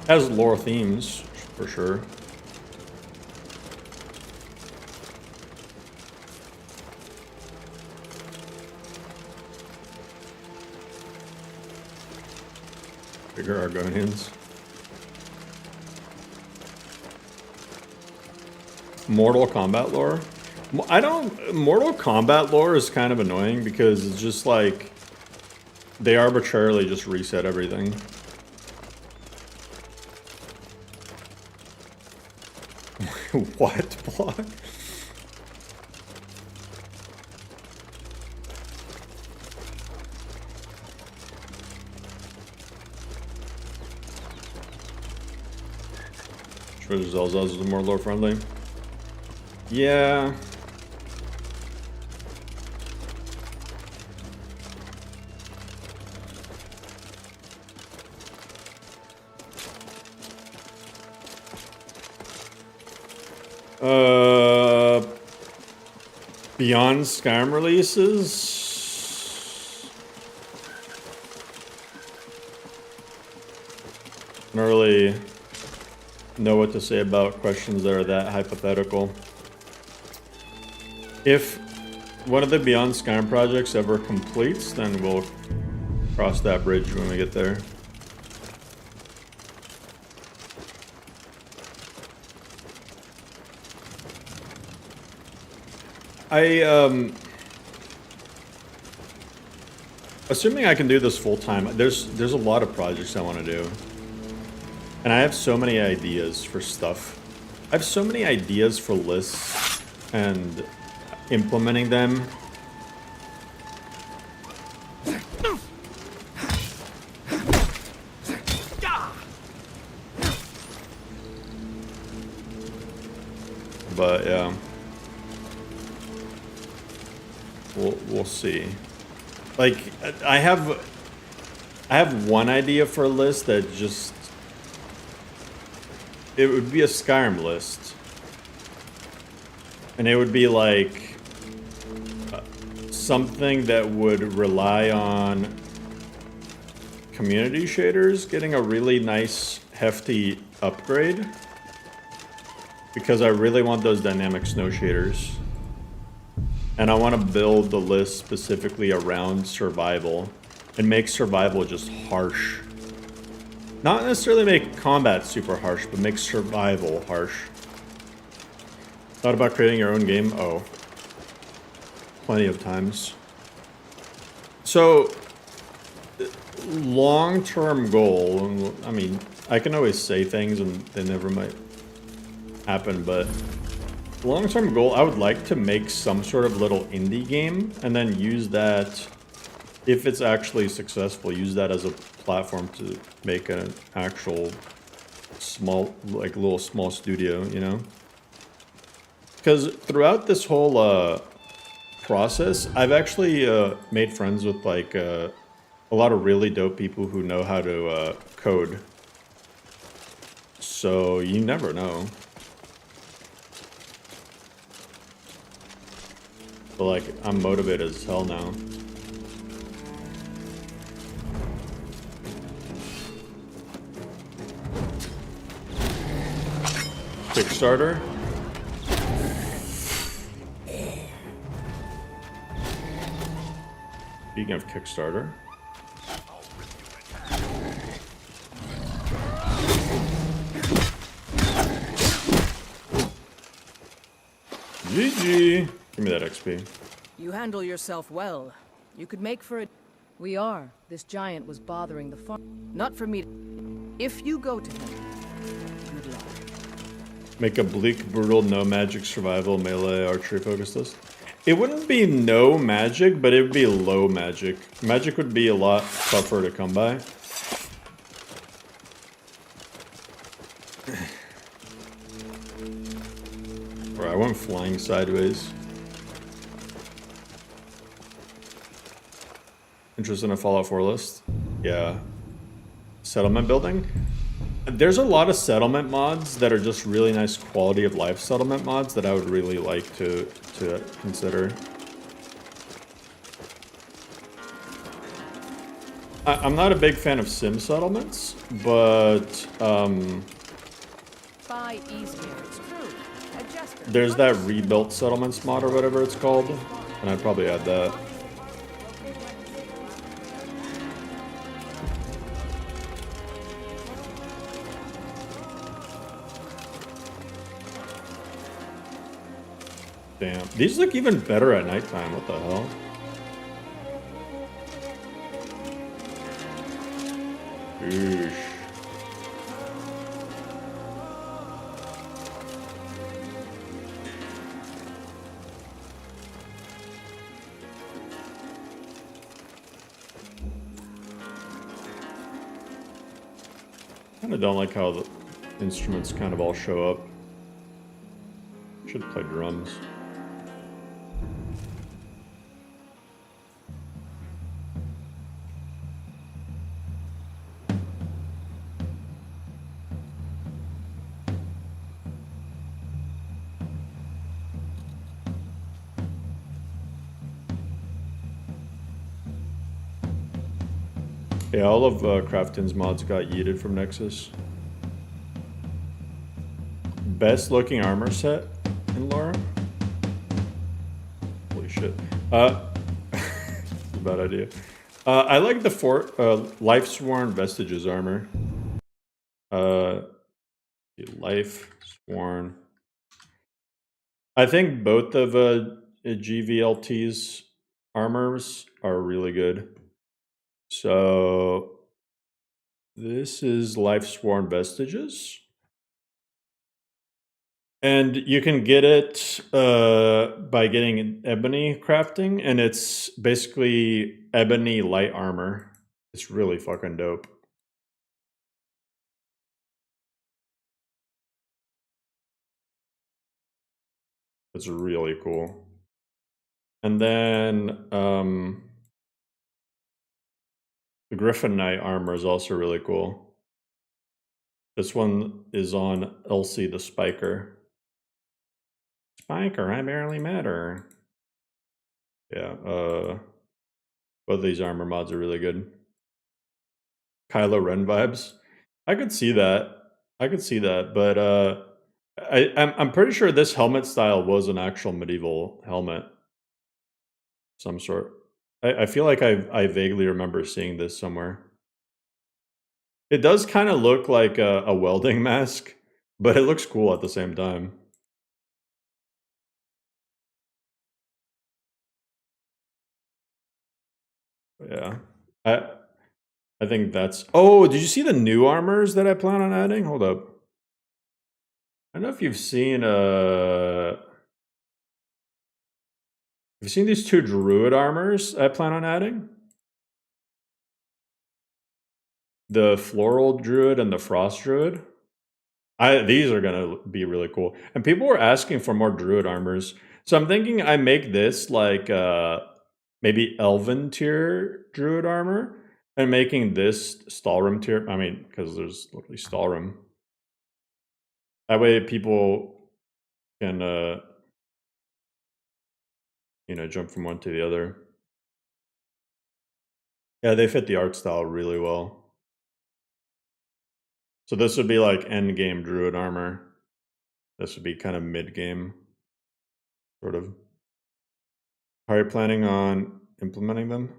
has lore themes, for sure. Bigger Argonians. Mortal Kombat lore? Mortal Kombat lore is kind of annoying because it's just like they arbitrarily just reset everything. What block? Sure, Zelza's is more lore friendly. Yeah. Beyond Skyrim releases. I don't really know what to say about questions that are that hypothetical. If one of the Beyond Skyrim projects ever completes, then we'll cross that bridge when we get there. Assuming I can do this full time, there's a lot of projects I want to do. And I have so many ideas for stuff. I have so many ideas for lists and implementing them. But yeah. We'll see. Like I have one idea for a list that just it would be a Skyrim list. And it would be like something that would rely on community shaders getting a really nice hefty upgrade. Because I really want those dynamic snow shaders. And I want to build the list specifically around survival and make survival just harsh. Not necessarily make combat super harsh, but make survival harsh. Thought about creating your own game? Oh. Plenty of times. So, long-term goal, I mean, I can always say things and they never might happen, but long-term goal, I would like to make some sort of little indie game and then use that, if it's actually successful, use that as a platform to make an actual small, like little small studio, you know? Because throughout this whole process, I've actually made friends with like a lot of really dope people who know how to code. So you never know. But like, I'm motivated as hell now. Kickstarter? Speaking of Kickstarter. GG! Give me that XP. You handle yourself well. You could make for it. We are. This giant was bothering the farm. Not for me. If you go to him, good luck. Make a bleak, brutal, no magic, survival, melee, archery focused list. It wouldn't be no magic, but it would be low magic. Magic would be a lot tougher to come by. Bro, I went flying sideways. Interested in a Fallout 4 list? Yeah. Settlement building? There's a lot of settlement mods that are just really nice quality of life settlement mods that I would really like to consider. I'm not a big fan of sim settlements, but Buy easier. It's true. Adjust it. there's that rebuilt settlements mod or whatever it's called, and I'd probably add that. Damn. These look even better at nighttime. What the hell? Oosh. Kinda don't like how the instruments kind of all show up. Should play drums. Yeah, all of Crafton's mods got yeeted from Nexus. Best looking armor set in Laura? Holy shit. Bad idea. I like the Life-Sworn Vestiges armor. Life-Sworn. I think both of GVLT's armors are really good. So this is Life-Sworn Vestiges. And you can get it by getting ebony crafting, and it's basically ebony light armor. It's really fucking dope. It's really cool. And then the Griffin Knight armor is also really cool. This one is on Elsie the Spiker. Spiker, I barely met her. Yeah, both of these armor mods are really good. Kylo Ren vibes. I could see that. I could see that, but I'm pretty sure this helmet style was an actual medieval helmet, of some sort. I feel like I vaguely remember seeing this somewhere. It does kind of look like a welding mask, but it looks cool at the same time. Yeah, I think that's. Oh, did you see the new armors that I plan on adding? Hold up. I don't know if you've seen these two druid armors I plan on adding? The floral druid and the frost druid. These are gonna be really cool. And people were asking for more druid armors. So I'm thinking I make this like maybe elven tier druid armor and making this Stalrim tier. I mean, because there's literally Stalrim. That way people can jump from one to the other. Yeah, they fit the art style really well. So this would be like end game druid armor. This would be kind of mid game, sort of. How are you planning on implementing them?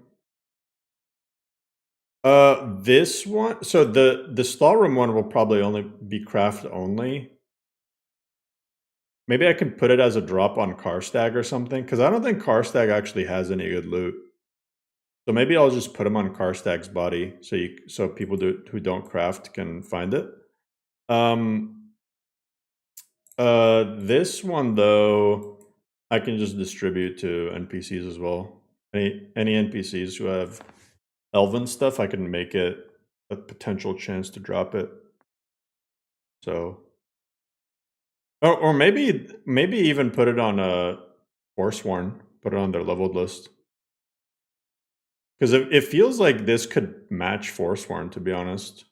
This one. So the Stalrim one will probably only be craft only. Maybe I can put it as a drop on Karstag or something, because I don't think Karstag actually has any good loot. So maybe I'll just put him on Karstag's body, so people who don't craft can find it. This one though, I can just distribute to NPCs as well. Any NPCs who have elven stuff, I can make it a potential chance to drop it. So, or maybe even put it on a Forsworn, put it on their leveled list. Because it feels like this could match Forsworn, to be honest.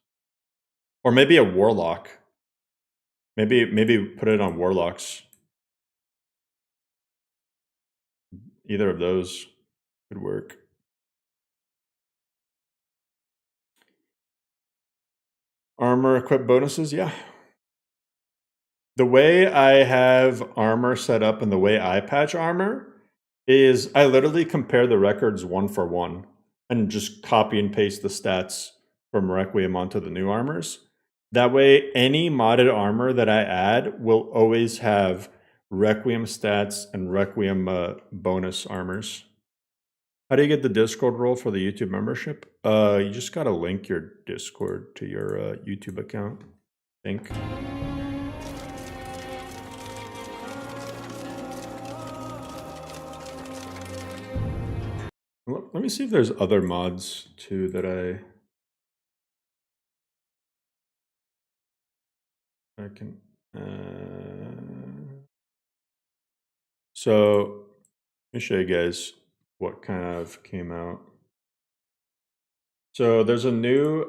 Or maybe a Warlock. Maybe put it on Warlocks. Either of those could work. Armor equip bonuses, yeah. The way I have armor set up and the way I patch armor is I literally compare the records one for one and just copy and paste the stats from Requiem onto the new armors. That way, any modded armor that I add will always have Requiem stats and Requiem bonus armors. How do you get the Discord role for the YouTube membership? You just gotta link your Discord to your YouTube account, I think. Let me see if there's other mods too that I can. So let me show you guys what kind of came out. So there's a new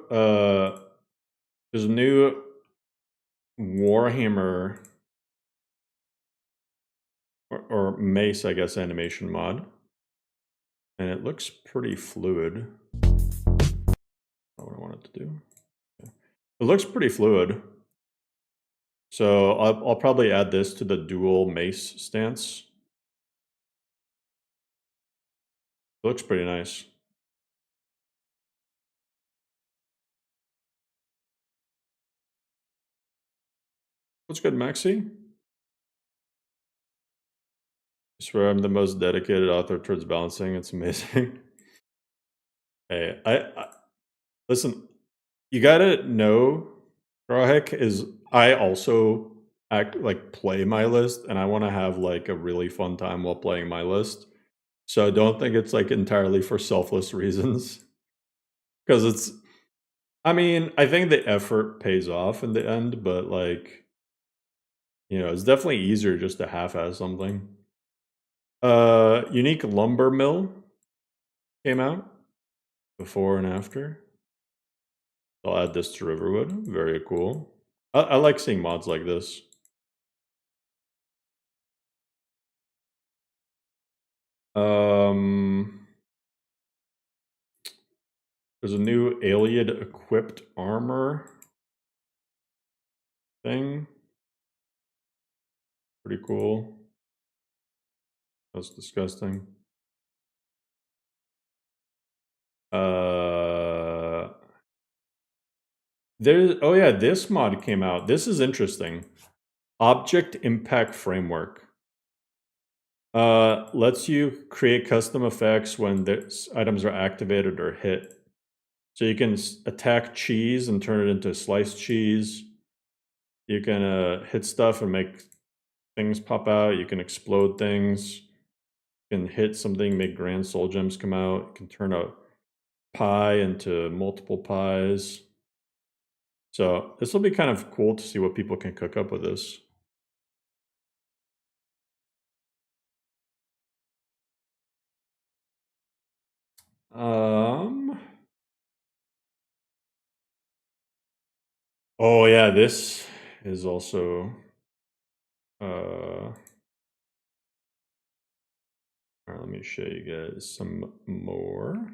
Warhammer or Mace, I guess, animation mod, and it looks pretty fluid. Not what I want it to do. It looks pretty fluid. So I'll probably add this to the dual mace stance. It looks pretty nice. What's good, Maxi? I swear I'm the most dedicated author towards balancing. It's amazing. Hey, I listen. You gotta know, Rahek, is I also play my list, and I want to have like a really fun time while playing my list. So I don't think it's like entirely for selfless reasons, because it's. I mean, I think the effort pays off in the end, but like, it's definitely easier just to half-ass something. Unique lumber mill came out before and after. I'll add this to Riverwood. Very cool. I like seeing mods like this. There's a new alien equipped armor thing. Pretty cool. That's disgusting. Oh yeah, this mod came out. This is interesting. Object Impact Framework. Lets you create custom effects when items are activated or hit. So you can attack cheese and turn it into sliced cheese. You can hit stuff and make things pop out. You can explode things. You can hit something, make grand soul gems come out. You can turn a pie into multiple pies. So this will be kind of cool to see what people can cook up with this. Oh yeah, this is also all right, let me show you guys some more.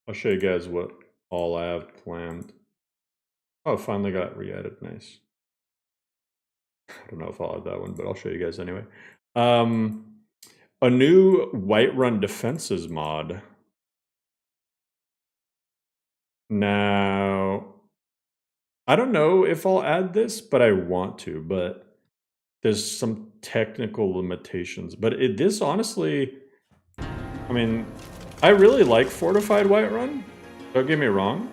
I'll show you guys what all I have planned. Oh, finally got re-added. Nice. I don't know if I'll add that one, but I'll show you guys anyway. A new Whiterun Defenses mod. Now, I don't know if I'll add this, but I want to, but there's some technical limitations. But this honestly, I mean, I really like Fortified Whiterun. Don't get me wrong.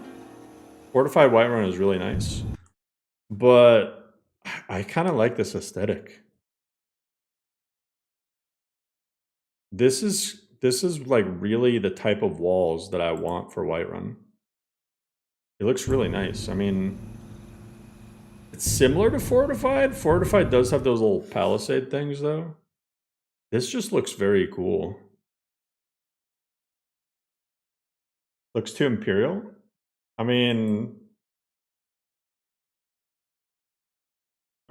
Fortified Whiterun is really nice. But I kind of like this aesthetic. This is like really the type of walls that I want for Whiterun. It looks really nice. I mean, it's similar to Fortified. Fortified does have those little palisade things, though. This just looks very cool. Looks too Imperial. I mean,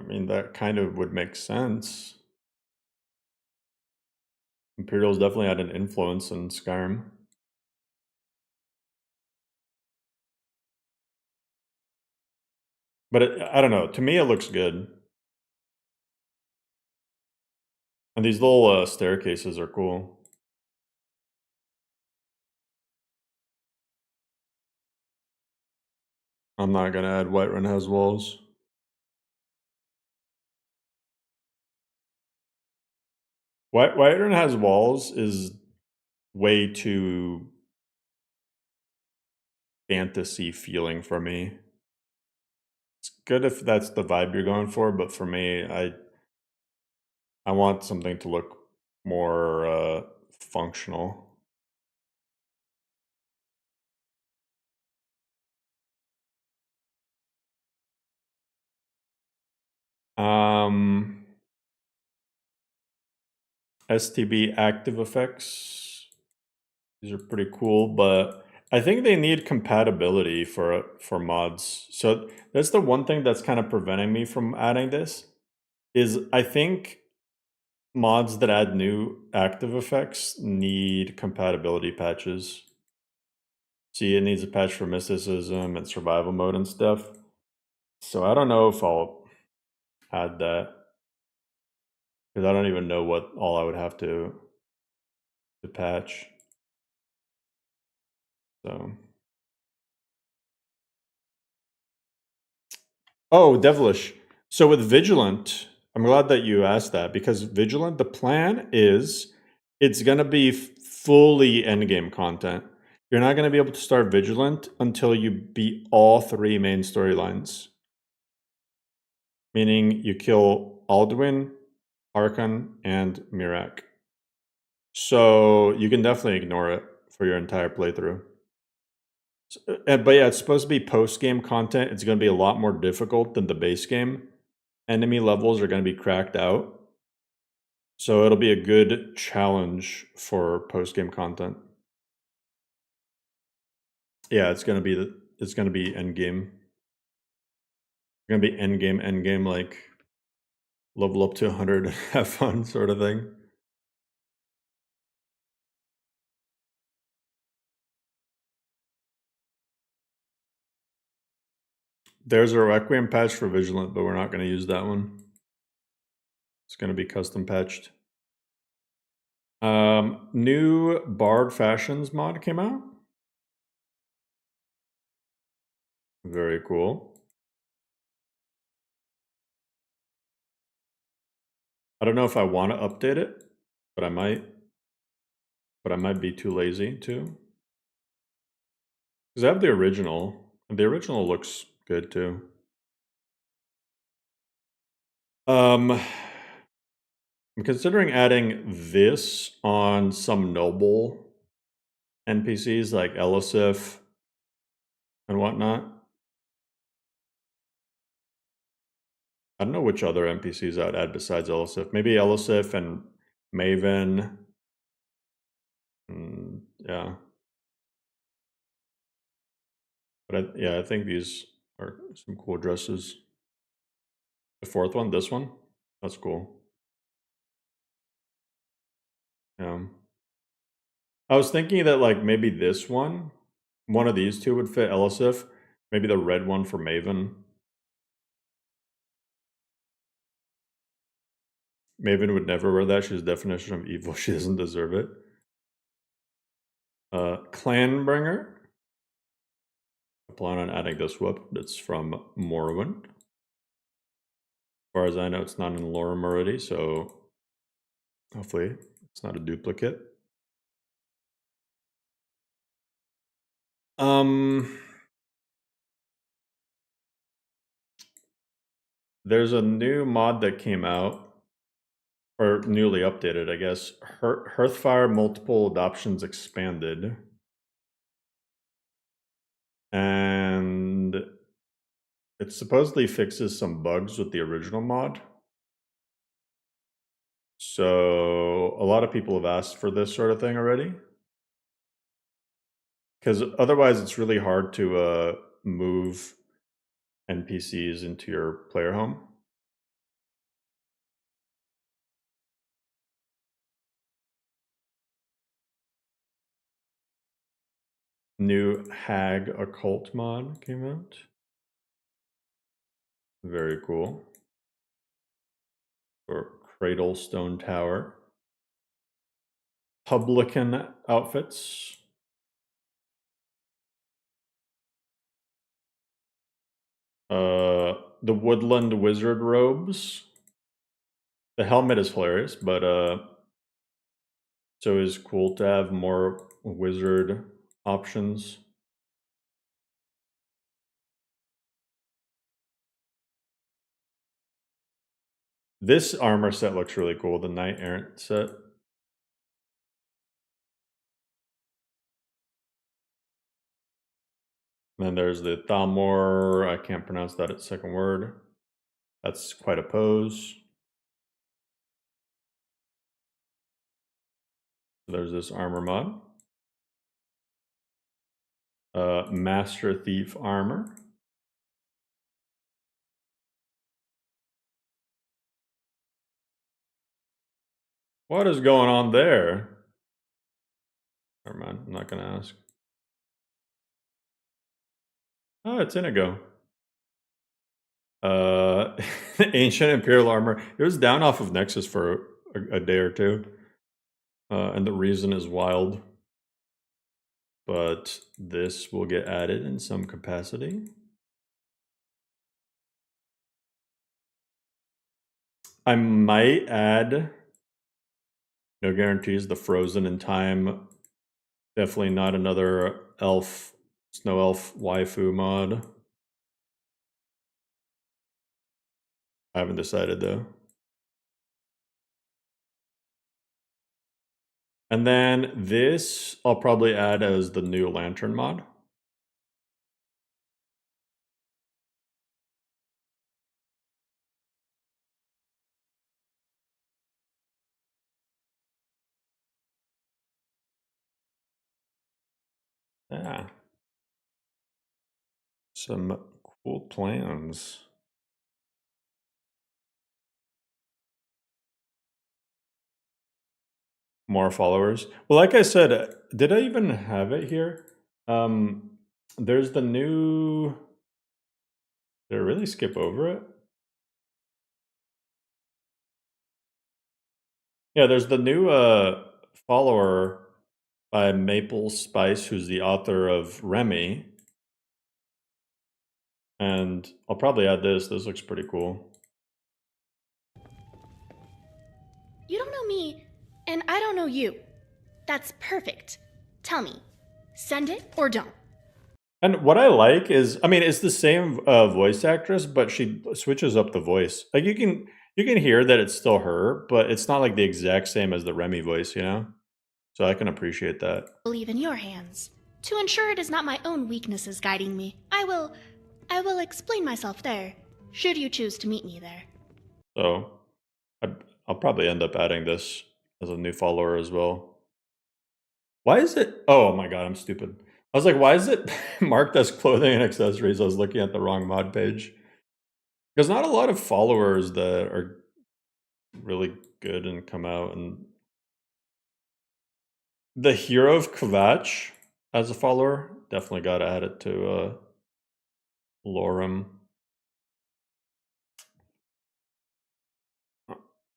that kind of would make sense. Imperials definitely had an influence in Skyrim. But I don't know. To me, it looks good. And these little staircases are cool. I'm not going to add Whiterun has walls. Whiterun has walls is way too fantasy feeling for me. It's good if that's the vibe you're going for, but for me, I want something to look more functional. STB active effects. These are pretty cool, but I think they need compatibility for mods. So that's the one thing that's kind of preventing me from adding this. Is I think mods that add new active effects need compatibility patches. See, it needs a patch for mysticism and survival mode and stuff. So I don't know if I'll add that because I don't even know what all I would have to patch. So. Oh, devilish. So with Vigilant, I'm glad that you asked that because Vigilant, the plan is it's going to be fully endgame content. You're not going to be able to start Vigilant until you beat all 3 main storylines. Meaning you kill Alduin, Archon, and Mirak. So you can definitely ignore it for your entire playthrough. But yeah, it's supposed to be post-game content. It's going to be a lot more difficult than the base game. Enemy levels are going to be cracked out. So it'll be a good challenge for post-game content. Yeah, it's going to be end game. It's going to be end game, like level up to 100, have fun sort of thing. There's a Requiem patch for Vigilant, but we're not going to use that one. It's going to be custom patched. New Bard Fashions mod came out. Very cool. I don't know if I want to update it, but I might. But I might be too lazy to. Because I have the original. And the original looks good too. I'm considering adding this on some noble NPCs like Elisif and whatnot. I don't know which other NPCs I'd add besides Elisif. Maybe Elisif and Maven. Yeah. But I think these are some cool dresses. The 4th one, this one, that's cool. Yeah. I was thinking that like maybe this one of these two would fit Elisif. Maybe the red one for Maven. Maven would never wear that. She's the definition of evil. She doesn't deserve it. Clanbringer. I plan on adding this whip. It's from Morrowind. As far as I know, it's not in LoreRim already, so hopefully it's not a duplicate. There's a new mod that came out, or newly updated, I guess. Hearthfire Multiple Adoptions Expanded. And it supposedly fixes some bugs with the original mod. So a lot of people have asked for this sort of thing already. Because otherwise it's really hard to move NPCs into your player home. New Hag Occult mod came out. Very cool. For Cradle Stone Tower. Publican outfits. The Woodland Wizard robes. The helmet is hilarious, but so it's cool to have more wizard options. This armor set looks really cool, the Knight Errant set. And then there's the Thalmor, I can't pronounce that second word. That's quite a pose. There's this armor mod. Master Thief armor. What is going on there? Never mind, I'm not gonna ask. Oh, it's Inigo. Ancient Imperial armor. It was down off of Nexus for a day or two. And the reason is wild. But this will get added in some capacity. I might add, no guarantees, the Frozen in Time. Definitely not another elf, snow elf waifu mod. I haven't decided though. And then this I'll probably add as the new lantern mod. Yeah. Some cool plans. More followers. Well, like I said, did I even have it here? There's the new. Did I really skip over it? Yeah, there's the new follower by Maple Spice, who's the author of Remy. And I'll probably add this. This looks pretty cool. You don't know me, and I don't know you. That's perfect. Tell me, send it or don't. And what I like is, I mean, it's the same voice actress, but she switches up the voice. Like you can hear that it's still her, but it's not like the exact same as the Remy voice, you know? So I can appreciate that. Leave in your hands. To ensure it is not my own weaknesses guiding me, I will explain myself there, should you choose to meet me there. So I'll probably end up adding this as a new follower as well. Why is it? Oh my god, I'm stupid. I was like, why is it marked as clothing and accessories? I was looking at the wrong mod page. There's not a lot of followers that are really good and come out. And the Hero of Kvatch as a follower, definitely got to add it to LoreRim.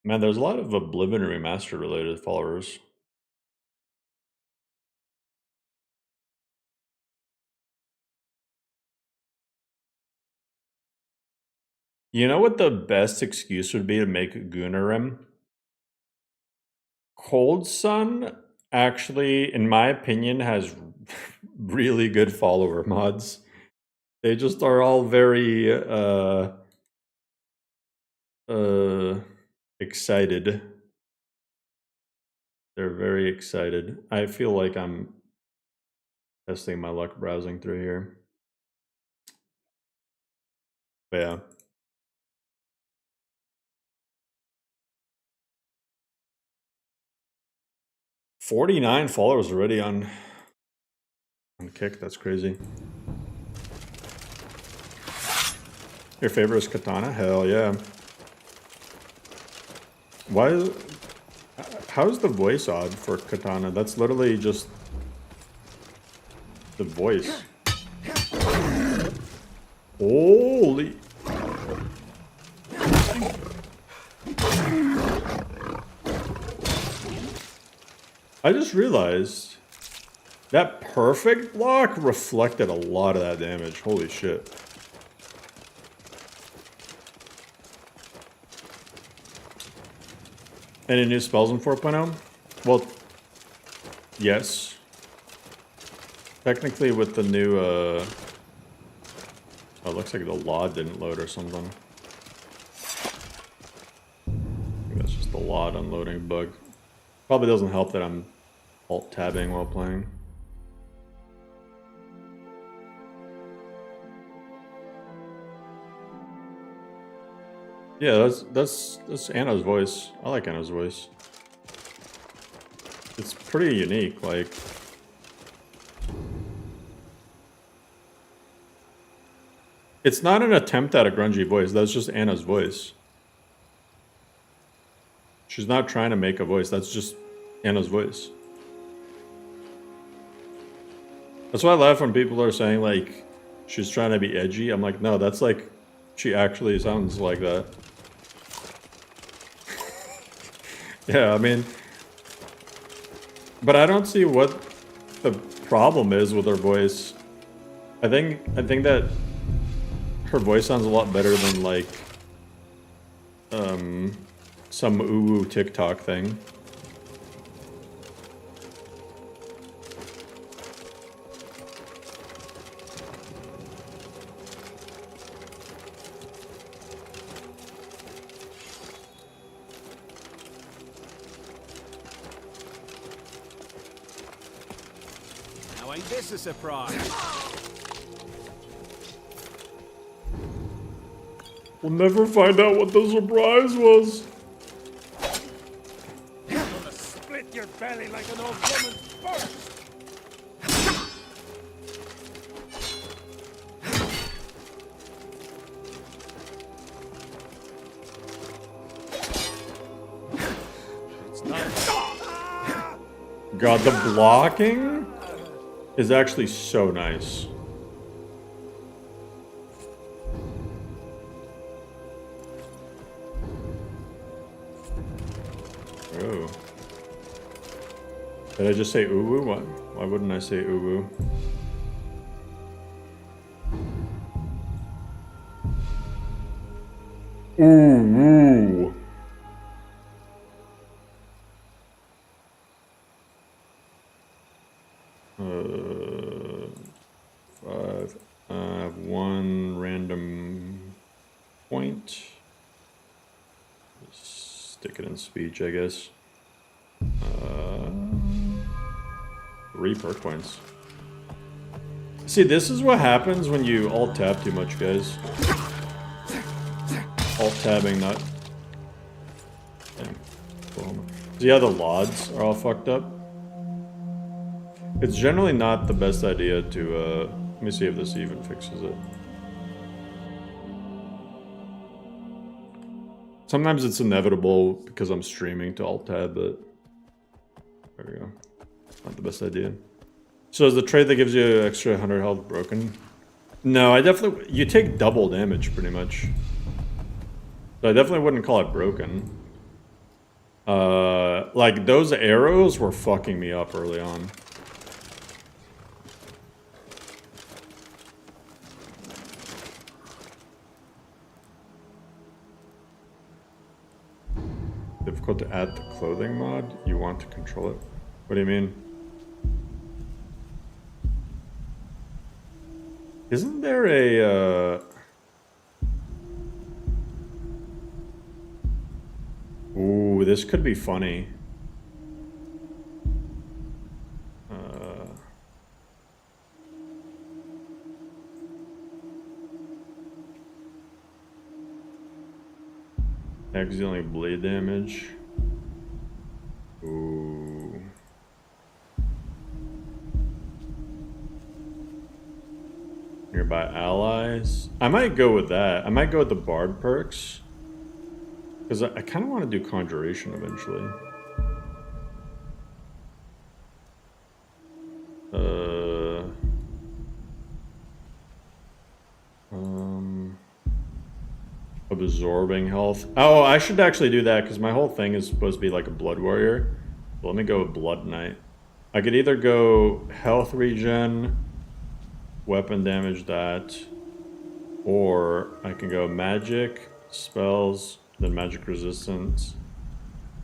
Man, there's a lot of Oblivion Remastered related followers. You know what the best excuse would be to make Gunarim? Cold Sun actually, in my opinion, has really good follower mods. They just are all very excited. They're very excited. I feel like I'm testing my luck browsing through here. But yeah. $49 followers already on Kick. That's crazy. Your favorite is Katana? Hell yeah. Why is how's the voice odd for Katana? That's literally just the voice. Holy. I just realized that perfect block reflected a lot of that damage. Holy shit. Any new spells in 4.0? Well, yes. Technically with the new, oh, it looks like the law didn't load or something. I think that's just the LOD unloading bug. Probably doesn't help that I'm alt-tabbing while playing. Yeah, that's Anna's voice. I like Anna's voice. It's pretty unique, like... It's not an attempt at a grungy voice. That's just Anna's voice. She's not trying to make a voice. That's just Anna's voice. That's why I laugh when people are saying, like, she's trying to be edgy. I'm like, no, that's like, she actually sounds like that. Yeah, I mean, but I don't see what the problem is with her voice. I think that her voice sounds a lot better than like some ooh TikTok thing. Now ain't this a surprise? We'll never find out what the surprise was. I'm gonna split your belly like an old woman's purse. It's not. God, the blocking is actually so nice. Oh. Did I just say ooh woo? Why wouldn't I say ooh woo? Ooh woo. Five. I have one random point. Stick it in speech, I guess. 3 perk points. See, this is what happens when you alt tab too much, guys. Alt tabbing, not. Boom. So yeah, the LODs are all fucked up. It's generally not the best idea to, let me see if this even fixes it. Sometimes it's inevitable because I'm streaming to alt tab, but there we go. Not the best idea. So is the trade that gives you extra 100 health broken? No, I definitely, you take double damage pretty much. So I definitely wouldn't call it broken. Like those arrows were fucking me up early on. Difficult to add the clothing mod? You want to control it? What do you mean? Isn't there a, Ooh, this could be funny. Accidentally bleed damage. Ooh. Nearby allies. I might go with that. I might go with the Bard perks. Because I kind of want to do Conjuration eventually. Absorbing health. Oh, I should actually do that because my whole thing is supposed to be like a Blood Warrior. But let me go with Blood Knight. I could either go health regen, weapon damage that, or I can go magic, spells, then magic resistance,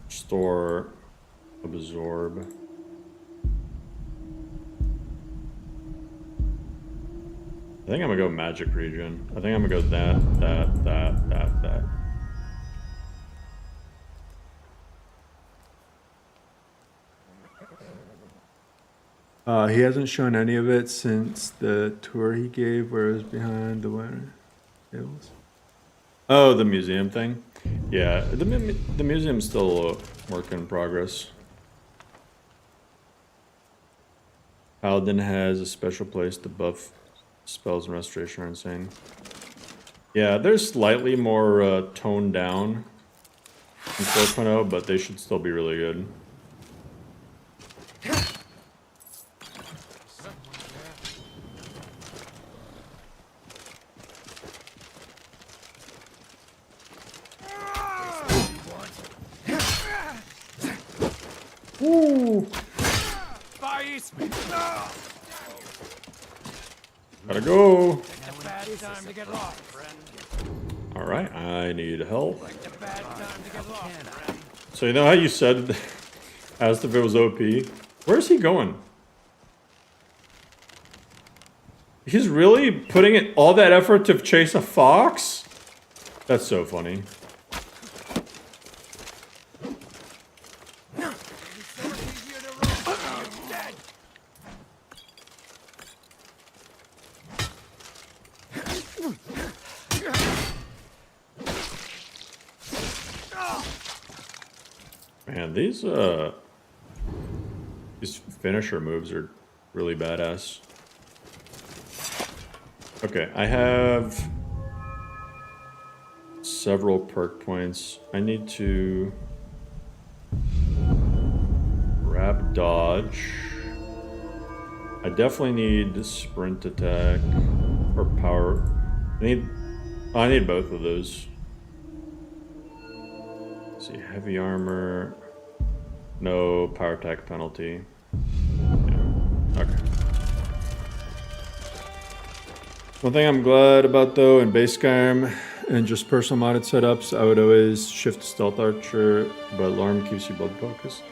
restore, absorb. I think I'm gonna go magic regen. I think I'm gonna go that. He hasn't shown any of it since the tour he gave where it was behind the winter tables. Oh, the museum thing? Yeah, the museum's still a work in progress. Paladin has a special place to buff spells and restoration are insane. Yeah, they're slightly more toned down in 4.0, but they should still be really good. Ooh. Vice! Gotta go. A bad time to get lost, friend. Alright, I need help. Like a bad time to get lost, friend. So you know how you said asked if it was OP? Where's he going? He's really putting in all that effort to chase a fox? That's so funny. Man, these finisher moves are really badass. Okay, I have several perk points. I need to grab dodge. I definitely need sprint attack or power. I need both of those. Let's see, heavy armor. No power attack penalty. Yeah. Okay. One thing I'm glad about though in base Skyrim and just personal modded setups, I would always shift to stealth archer, but LoreRim keeps you blood focused.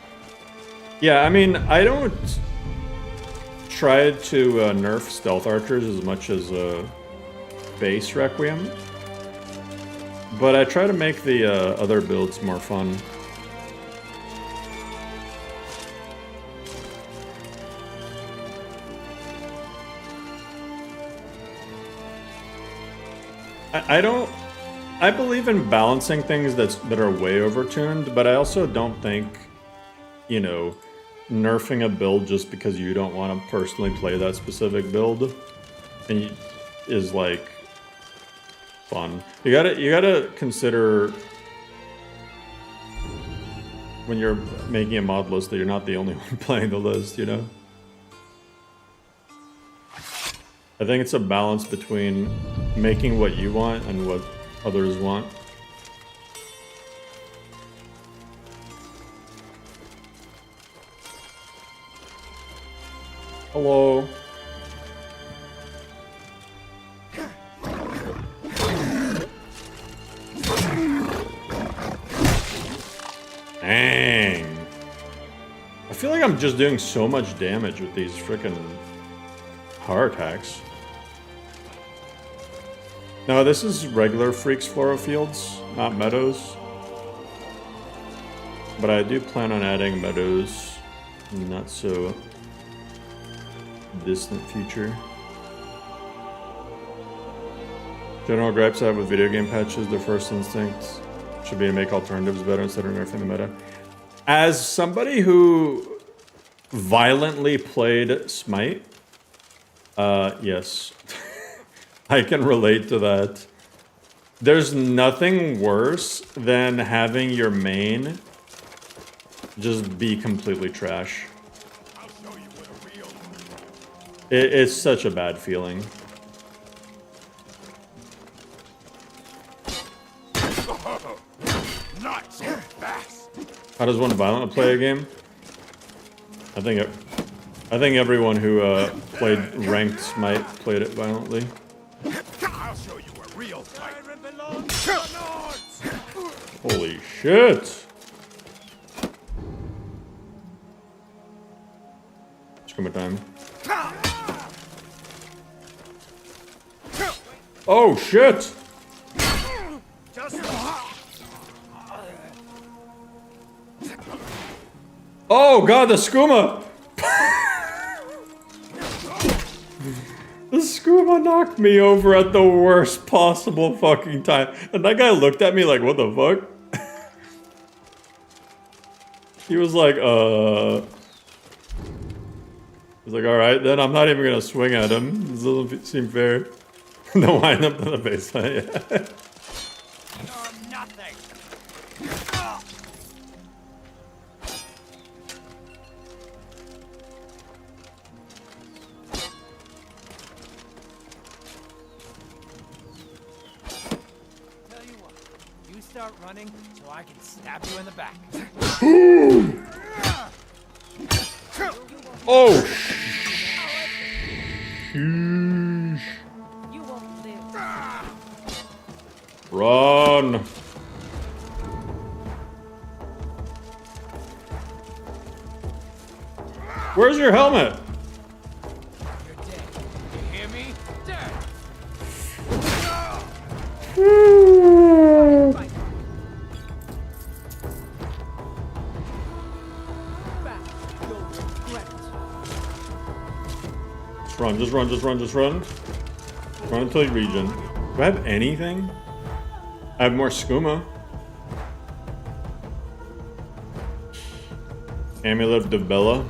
Yeah, I mean, I don't try to nerf stealth archers as much as base Requiem, but I try to make the other builds more fun. I believe in balancing things that are way overtuned, but I also don't think, you know, nerfing a build just because you don't want to personally play that specific build is like fun. You gotta consider when you're making a mod list that you're not the only one playing the list, you know? I think it's a balance between making what you want and what others want. Hello. Dang. I feel like I'm just doing so much damage with these frickin' power attacks. No, this is regular Freaks Flora Fields, not Meadows. But I do plan on adding Meadows in the not so distant future. General gripes I have with video game patches, their first instinct should be to make alternatives better instead of nerfing the meta. As somebody who violently played Smite, yes. I can relate to that. There's nothing worse than having your main just be completely trash. It's such a bad feeling. Not so fast. How does one violently play a game? I think everyone who played ranked Smite played it violently. I'll show you a real fight. Belongs to the Nords. Holy shit! Skooma time. Oh shit! Oh god, the skooma! The skooma knocked me over at the worst possible fucking time. And that guy looked at me like, what the fuck? He was like, He's like, alright, then I'm not even gonna swing at him. This doesn't seem fair. The wind up to the baseline, yeah. You're nothing. Tell you what, you start running so I can stab you in the back. Oh, You won't live. run. Where's your helmet? You're dead. You hear me? Dead. Back. You'll regret it. Just run, just run, just run, just run. Run until you regen. Do I have anything? I have more skooma. Amulet of Debella.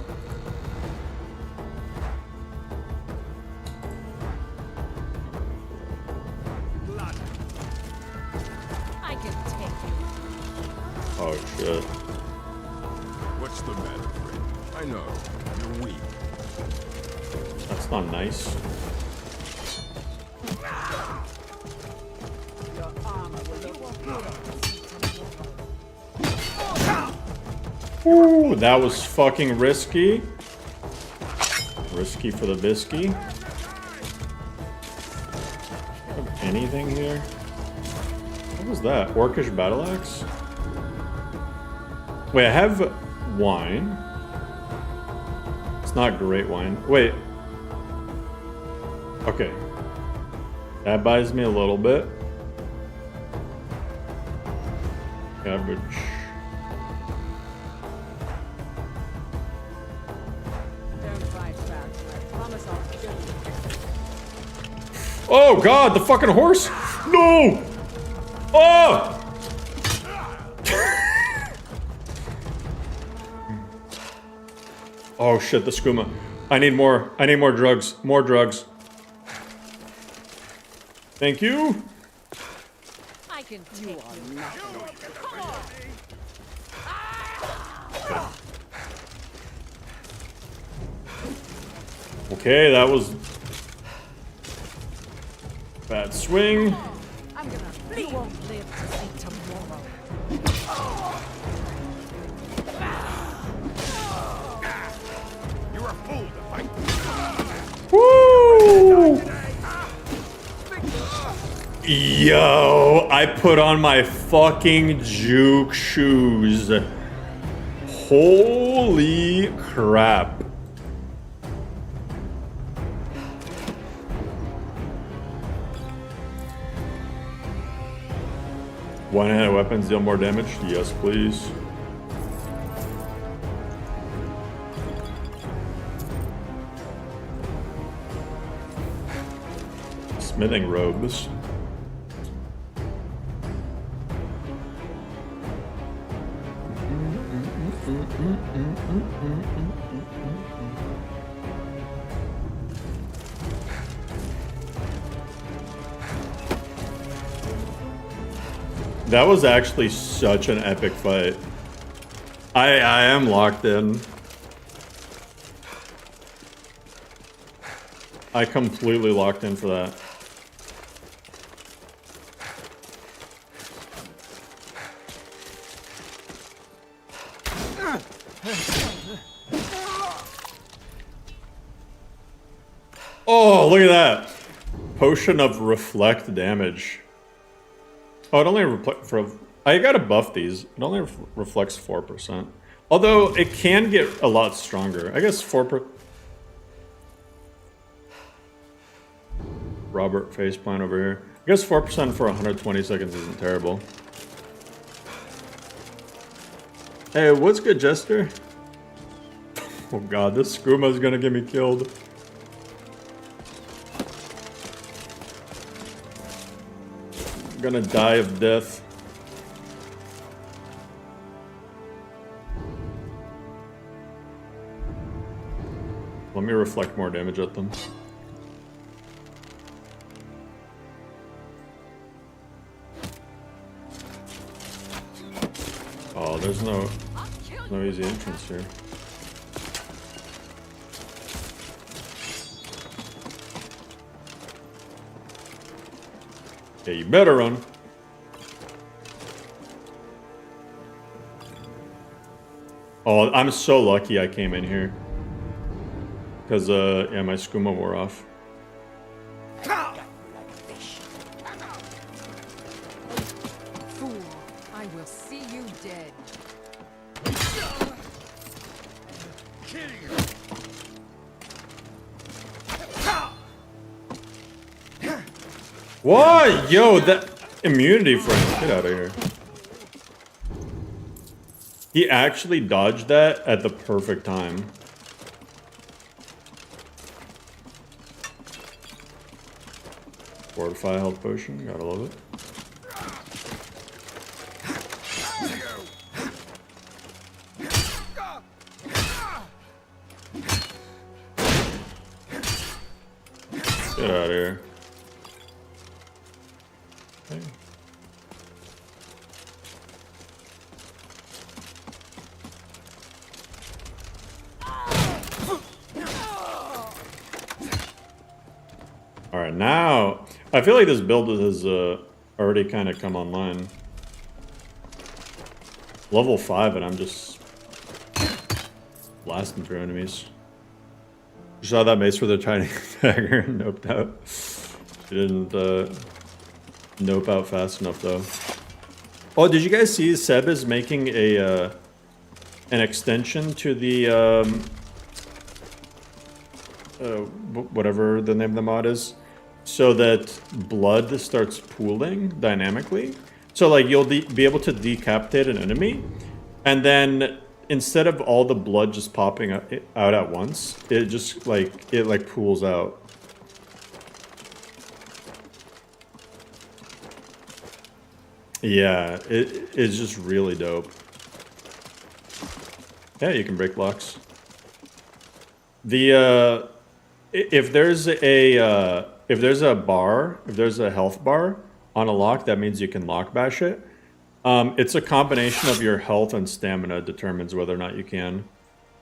I can take you. Oh shit. What's the matter, friend? I know. You're weak. That's not nice. Your armor will look good. Ooh, that was fucking risky. Risky for the bisky. Have anything here? What was that? Orcish battle axe? Wait, I have wine. It's not great wine. Wait. Okay. That buys me a little bit. Cabbage. Don't fight back. I promise I'll kill you. Oh god, the fucking horse! No! Oh! Oh shit, the skooma. I need more. I need more drugs. More drugs. Thank you. I can take you. Okay, that was bad swing. I'm gonna. You won't live to see tomorrow. You're a fool to fight. Woo! Yo, I put on my fucking juke shoes. Holy crap. One-handed weapons deal more damage? Yes, please. Smithing robes. That was actually such an epic fight. I am locked in. I completely locked in for that. Oh, look at that. Potion of reflect damage. Oh, it only reflects for. I gotta buff these. It only reflects 4%. Although it can get a lot stronger. I guess 4%. Robert faceplant over here. I guess 4% for 120 seconds isn't terrible. Hey, what's good, Jester? Oh god, this skooma is gonna get me killed. I'm gonna die of death. Let me reflect more damage at them. Oh, there's no easy entrance here. Yeah, you better run. Oh, I'm so lucky I came in here. Because, yeah, my skooma wore off. Fool, I will see you dead. Kill you. What? Yo, that immunity frame. Get out of here. He actually dodged that at the perfect time. Fortify health potion. Gotta love it. Get out of here. Okay. All right, now I feel like this build has already kind of come online. Level 5, and I'm just blasting through enemies. You saw that mace for the tiny dagger and noped out. She didn't nope out fast enough though. Oh, did you guys see Seb is making a an extension to the whatever the name of the mod is, so that blood starts pooling dynamically. So like you'll be able to decapitate an enemy, and then instead of all the blood just popping out at once, it just like pools out. Yeah, it is just really dope. Yeah, you can break locks. The if there's a bar, if there's a health bar on a lock, that means you can lock bash it. It's a combination of your health and stamina determines whether or not you can.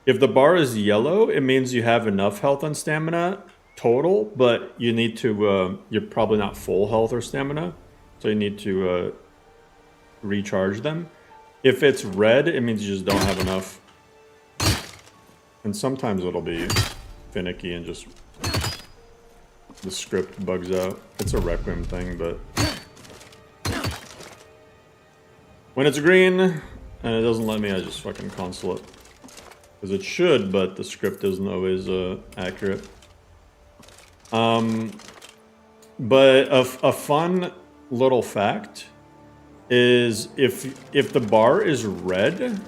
If the bar is yellow, it means you have enough health and stamina total, but you need to, you're probably not full health or stamina, so you need to recharge them. If it's red, it means you just don't have enough. And sometimes it'll be finicky and just the script bugs out. It's a Requiem thing, but when it's green and it doesn't let me, I just fucking console it. Because it should, but the script isn't always accurate. But a fun little fact is if the bar is red,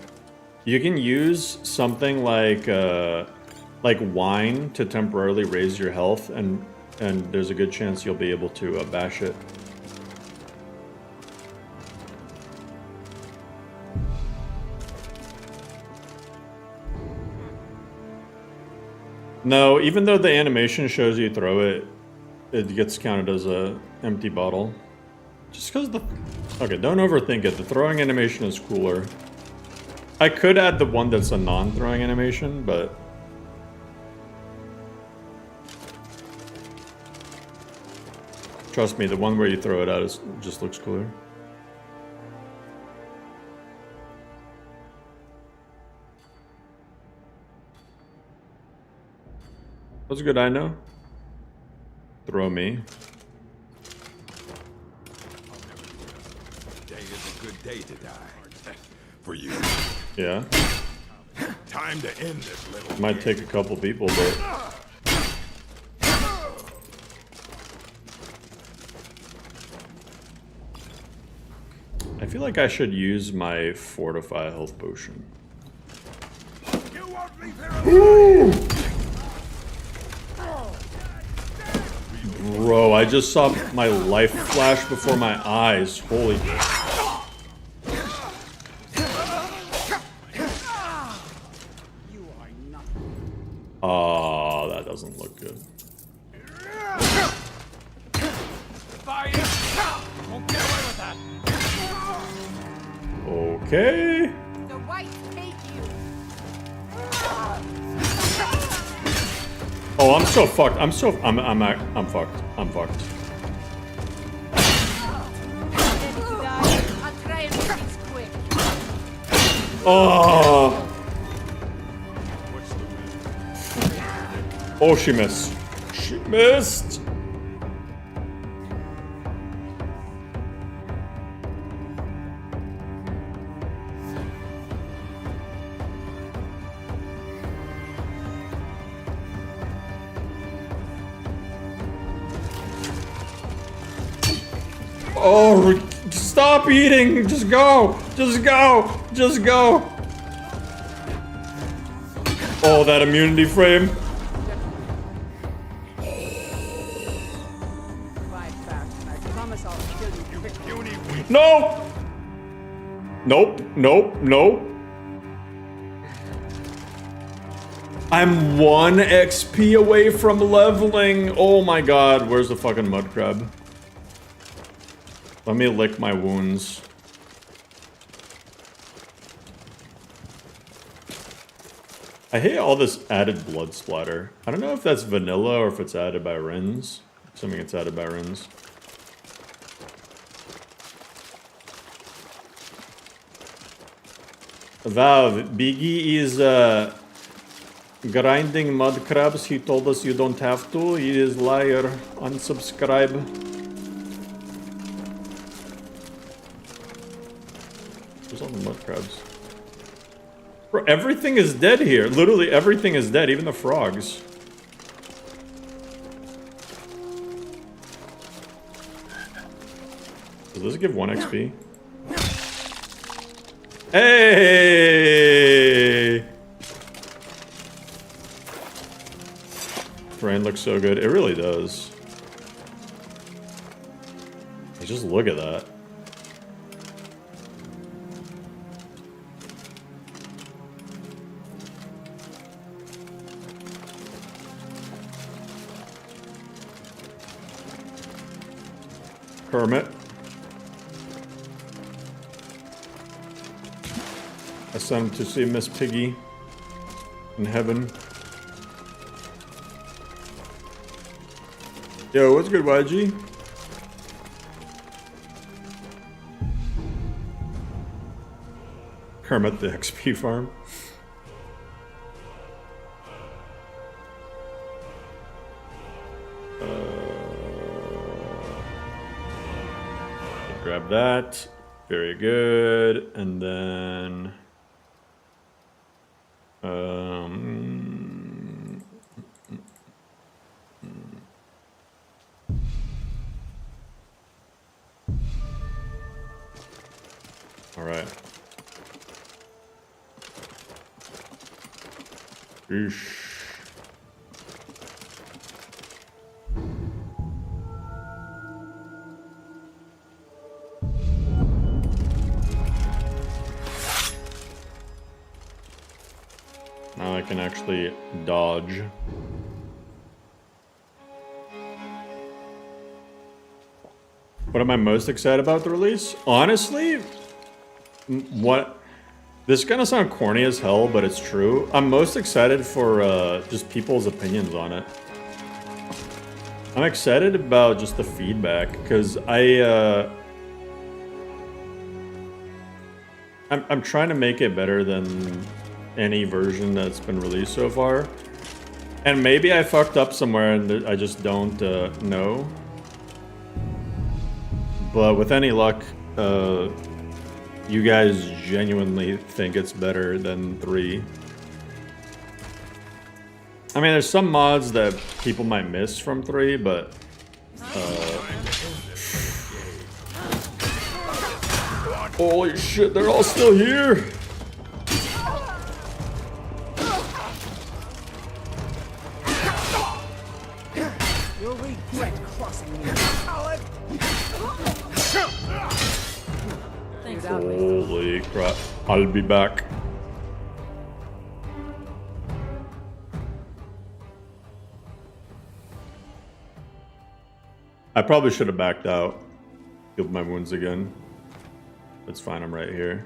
you can use something like wine to temporarily raise your health, and there's a good chance you'll be able to bash it. No, even though the animation shows you throw it, it gets counted as a empty bottle. Just because the... Okay, don't overthink it. The throwing animation is cooler. I could add the one that's a non-throwing animation, but... Trust me, the one where you throw it out just looks cooler. What's a good I know? Throw me. Today is a good day to die. For you. Yeah. Time to end this little... Might take a couple people, but... I feel like I should use my Fortify health potion. You won't leave here alive. Bro, I just saw my life flash before my eyes. Holy... Oh, that doesn't look good. Fire! Won't get away with that. Okay. Oh, I'm so fucked. I'm fucked. I'm fucked. I'll try and make this quick. Oh. Oh, she missed. She missed. Oh, stop eating! Just go! Just go! Just go! Oh, that immunity frame. Fight back. I promise I'll kill you quickly. No! Nope, nope, nope. I'm 1 XP away from leveling. Oh my god, where's the fucking mud crab? Let me lick my wounds. I hate all this added blood splatter. I don't know if that's vanilla or if it's added by Rins. Assuming it's added by Rins. Valve, Biggie is grinding mud crabs. He told us you don't have to. He is liar. Unsubscribe. Where's all the mud crabs? Bro, everything is dead here. Literally everything is dead, even the frogs. Does this give 1 XP? Hey! Terrain looks so good. It really does. Just look at that. Kermit. I sent him to see Miss Piggy in heaven. Yo, what's good, YG? Kermit the XP farm. Grab that. Very good. And then... all right. Eesh. Now I can actually dodge. What am I most excited about the release? Honestly, this is gonna sound corny as hell, but it's true. I'm most excited for just people's opinions on it. I'm excited about just the feedback because I'm trying to make it better than any version that's been released so far. And maybe I fucked up somewhere and I just don't know. But with any luck, you guys genuinely think it's better than 3. I mean, there's some mods that people might miss from 3, but... holy shit, they're all still here! You'll regret crossing me. Thanks. Holy crap. I'll be back. I probably should have backed out. Healed my wounds again. It's fine, I'm right here.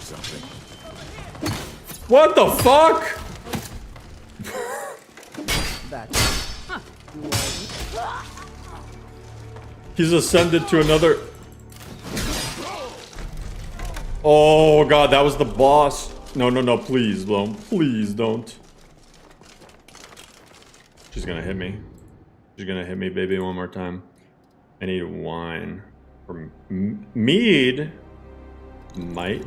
something. What the fuck? He's ascended to another. Oh god, that was the boss. No, no, no, please don't. Please don't. She's gonna hit me. She's gonna hit me, baby, one more time. I need wine. Or mead. Might.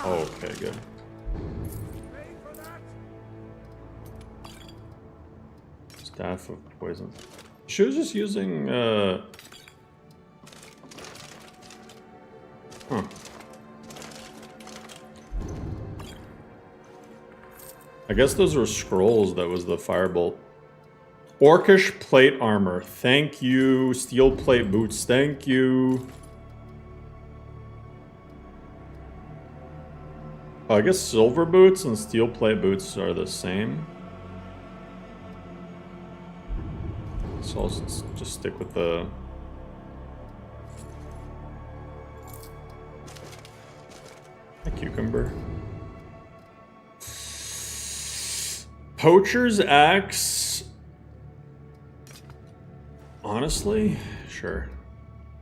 Okay, good. Staff of poison. She was just using, huh. I guess those were scrolls. That was the firebolt. Orcish plate armor. Thank you. Steel plate boots. Thank you. I guess silver boots and steel plate boots are the same. So I'll just stick with the... a cucumber. Poacher's axe. Honestly, sure.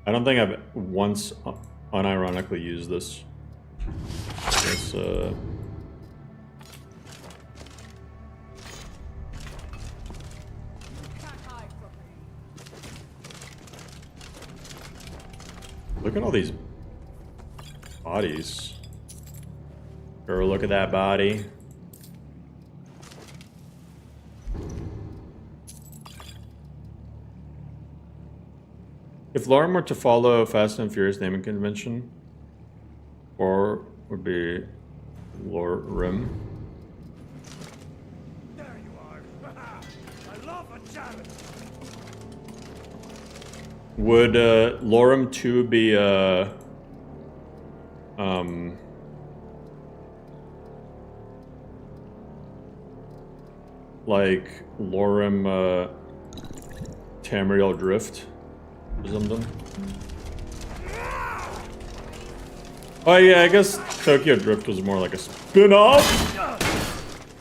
I don't think I've once unironically used this. This, look at all these bodies. Girl, look at that body. If LoreRim were to follow Fast and Furious naming convention, or would be LoreRim. There you are. I love a challenge. Would LoreRim 2 be like LoreRim Tamriel Drift or something? Oh yeah, I guess Tokyo Drift was more like a spin-off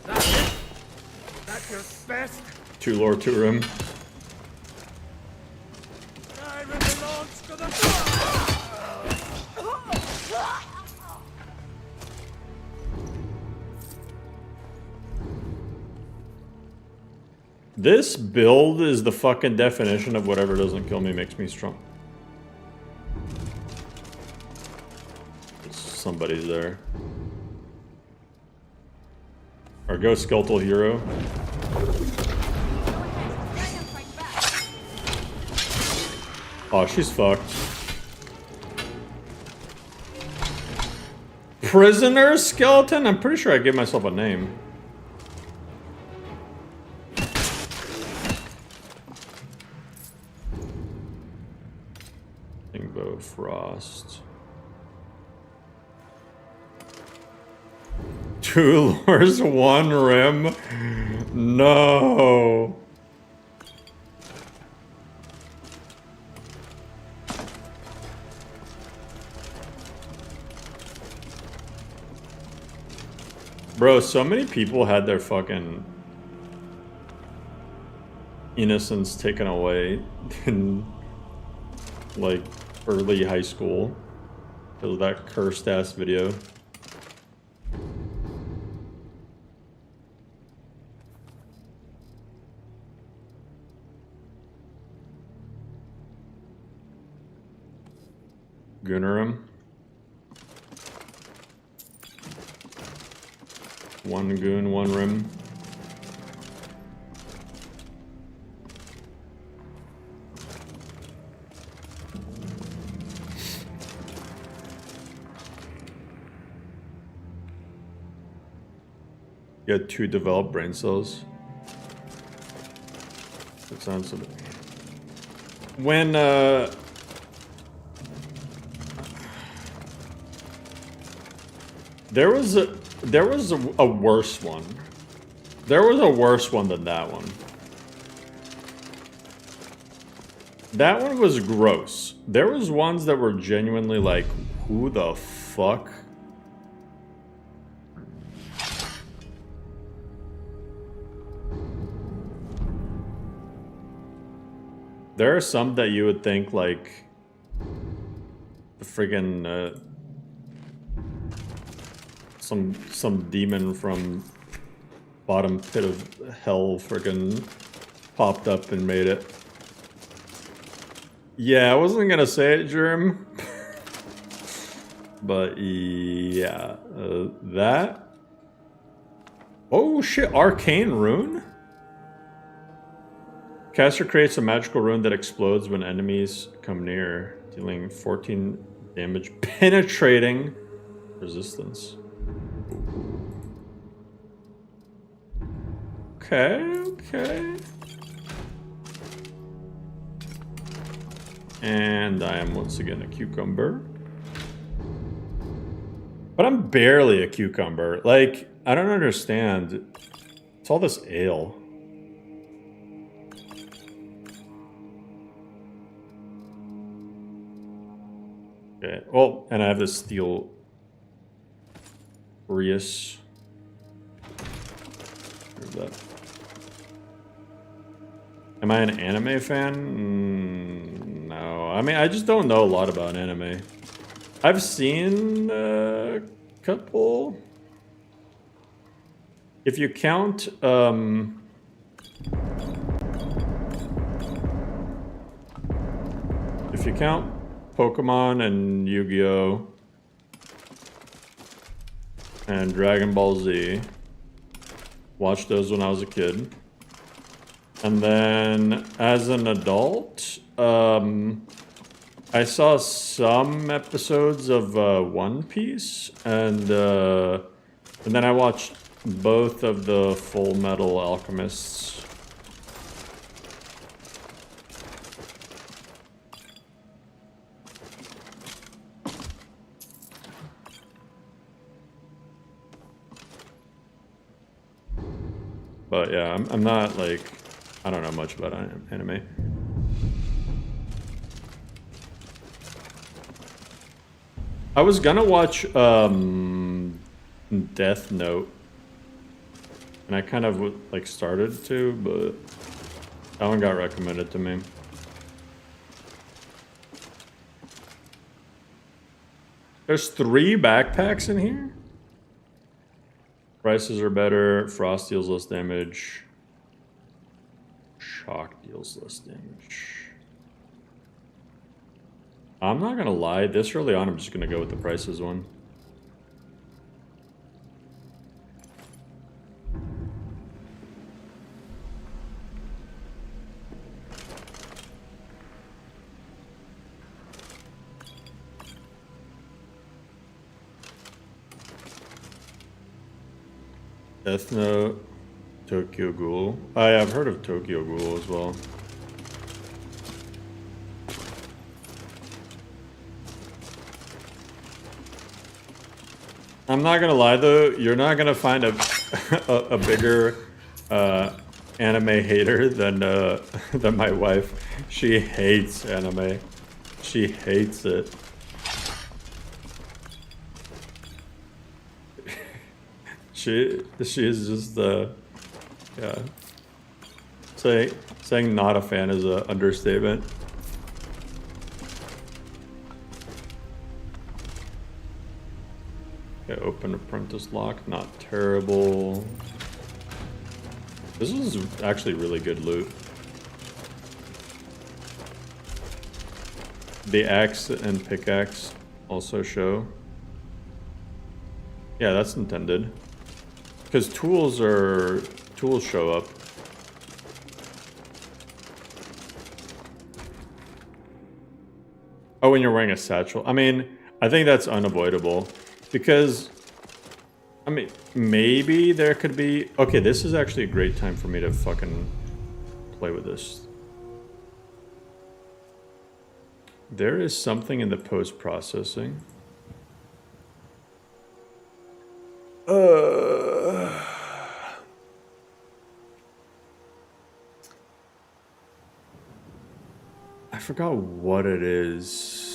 That's your best. to Lore 2 Rim. Iron belongs to the This build is the fucking definition of whatever doesn't kill me makes me strong. Somebody's there. Our ghost skeletal hero. Oh, she's fucked. Prisoner skeleton? I'm pretty sure I gave myself a name. Rainbow Frost. 2 lures, 1 rim. No. Bro, so many people had their fucking innocence taken away in like early high school because of that cursed ass video. Gunnarum. 1 goon, 1 rim. You had 2 developed brain cells. That sounds a bit... When, There was a worse one. There was a worse one than that one. That one was gross. There was ones that were genuinely like, who the fuck? There are some that you would think like the friggin' some demon from bottom pit of hell friggin' popped up and made it. Yeah, I wasn't gonna say it, Germ. But yeah, that. Oh shit, Arcane Rune? Caster creates a magical rune that explodes when enemies come near, dealing 14 damage, penetrating resistance. Okay, okay. And I am once again a cucumber. But I'm barely a cucumber. Like, I don't understand. It's all this ale. Okay. Oh, and I have this steel Rius. Where's that? Am I an anime fan? No. I mean, I just don't know a lot about anime. I've seen a couple. If you count, if you count Pokemon and Yu-Gi-Oh! And Dragon Ball Z, watched those when I was a kid. And then as an adult, I saw some episodes of One Piece, and then I watched both of the Full Metal Alchemists. But yeah, I'm not like, I don't know much about anime. I was gonna watch Death Note, and I kind of like started to, but that one got recommended to me. There's 3 backpacks in here? Prices are better, Frost deals less damage, Shock deals less damage. I'm not gonna lie, this early on I'm just gonna go with the prices one. Death Note, Tokyo Ghoul. I've heard of Tokyo Ghoul as well. I'm not gonna lie though, you're not gonna find a bigger anime hater than my wife. She hates anime. She hates it. She is just yeah. Saying not a fan is an understatement. Okay, open apprentice lock, not terrible. This is actually really good loot. The axe and pickaxe also show. Yeah, that's intended. Because tools show up. Oh, when you're wearing a satchel. I mean, I think that's unavoidable. Because, I mean, maybe there could be... Okay, this is actually a great time for me to fucking play with this. There is something in the post-processing. I forgot what it is.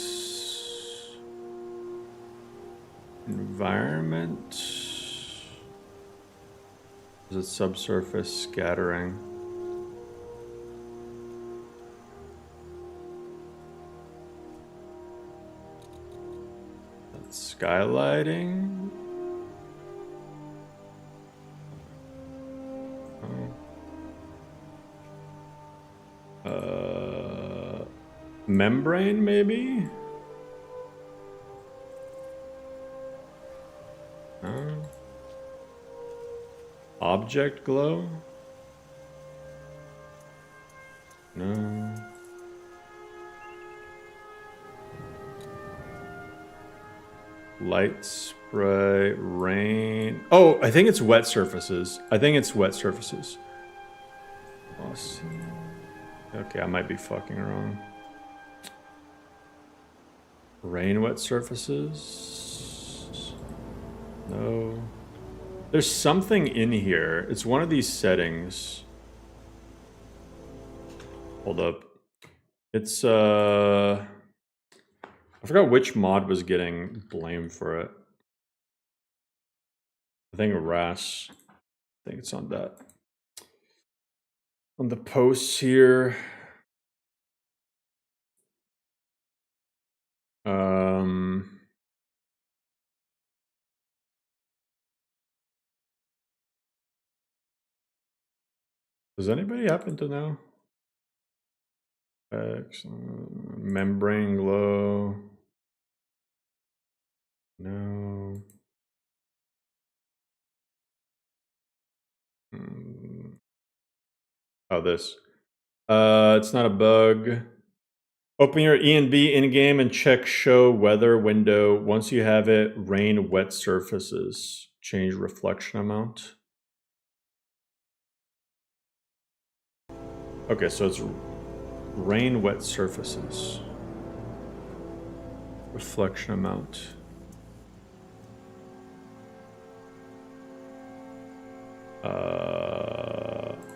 Environment. Is it subsurface scattering? That's skylighting. Membrane, maybe? Object glow? No. Light spray, rain. Oh, I think it's wet surfaces. I think it's wet surfaces. Awesome. Okay, I might be fucking wrong. Rain wet surfaces? No. There's something in here. It's one of these settings. Hold up. It's I forgot which mod was getting blamed for it. I think RAS. I think it's on that. On the posts here. Does anybody happen to know? Membrane glow. No. Oh, this. It's not a bug. Open your ENB in-game and check show weather window. Once you have it, rain wet surfaces. Change reflection amount. Okay, so it's rain wet surfaces. Reflection amount.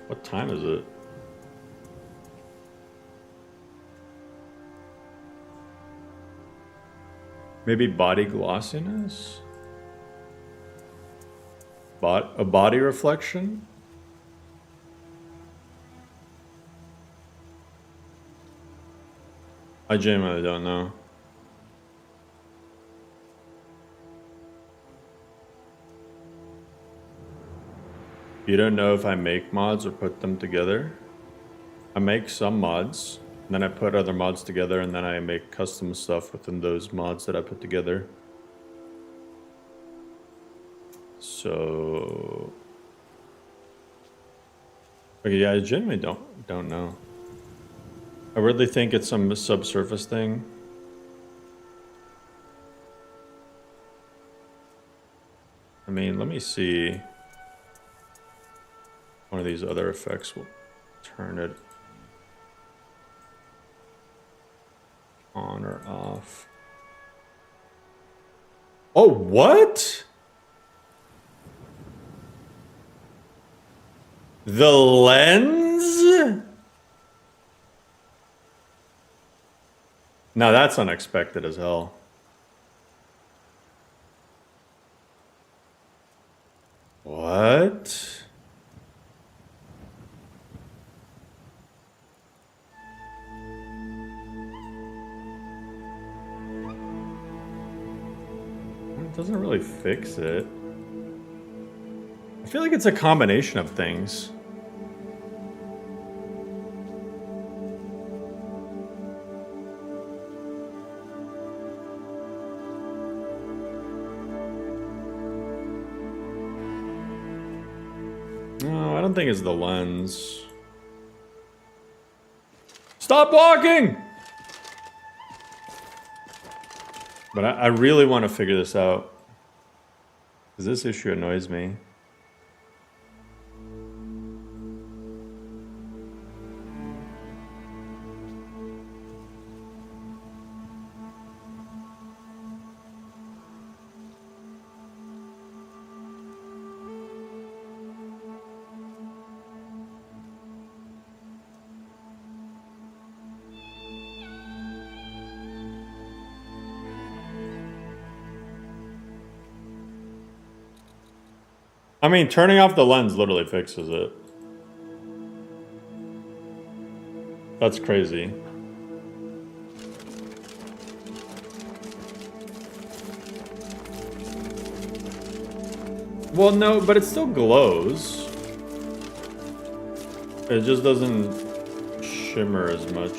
What time is it? Maybe body glossiness? A body reflection? I genuinely don't know. You don't know if I make mods or put them together? I make some mods, and then I put other mods together, and then I make custom stuff within those mods that I put together. So... okay, yeah, I genuinely don't know. I really think it's some subsurface thing. I mean, let me see. One of these other effects will turn it on or off. Oh, what? The lens? Now that's unexpected as hell. What? It doesn't really fix it. I feel like it's a combination of things. No, I don't think it's the lens. Stop walking! But I really want to figure this out. Because this issue annoys me. I mean, turning off the lens literally fixes it. That's crazy. Well, no, but it still glows. It just doesn't shimmer as much.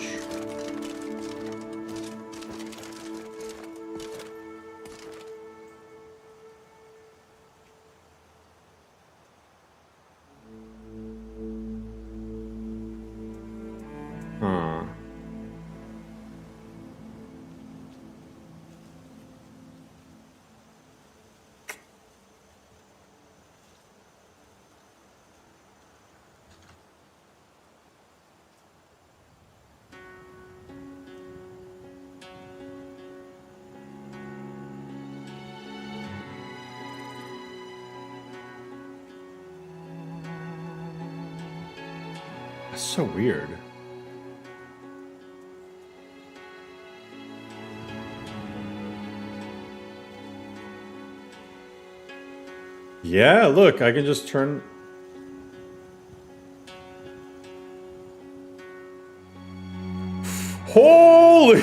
Huh. That's so weird. Yeah, look, I can just turn... Holy...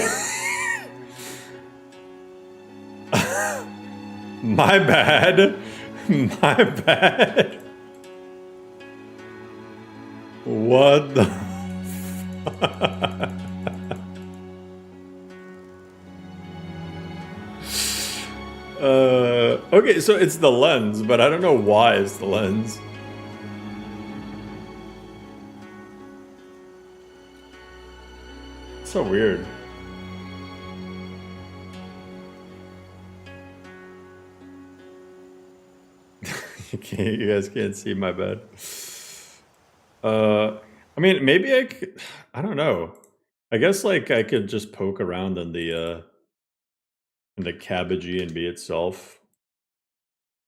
My bad. My bad. What the fuck? Okay, so it's the lens, but I don't know why it's the lens. So weird. You guys can't see my bed. I mean, maybe I could, I don't know. I guess like I could just poke around in the cabbage E&B itself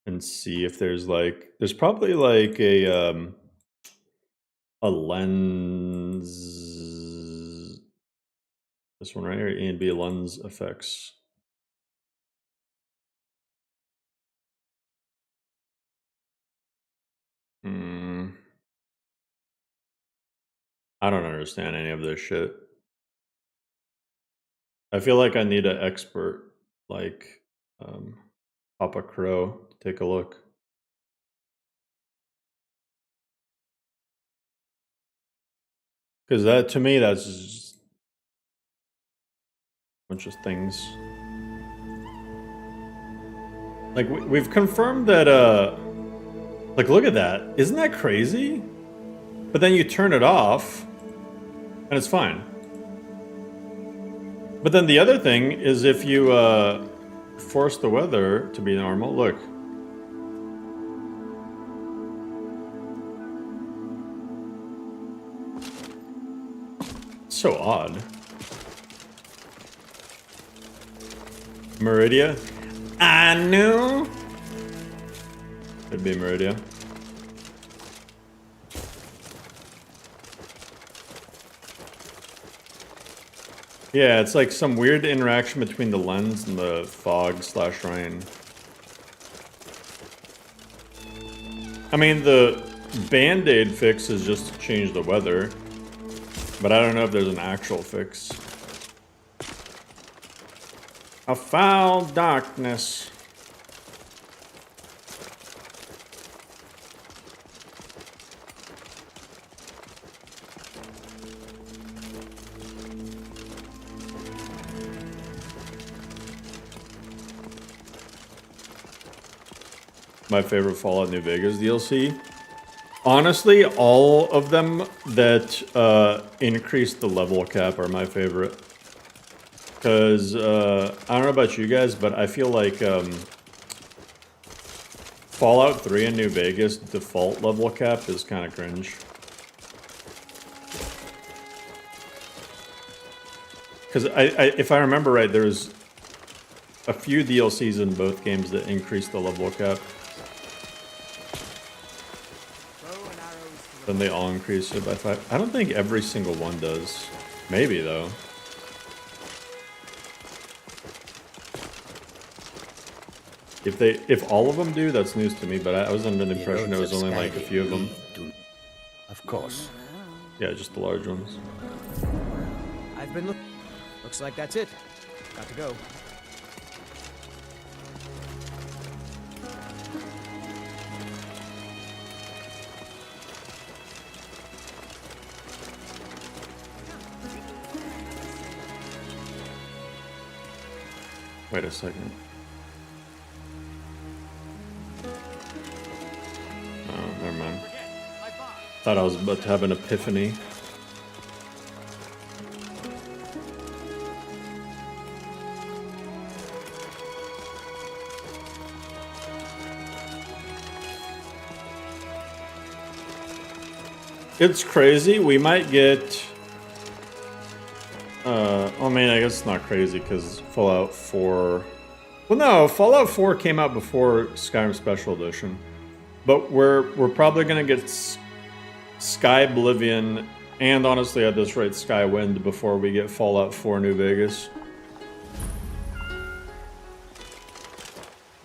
and see if there's like, there's probably like a lens, this one right here, E&B lens effects. I don't understand any of this shit. I feel like I need an expert like Papa Crow to take a look. Because that, to me, that's just a bunch of things. Like, we've confirmed that, like, look at that. Isn't that crazy? But then you turn it off, and it's fine. But then the other thing is if you force the weather to be normal, look. So odd. Meridia? I knew. It'd be Meridia. Yeah, it's like some weird interaction between the lens and the fog/rain. I mean, the Band-Aid fix is just to change the weather, but I don't know if there's an actual fix. A foul darkness. My favorite Fallout New Vegas DLC. Honestly, all of them that increase the level cap are my favorite. Because, I don't know about you guys, but I feel like Fallout 3 in New Vegas default level cap is kind of cringe. Because if I remember right, there's a few DLCs in both games that increase the level cap. Then they all increase it by 5. I don't think every single one does. Maybe, though. If all of them do, that's news to me. But I was under the The impression there roads was of only like a few of them. Skyrim do- Of course. Yeah, just the large ones. I've been looking. Looks like that's it. Got to go. Wait a second. Oh, never mind. Thought I was about to have an epiphany. It's crazy. We might get. I mean, I guess it's not crazy because Fallout 4. Well, no, Fallout 4 came out before Skyrim Special Edition, but we're probably gonna get Sky Oblivion and honestly, at this rate, Skywind before we get Fallout 4 New Vegas.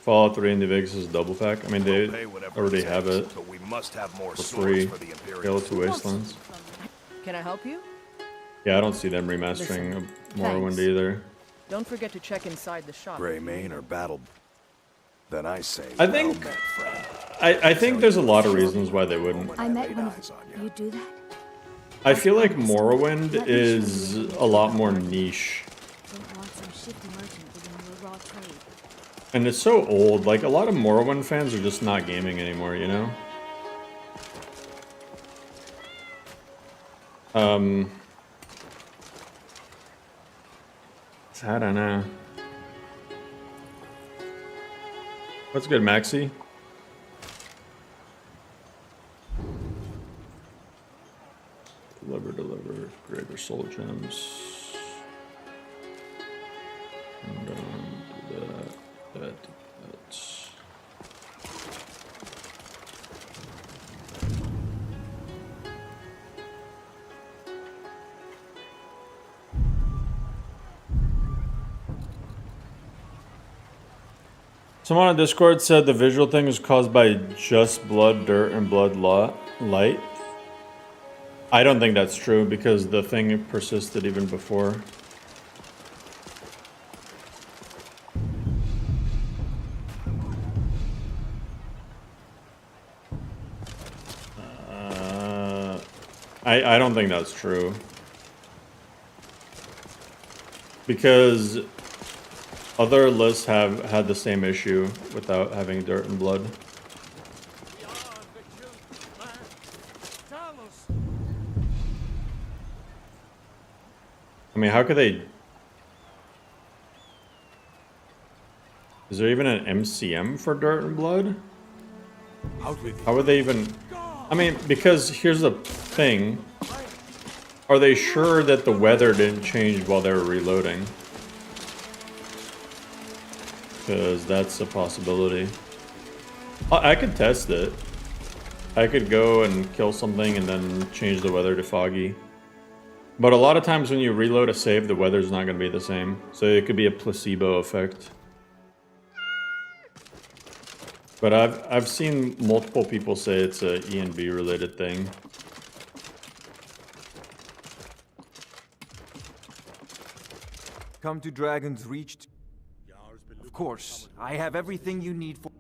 Fallout 3 New Vegas is double pack. I mean, they Pay whatever already it have takes, it but we must have more for swords free. for the Imperial. Gale to Wastelands. Can I help you? Yeah, I don't see them remastering Listen, Morrowind thanks. either. Don't forget to check inside the shop. Gray Mane or Battle. Then I say. I think- well met, friend. I think there's a lot of reasons why they wouldn't. I met laid one eyes of on you. Do that? I feel like Morrowind is a lot more niche. Don't want some shifty merchant within your raw trade. And it's so old. Like, a lot of Morrowind fans are just not gaming anymore, you know? I don't know. What's good, Maxi? Deliver. Greater soul gems. And do that. Someone on Discord said the visual thing is caused by just blood, dirt, and light. I don't think that's true because the thing persisted even before. I don't think that's true. Because other lists have had the same issue without having dirt and blood. I mean, how could they... Is there even an MCM for dirt and blood? How would they even... I mean, because here's the thing. Are they sure that the weather didn't change while they were reloading? Because that's a possibility. I could test it. I could go and kill something and then change the weather to foggy. But a lot of times when you reload a save, the weather's not going to be the same. So it could be a placebo effect. But I've seen multiple people say it's a E&B related thing. Come to Dragon's Reach. Of course, I have everything you need for...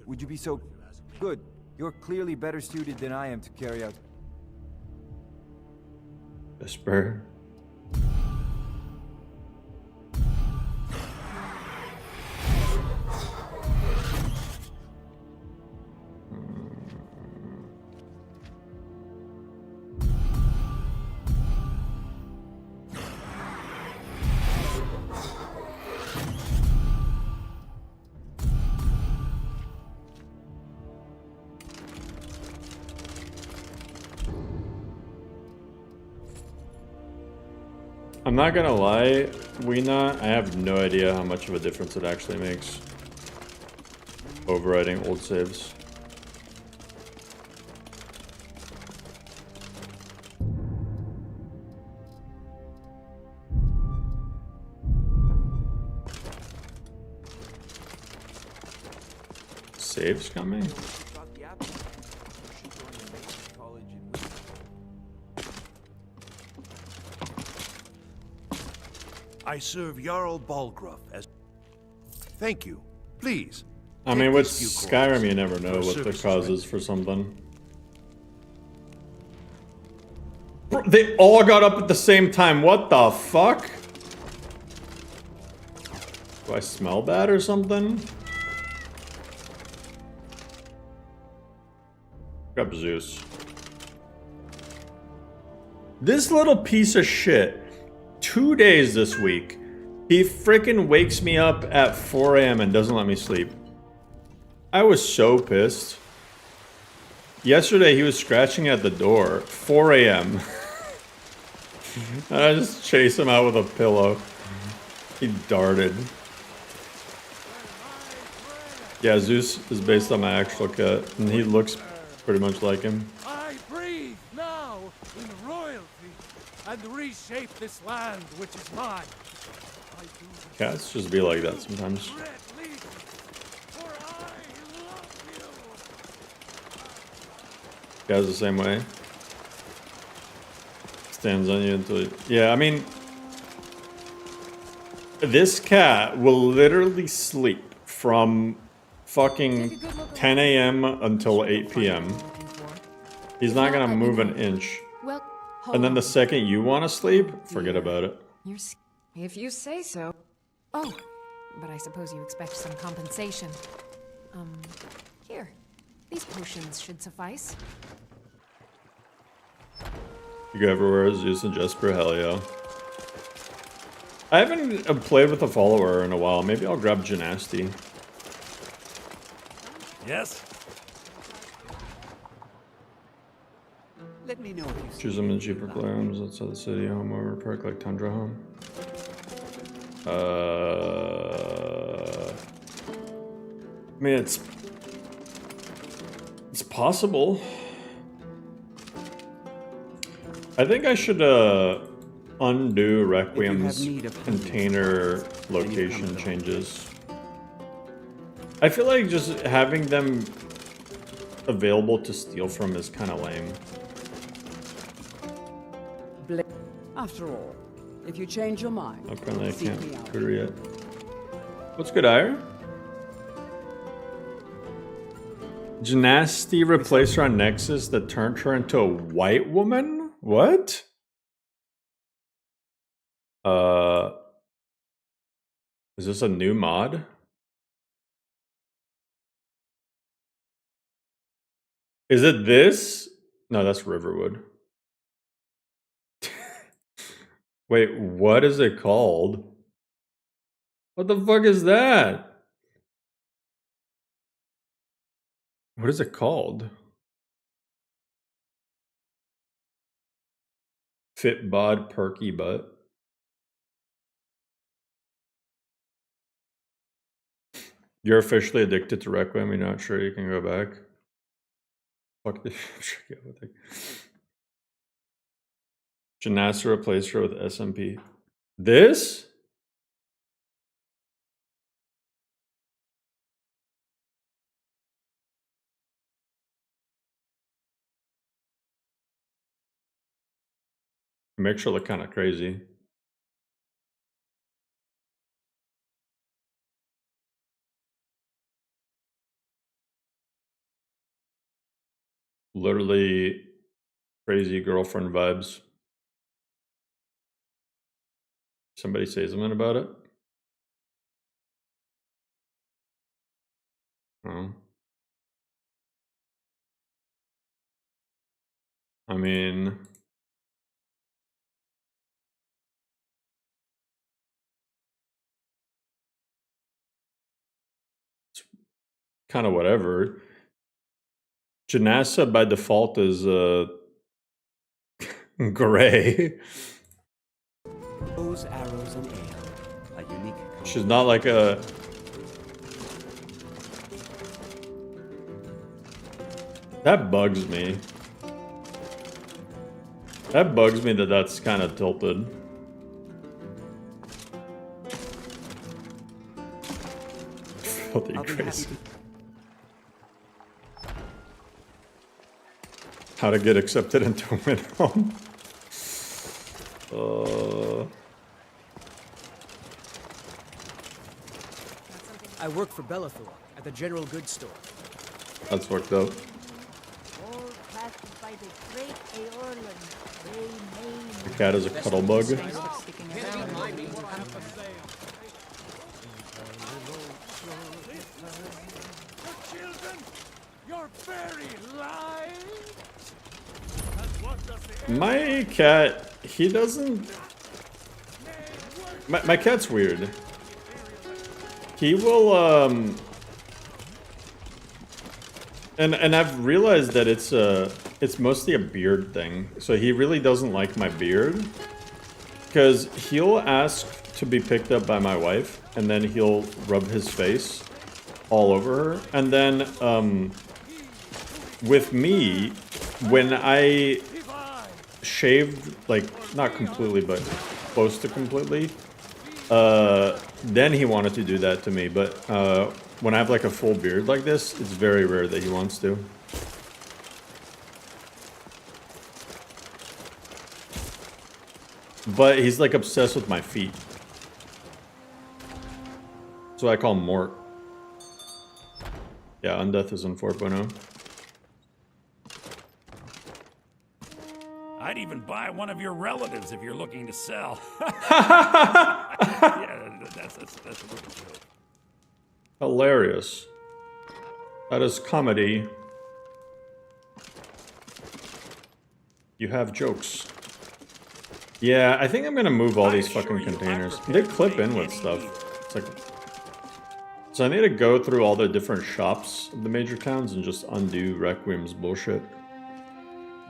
Would you be so good? You're clearly better suited than I am to carry out... Whisper. I'm not gonna lie, I have no idea how much of a difference it actually makes. Overriding old saves. Saves coming? Got the apple. Should join the main college in I serve Jarl Balgruff as... Thank you. Please. I mean, with Skyrim, you never know what the cause is for something. Bro, they all got up at the same time. What the fuck? Do I smell bad or something? Grab Zeus. This little piece of shit. 2 days this week. He freaking wakes me up at 4 a.m. and doesn't let me sleep. I was so pissed. Yesterday he was scratching at the door. 4 a.m. And I just chased him out with a pillow. He darted. Yeah, Zeus is based on my actual cat, and he looks pretty much like him. I breathe now in royalty and reshape this land which is mine. I do Cats just be like that sometimes. regret leaving, for I love you. Guys the same way. Stands on you until you... Yeah, I mean... This cat will literally sleep from fucking 10 a.m. until 8 p.m. He's not gonna move an inch. Well, And then the second you want to sleep, forget about it. if you say so. Oh, but I suppose you expect some compensation. Here. These potions should suffice. You go everywhere, Zeus and Jesper, hell yeah. I haven't played with a follower in a while. Maybe I'll grab Gymnasty. Yes? Let me know if you Choose them in cheaper playgrounds outside the city, home over park like Tundra Home. I mean, it's possible. I think I should undo Requiem's container location changes. I feel like just having them available to steal from is kind of lame. After all, if you change your mind, Apparently I seek can't me out. recruit her yet. What's good, Ire? Gymnasty replaced her on Nexus that turned her into a white woman? What? Is this a new mod? Is it this? No, that's Riverwood. Wait, what is it called? What the fuck is that? What is it called? Fit bod, perky butt. You're officially addicted to Requiem. You're not sure you can go back. Fuck this. Janasa replaced her with SMP. This? It makes her look kind of crazy. Literally crazy girlfriend vibes. Somebody say something about it? Oh. I mean... it's kind of whatever. Janasa by default is gray. Those arrows and ale, a unique. She's not like a... That bugs me. That bugs me that that's kind of tilted. Filthy crazy. How to get accepted into Winhome. I work for Bellathor at the general goods store. That's fucked up. All crafted by the great Aorlan. The cat is a cuddle bug. Children, your very lives. My cat, he doesn't... My cat's weird. He will, And I've realized that it's mostly a beard thing. So he really doesn't like my beard. Because he'll ask to be picked up by my wife, and then he'll rub his face all over her. And then, with me, when I shaved, like, not completely, but close to completely, then he wanted to do that to me. But when I have like a full beard like this, it's very rare that he wants to. But he's like obsessed with my feet. So I call him Mort. Yeah, Undeath is in 4.0. I'd even buy one of your relatives if you're looking to sell. Yeah, that's a little joke. Hilarious. That is comedy. You have jokes. Yeah, I think I'm gonna move all these fucking containers. They clip in with stuff. It's like... So I need to go through all the different shops of the major towns and just undo Requiem's bullshit.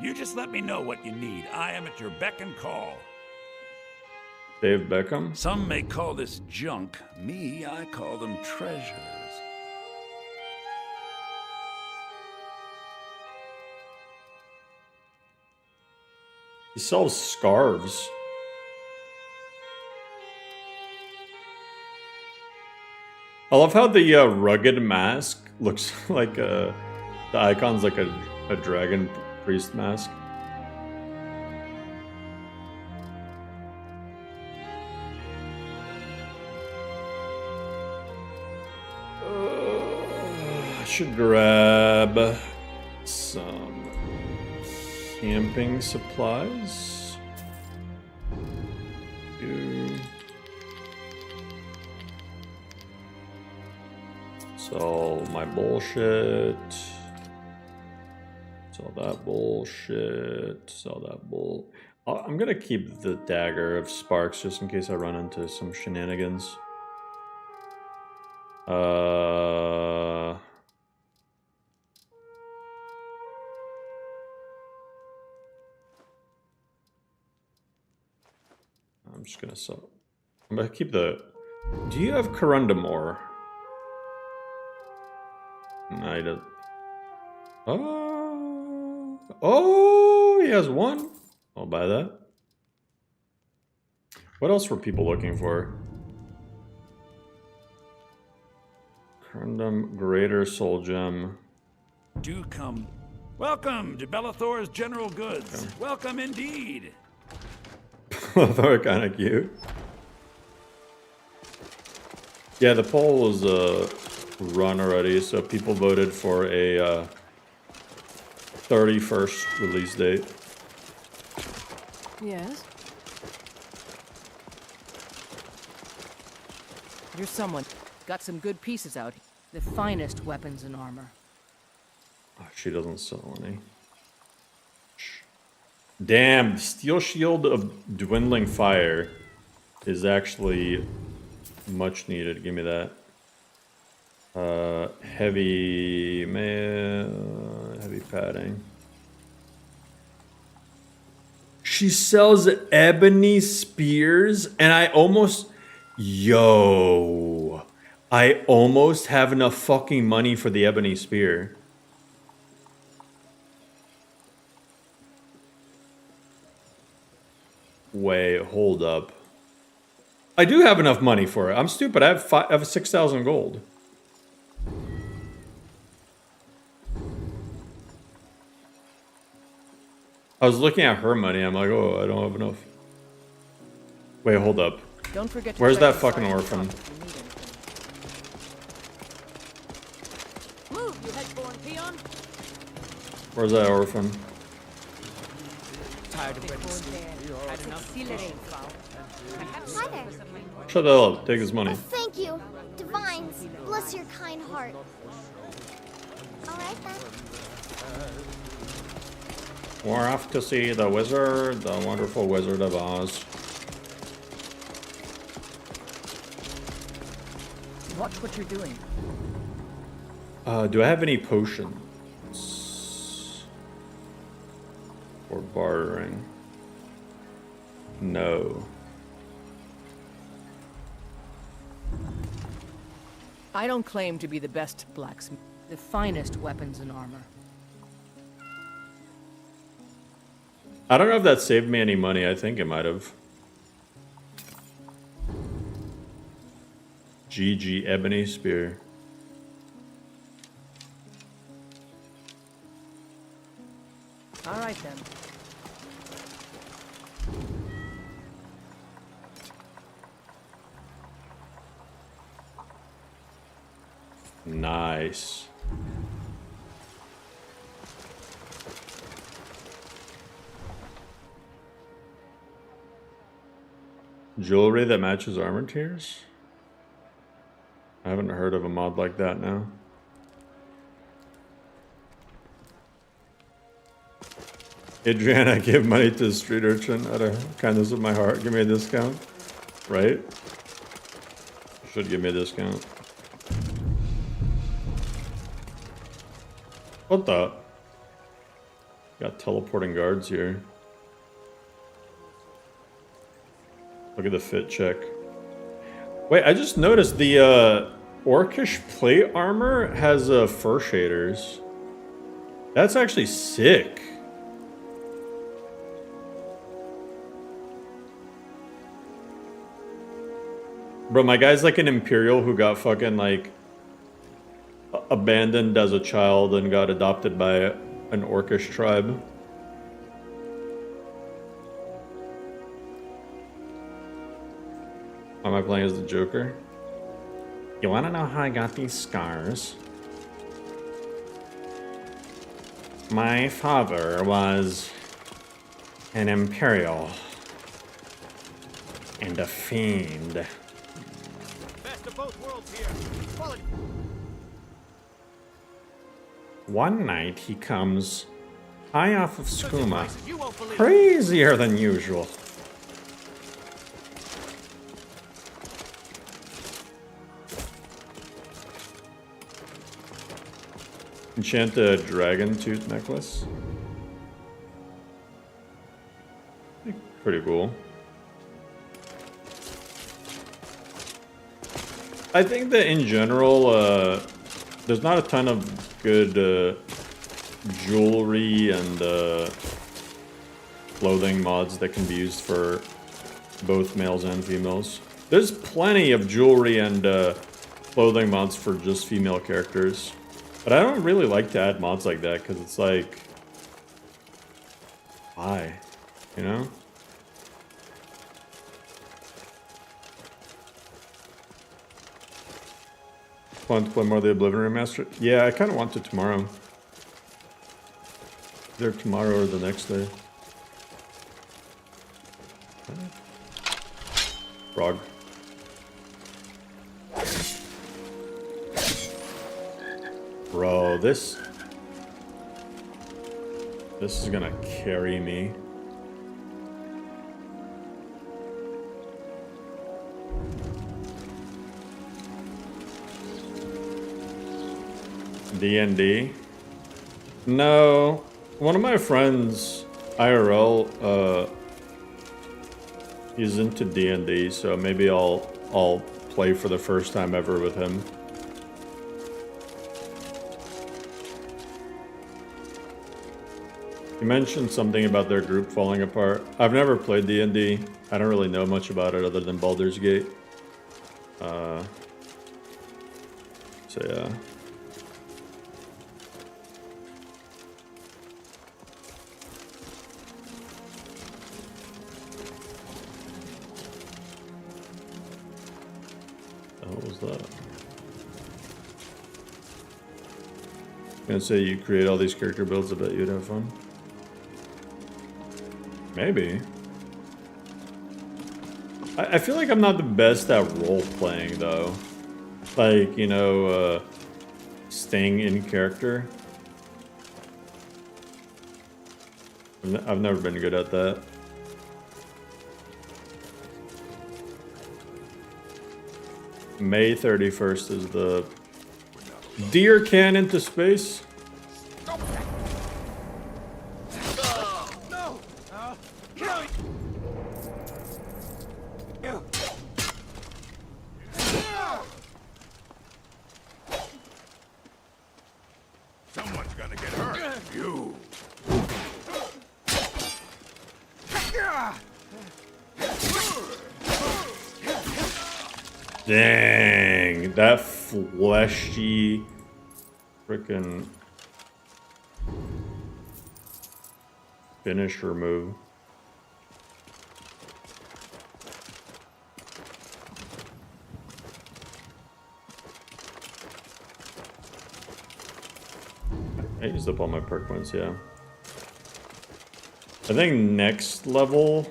You just let me know what you need. I am at your beck and call. Dave Beckham? Some may call this junk. Me, I call them treasures. He sells scarves. I love how the rugged mask looks like the icon's like a dragon priest mask. I should grab some camping supplies. Sell my bullshit. Sell that bullshit. Sell that bull. I'm gonna keep the dagger of sparks just in case I run into some shenanigans. I'm just gonna sell. I'm gonna keep the. Do you have Corundamore? No, I don't. Oh, he has one. I'll buy that. What else were people looking for? Corundum, Greater Soul Gem. Do come. Welcome to Bellathor's General Goods. Okay. Welcome indeed. They're kind of cute. Yeah, the poll was run already, so people voted for a 31st release date. Yes? You're someone. Got some good pieces out here. The finest weapons and armor. Oh, she doesn't sell any. Damn, Steel Shield of Dwindling Fire is actually much needed. Give me that. Heavy padding. She sells ebony spears, and I almost have enough fucking money for the ebony spear. Wait, hold up. I do have enough money for it. I'm stupid. I have 6,000 gold. I was looking at her money. I'm like, oh, I don't have enough. Wait, hold up. Don't forget to Where's check that inside fucking the orphan? shop if you need anything. Move, you head-born peon. Where's that orphan? Tired of waiting. Exhilarating, Frau. Hi there. Shut the hell up. Take his money. Thank you. Divines, bless your kind heart. All right then. We're off to see the wizard, the wonderful Wizard of Oz. Watch what you're doing. Do I have any potions? For bartering? No. I don't claim to be the best blacksmith, the finest weapons and armor. I don't know if that saved me any money. I think it might have. GG Ebony Spear. All right then. Nice. Jewelry that matches armor tiers? I haven't heard of a mod like that now. Adriana, give money to the street urchin out of kindness of my heart. Give me a discount. Right? Should give me a discount. What the? Got teleporting guards here. Look at the fit check. Wait, I just noticed the Orcish plate armor has fur shaders. That's actually sick. Bro, my guy's like an Imperial who got fucking like abandoned as a child and got adopted by an Orcish tribe. Am I playing as the Joker? You wanna know how I got these scars? My father was an Imperial and a fiend. Best of both worlds here. Quality. One night he comes high off of skooma, crazier than usual. Enchant a dragon tooth necklace. Pretty cool. I think that in general, there's not a ton of good jewelry and clothing mods that can be used for both males and females. There's plenty of jewelry and clothing mods for just female characters. But I don't really like to add mods like that because it's like, why? You know? Want to play more of the Oblivion Remastered? Yeah, I kind of want to tomorrow. Either tomorrow or the next day. Frog. Bro, this is gonna carry me. D&D? No. One of my friends, IRL, he's into D&D, so maybe I'll play for the first time ever with him. You mentioned something about their group falling apart. I've never played D&D. I don't really know much about it other than Baldur's Gate. So yeah. Gonna say you create all these character builds, I bet you'd have fun. Maybe. I feel like I'm not the best at role-playing, though. Like, you know, staying in character. I've never been good at that. May 31st is the deer can into space. No! Someone's gonna get hurt. You. Dang, that fleshy frickin' finisher move. I used up all my perk points, yeah. I think next level...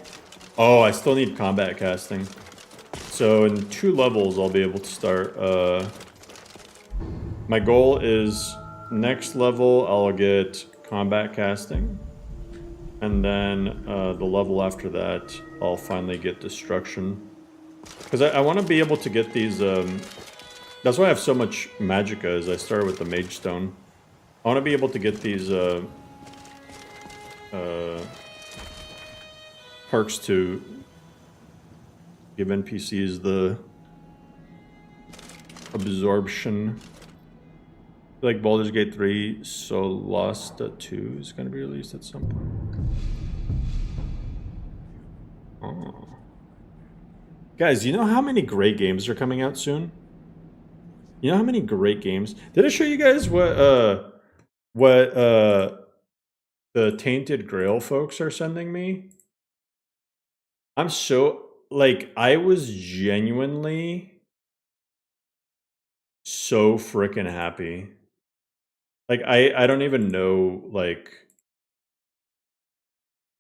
Oh, I still need combat casting. So in 2 levels, I'll be able to start. My goal is next level, I'll get combat casting. And then the level after that, I'll finally get destruction. Because I want to be able to get these... that's why I have so much magicka, is I started with the mage stone. I want to be able to get these perks to give NPCs the absorption. I feel like Baldur's Gate 3 So Lost 2 is going to be released at some point. Oh. Guys, you know how many great games are coming out soon? You know how many great games? Did I show you guys what the Tainted Grail folks are sending me? I'm so, like, I was genuinely so freaking happy. Like, I don't even know, like,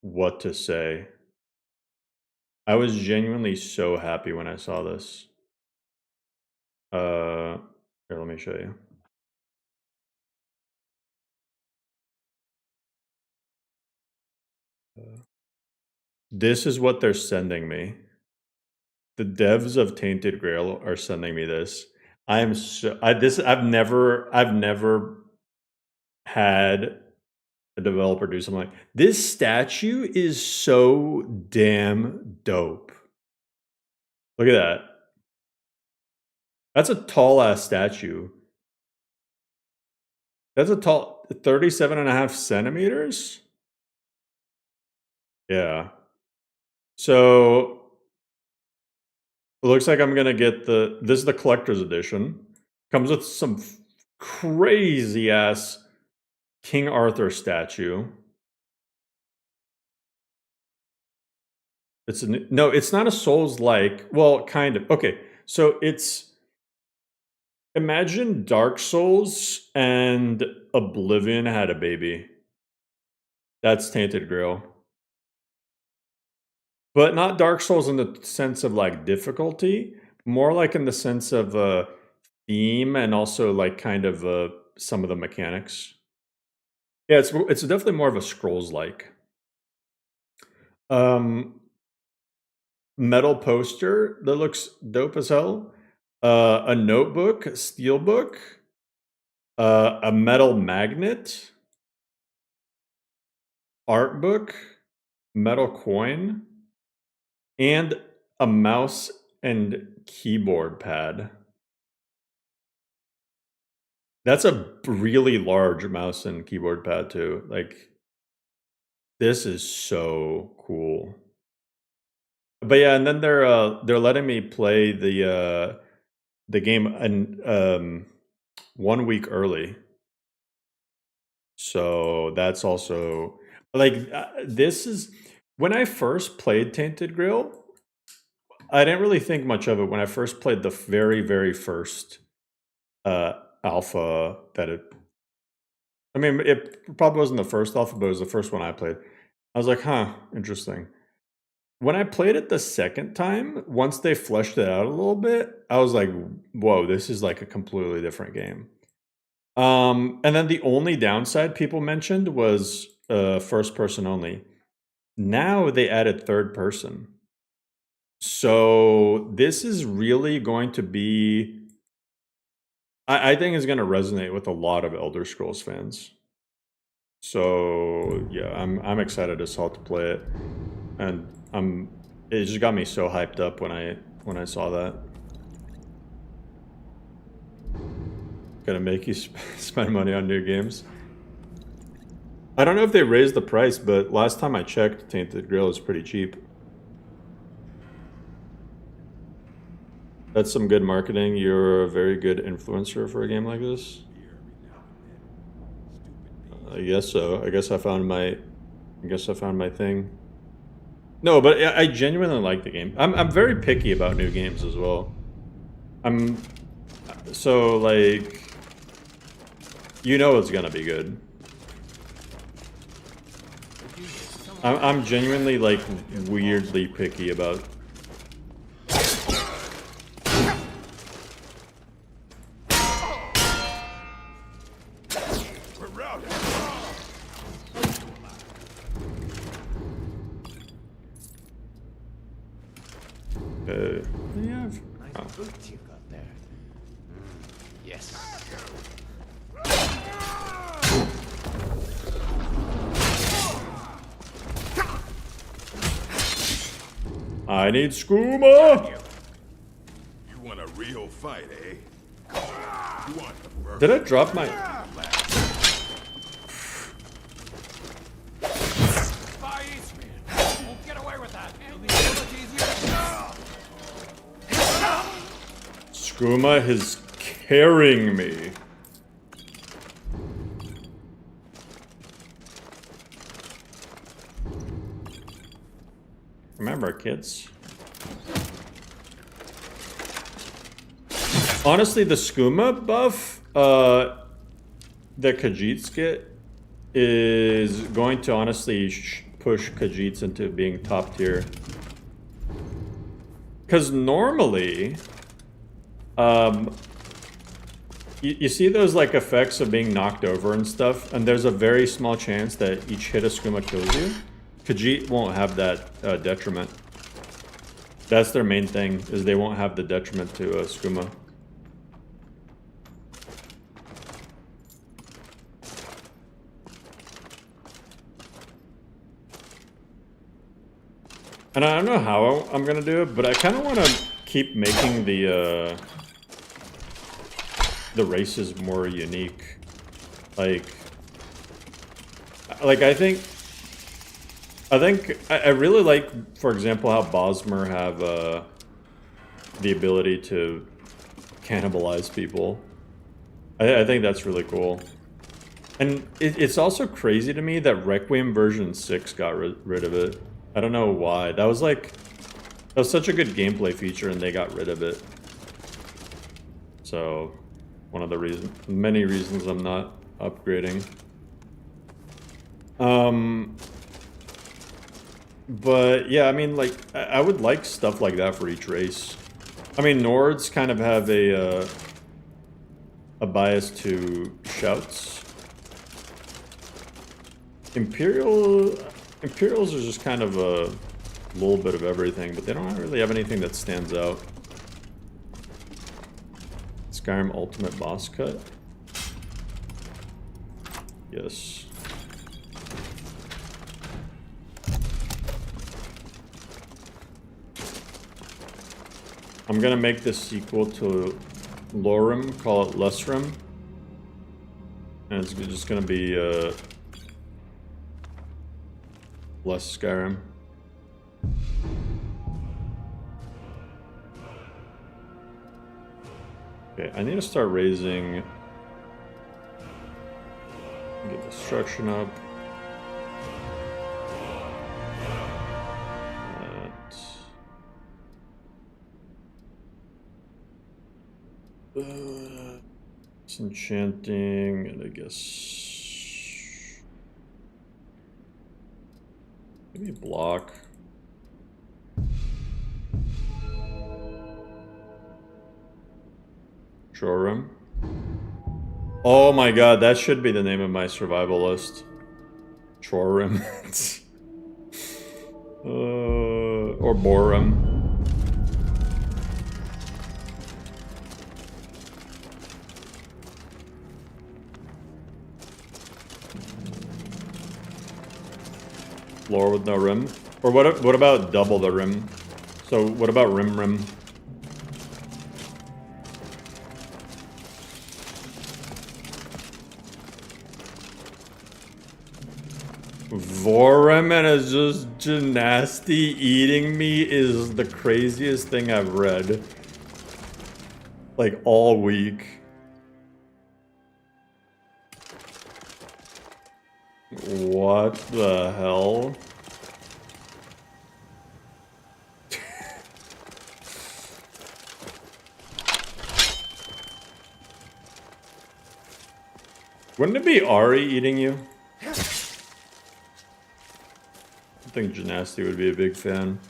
what to say. I was genuinely so happy when I saw this. Here, let me show you. This is what they're sending me. The devs of Tainted Grail are sending me this. I'm so I've never had a developer do something like this. Statue is so damn dope. Look at that. That's a tall ass statue. That's a tall 37.5 centimeters. Yeah. So it looks like I'm gonna get this is the collector's edition. Comes with some crazy ass King Arthur statue. No, it's not a Souls-like. Well, kind of. Okay, so it's, imagine Dark Souls and Oblivion had a baby. That's Tainted Grail. But not Dark Souls in the sense of like difficulty, more like in the sense of theme and also like kind of some of the mechanics. Yeah, it's definitely more of a Scrolls-like. Metal poster that looks dope as hell. A notebook, a steel book, a metal magnet, art book, metal coin, and a mouse and keyboard pad. That's a really large mouse and keyboard pad too. Like, this is so cool. But yeah, and then they're letting me play the game and 1 week early. So that's also like this is when I first played Tainted Grail, I didn't really think much of it when I first played the very first alpha that it I mean, it probably wasn't the first alpha, but it was the first one I played. I was like, huh, interesting. When I played it the second time, once they fleshed it out a little bit, I was like, whoa, this is like a completely different game. And then the only downside people mentioned was first person only. Now they added third person. So this is really going to be, I think is going to resonate with a lot of Elder Scrolls fans. So yeah, I'm excited as hell to play it, and it just got me so hyped up when I saw that. Gonna make you spend money on new games. I don't know if they raised the price, but last time I checked, Tainted Grail is pretty cheap. That's some good marketing. You're a very good influencer for a game like this. I guess so. I guess I found my thing. No, but I genuinely like the game. I'm very picky about new games as well. So like, you know it's gonna be good. I'm genuinely like weirdly picky about. Nice boots you got there. Yes. I need skooma! You want a real fight, eh? You want the burger? Did I drop my... Won't get away with that. Skooma is carrying me. Remember, kids. Honestly, the skooma buff that Khajiits get is going to honestly push Khajiits into being top tier. Because normally, you see those like effects of being knocked over and stuff, and there's a very small chance that each hit of skooma kills you. Khajiit won't have that detriment. That's their main thing, is they won't have the detriment to skooma. And I don't know how I'm gonna do it, but I kind of want to keep making the races more unique. Like I really like, for example, how Bosmer have the ability to cannibalize people. I think that's really cool. And it's also crazy to me that Requiem version 6 got rid of it. I don't know why. That was such a good gameplay feature and they got rid of it. So, one of the many reasons I'm not upgrading. But yeah, I mean, like, I would like stuff like that for each race. I mean, Nords kind of have a bias to shouts. Imperials are just kind of a little bit of everything, but they don't really have anything that stands out. Skyrim Ultimate Boss Cut? Yes. I'm gonna make this sequel to LoreRim, call it LoreRim. And it's just gonna be less Skyrim. Okay, I need to start raising... Get destruction up. Enchanting, and I guess Maybe block. LoreRim. Oh my god, that should be the name of my survival list. LoreRim. Or LoreRim. Lore with no rim? Or what about double the rim? So what about rim? Voreman is just gymnasty eating me is the craziest thing I've read. Like all week. What the hell? Wouldn't it be Ari eating you? I think Gymnasty would be a big fan.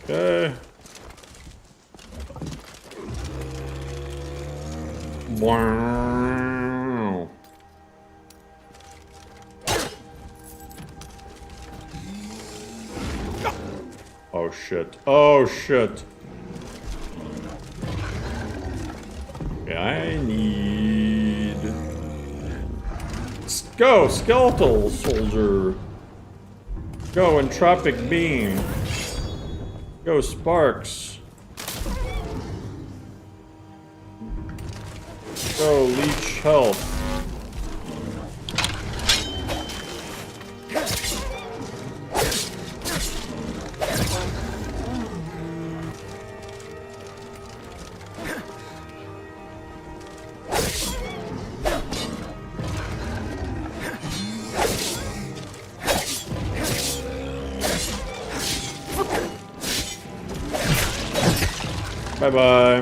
Okay. Wow. Oh shit. Oh shit. Okay, I need... Go, skeletal soldier. Go, entropic beam. Go, sparks. Go, leech health. Bye-bye.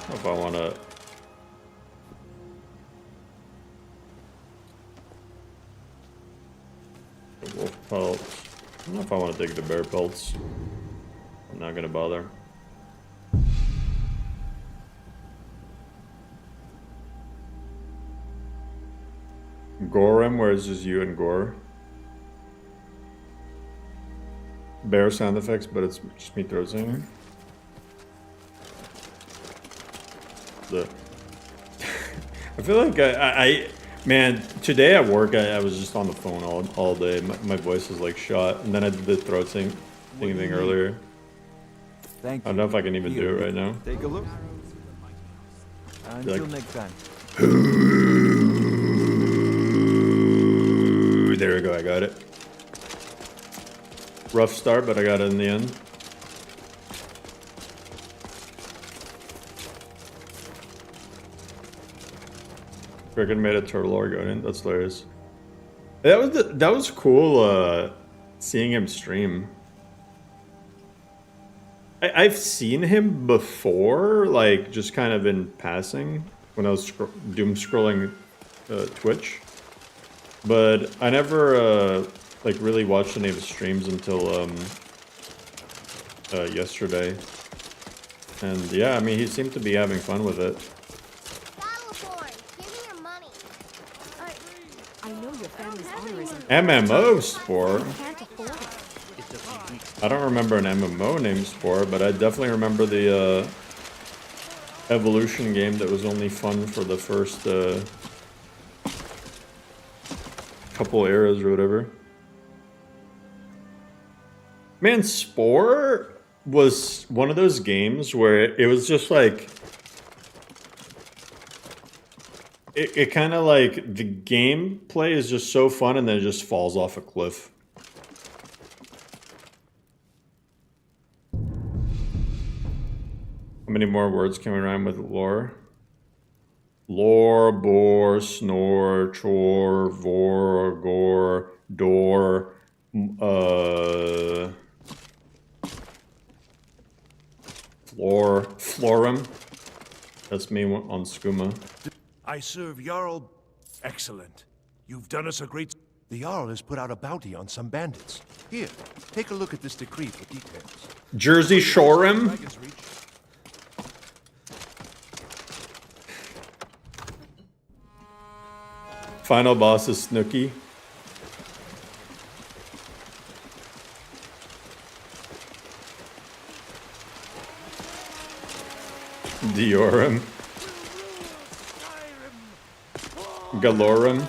If I want to... The wolf pelts. I don't know if I want to take the bear pelts. I'm not going to bother. LoreRim, where it's just you and Gore. Bear sound effects, but it's just me throat singing. I feel like man, today at work I was just on the phone all day. My voice is like shot, and then I did the throat thing earlier. Thank you. I don't know if I can even do it right now. Take a look. Until next time. There we go, I got it. Rough start, but I got it in the end. Freaking made a turtle Argonian. That's hilarious. That was cool seeing him stream. I've seen him before, like just kind of in passing when I was doom scrolling Twitch. But I never like really watched any of his streams until yesterday. And yeah, I mean he seemed to be having fun with it. MMO Spore? I don't remember an MMO named Spore, but I definitely remember the Evolution game that was only fun for the first couple eras or whatever. Man, Spore was one of those games where it was just like... it kind of like the gameplay is just so fun and then it just falls off a cliff. How many more words can we rhyme with lore? Lore, bore, snore, chore, vor, gore, door, LoreRim. That's me on skooma. I serve Jarl. Excellent. You've done us a great... The Jarl has put out a bounty on some bandits. Here, take a look at this decree for details. Jersey Shore'im? Final boss is Snooky. Diorum. LoreRim.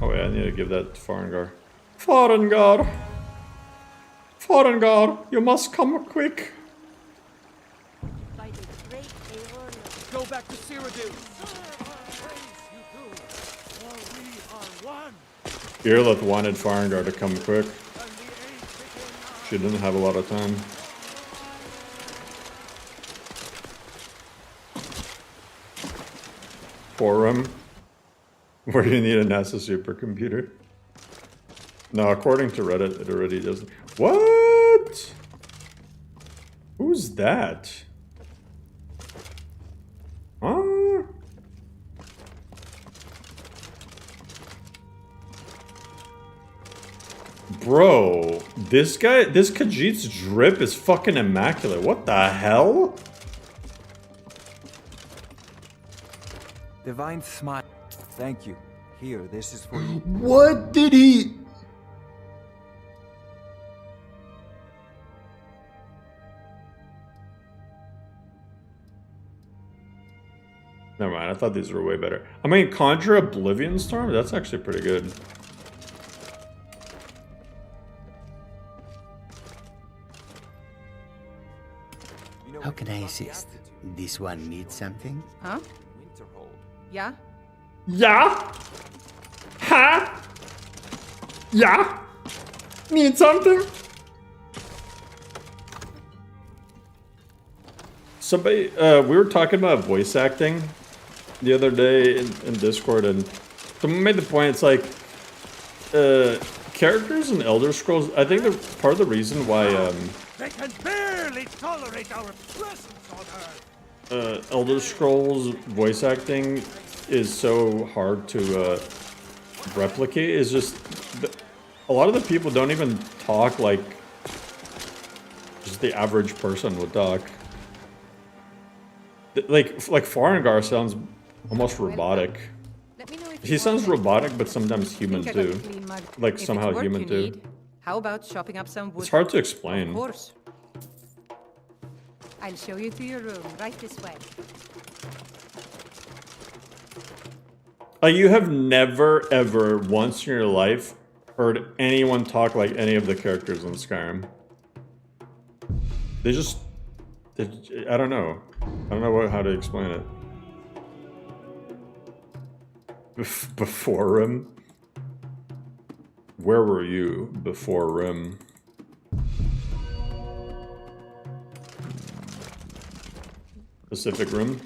Oh wait, I need to give that to Farengar. Farengar! Farengar, you must come quick. Go back to Cyrodiil. Irlith wanted Farengar to come quick. She didn't have a lot of time. Forum, where you need a NASA supercomputer. No, according to Reddit, it already doesn't. What? Who's that? Huh? Bro, this guy, this Khajiit's drip is fucking immaculate. What the hell? Divine smile. Thank you. Here, this is for you. What did he... Never mind, I thought these were way better. I mean, Conjure Oblivion Storm? That's actually pretty good. How can I assist? This one needs something? Huh? Yeah? Yeah? Huh? Yeah? Need something? Somebody, we were talking about voice acting the other day in Discord, and someone made the point, it's like, characters in Elder Scrolls, I think they're part of the reason why, They can barely tolerate our presence on Earth. Elder Scrolls voice acting is so hard to replicate. Is just a lot of the people don't even talk like just the average person would talk. Like Farengar sounds almost robotic. He sounds robotic, but sometimes human too. Like somehow human too. How about chopping up some wood? It's hard to explain. Of course. I'll show you to your room, right this way. You have never, ever, once in your life, heard anyone talk like any of the characters in Skyrim. They just... I don't know. I don't know how to explain it. Before Rim? Where were you before Rim? Pacific Rim?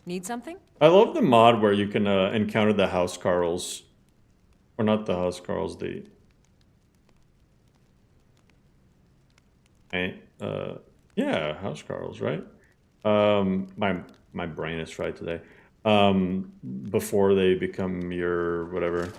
Need something? I love the mod where you can encounter the Housecarls. Or not the Housecarls, the... yeah, Housecarls, right? My brain is fried today. Before they become your whatever.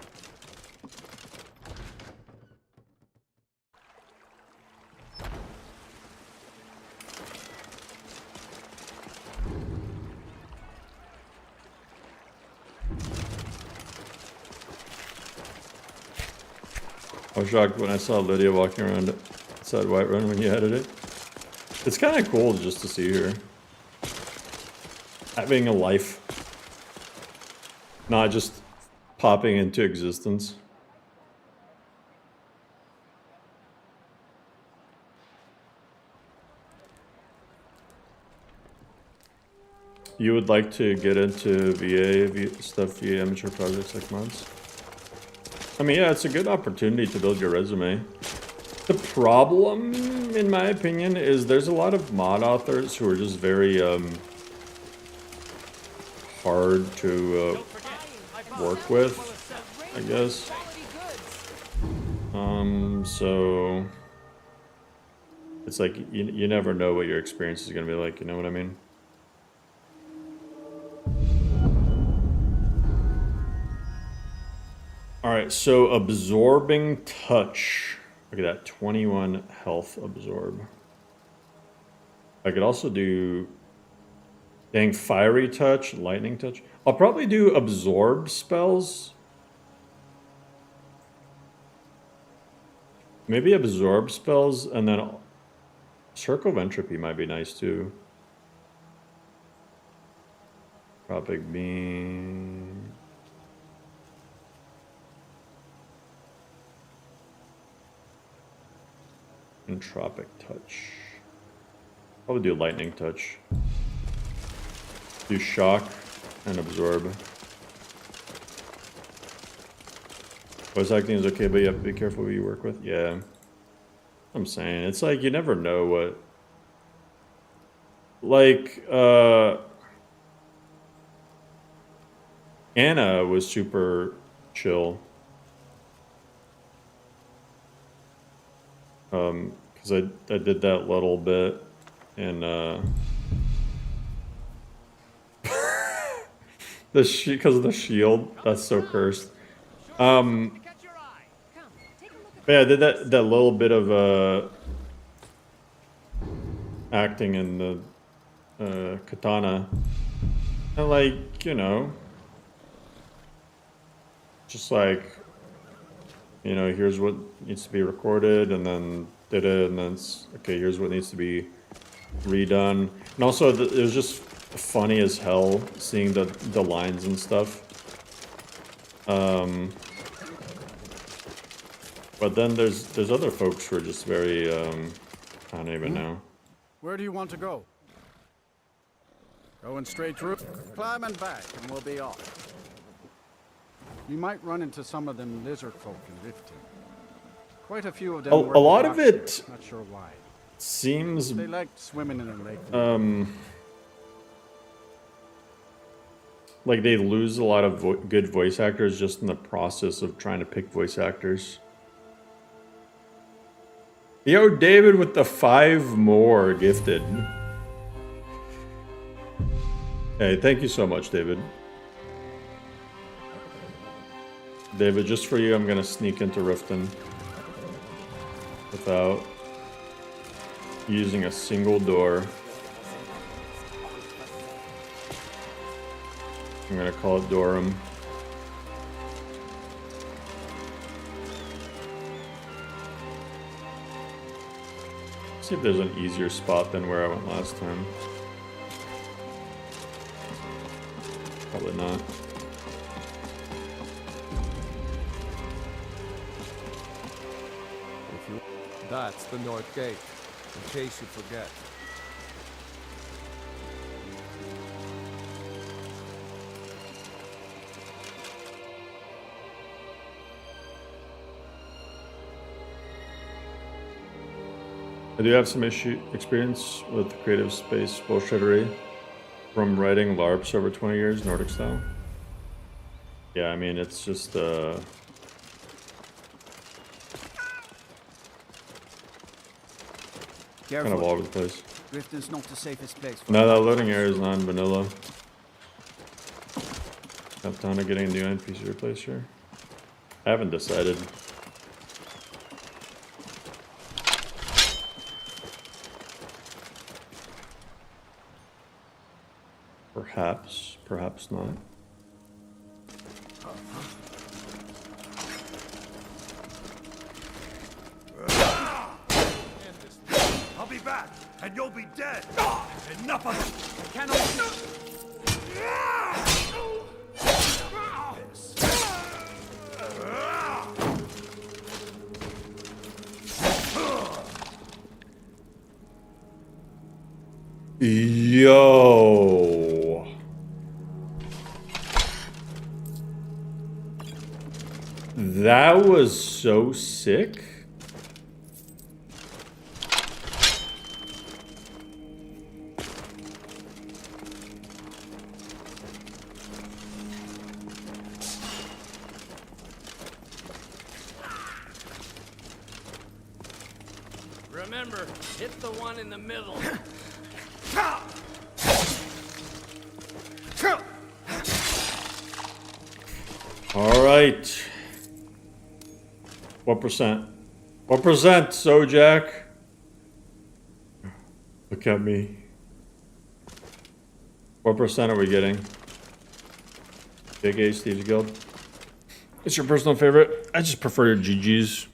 I was shocked when I saw Lydia walking around outside Whiterun when you added it. It's kind of cool just to see her having a life, not just popping into existence. You would like to get into VA stuff via amateur projects like mods? I mean, yeah, it's a good opportunity to build your resume. The problem, in my opinion, is there's a lot of mod authors who are just very hard to work with, I guess. So it's like you never know what your experience is gonna be like. You know what I mean? All right, so absorbing touch. Look at that, 21 health absorb. I could also do, dang, fiery touch, lightning touch. I'll probably do absorb spells. Maybe absorb spells, and then circle of entropy might be nice too. Tropic beam. Entropic touch. Probably do lightning touch. Do shock and absorb. Voice acting is okay, but you have to be careful who you work with. Yeah. I'm saying, it's like you never know what. Like, Anna was super chill. Because I did that little bit in because of the shield. That's so cursed. But yeah, I did that little bit of acting in the katana, and like, you know, just like, you know, here's what needs to be recorded, and then did it, and then it's, okay, here's what needs to be redone. And also, it was just funny as hell seeing the lines and stuff. But then there's other folks who are just very, I don't even know. Where do you want to go? Going straight through? Climbing back, and we'll be off. You might run into some of them lizard folk in Riften. Quite a few of them. A lot of it. Not sure why. Seems. They like swimming in a lake. Like they lose a lot of good voice actors just in the process of trying to pick voice actors. Yo, David with the 5 more gifted. Hey, thank you so much, David. David, just for you, I'm gonna sneak into Riften without using a single door. I'm gonna call it LoreRim. See if there's an easier spot than where I went last time. Probably not. That's the north gate, in case you forget. I do have some experience with creative space bullshittery from writing LARPs over 20 years, Nordic style. Yeah, I mean, it's just, kind of all over the place. Riften's not the safest place. No, that loading area is non-vanilla. Have time of getting a new NPC replaced here. I haven't decided. Perhaps, perhaps not. I'll be back. that, and you'll be dead. Enough of it. Cannot Yo. That was so sick. Remember, hit the one in the middle. All right. What percent? What percent, Sojak? Look at me. What percent are we getting? Big A Steve's Guild. What's your personal favorite? I just prefer your GGs.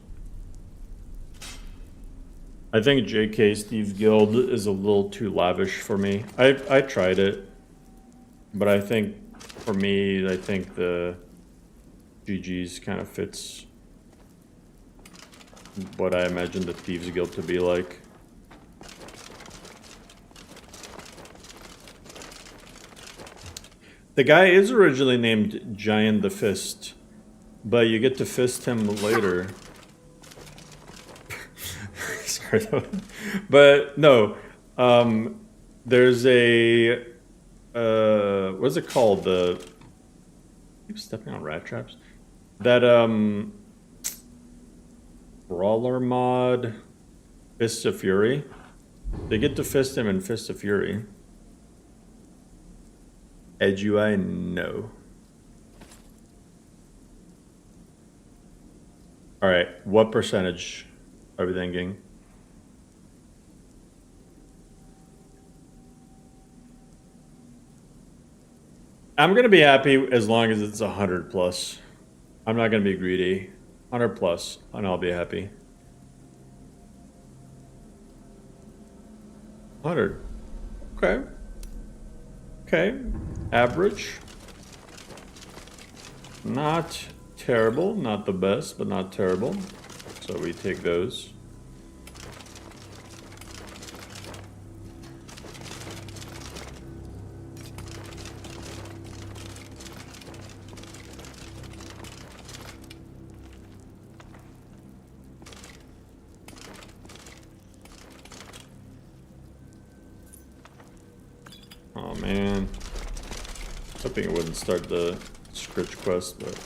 I think JK Steve's Guild is a little too lavish for me. I tried it, but I think for me, I think the GGs kind of fits what I imagine the Thieves Guild to be like. The guy is originally named Giant the Fist, but you get to fist him later. Sorry, but no. There's a what's it called? I keep stepping on rat traps. That brawler mod, Fists of Fury. They get to fist him in Fists of Fury. Edge UI, no. All right, what percentage are we thinking? I'm gonna be happy as long as it's 100 plus. I'm not gonna be greedy. 100 plus, and I'll be happy. 100. Okay. Okay. Average. Not terrible. Not the best, but not terrible. So we take those. Oh man. Hoping it wouldn't start the Scritch quest, but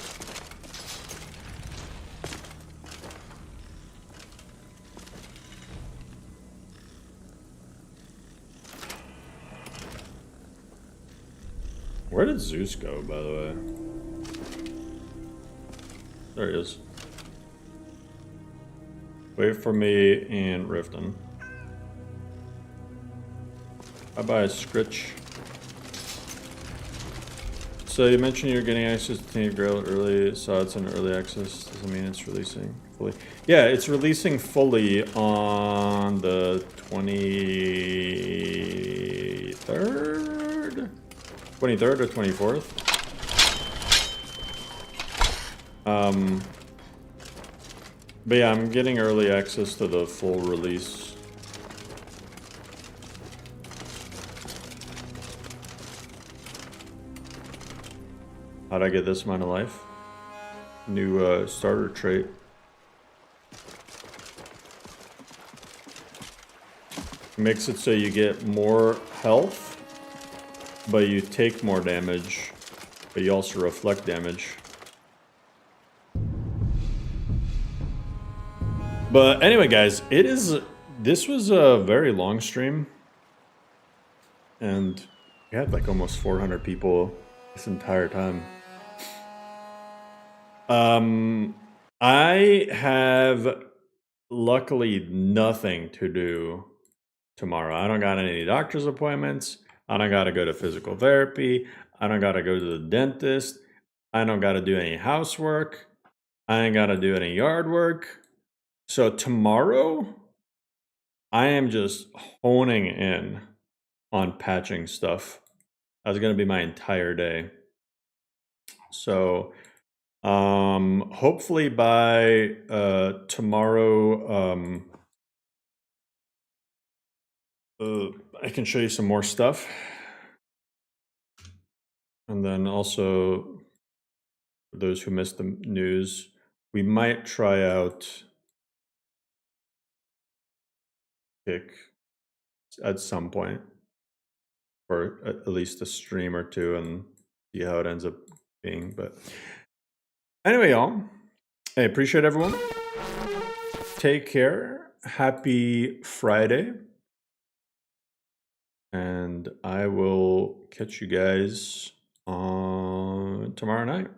where did Zeus go, by the way? There he is. Wait for me in Riften. Bye-bye, Scritch. So you mentioned you're getting access to Tainted Grail early, so it's in early access. Doesn't mean it's releasing fully. Yeah, it's releasing fully on the 23rd? 23rd or 24th? But yeah, I'm getting early access to the full release. How'd I get this amount of life? New starter trait. Makes it so you get more health, but you take more damage, but you also reflect damage. But anyway, guys, this was a very long stream, and we had like almost 400 people this entire time. I have luckily nothing to do tomorrow. I don't got any doctor's appointments. I don't got to go to physical therapy. I don't got to go to the dentist. I don't got to do any housework. I ain't got to do any yard work. So tomorrow, I am just honing in on patching stuff. That's going to be my entire day. So hopefully by tomorrow I can show you some more stuff. And then also for those who missed the news, we might try out Kick at some point, or at least a stream or two, and see how it ends up being. But anyway, y'all, I appreciate everyone. Take care. Happy Friday. And I will catch you guys on tomorrow night.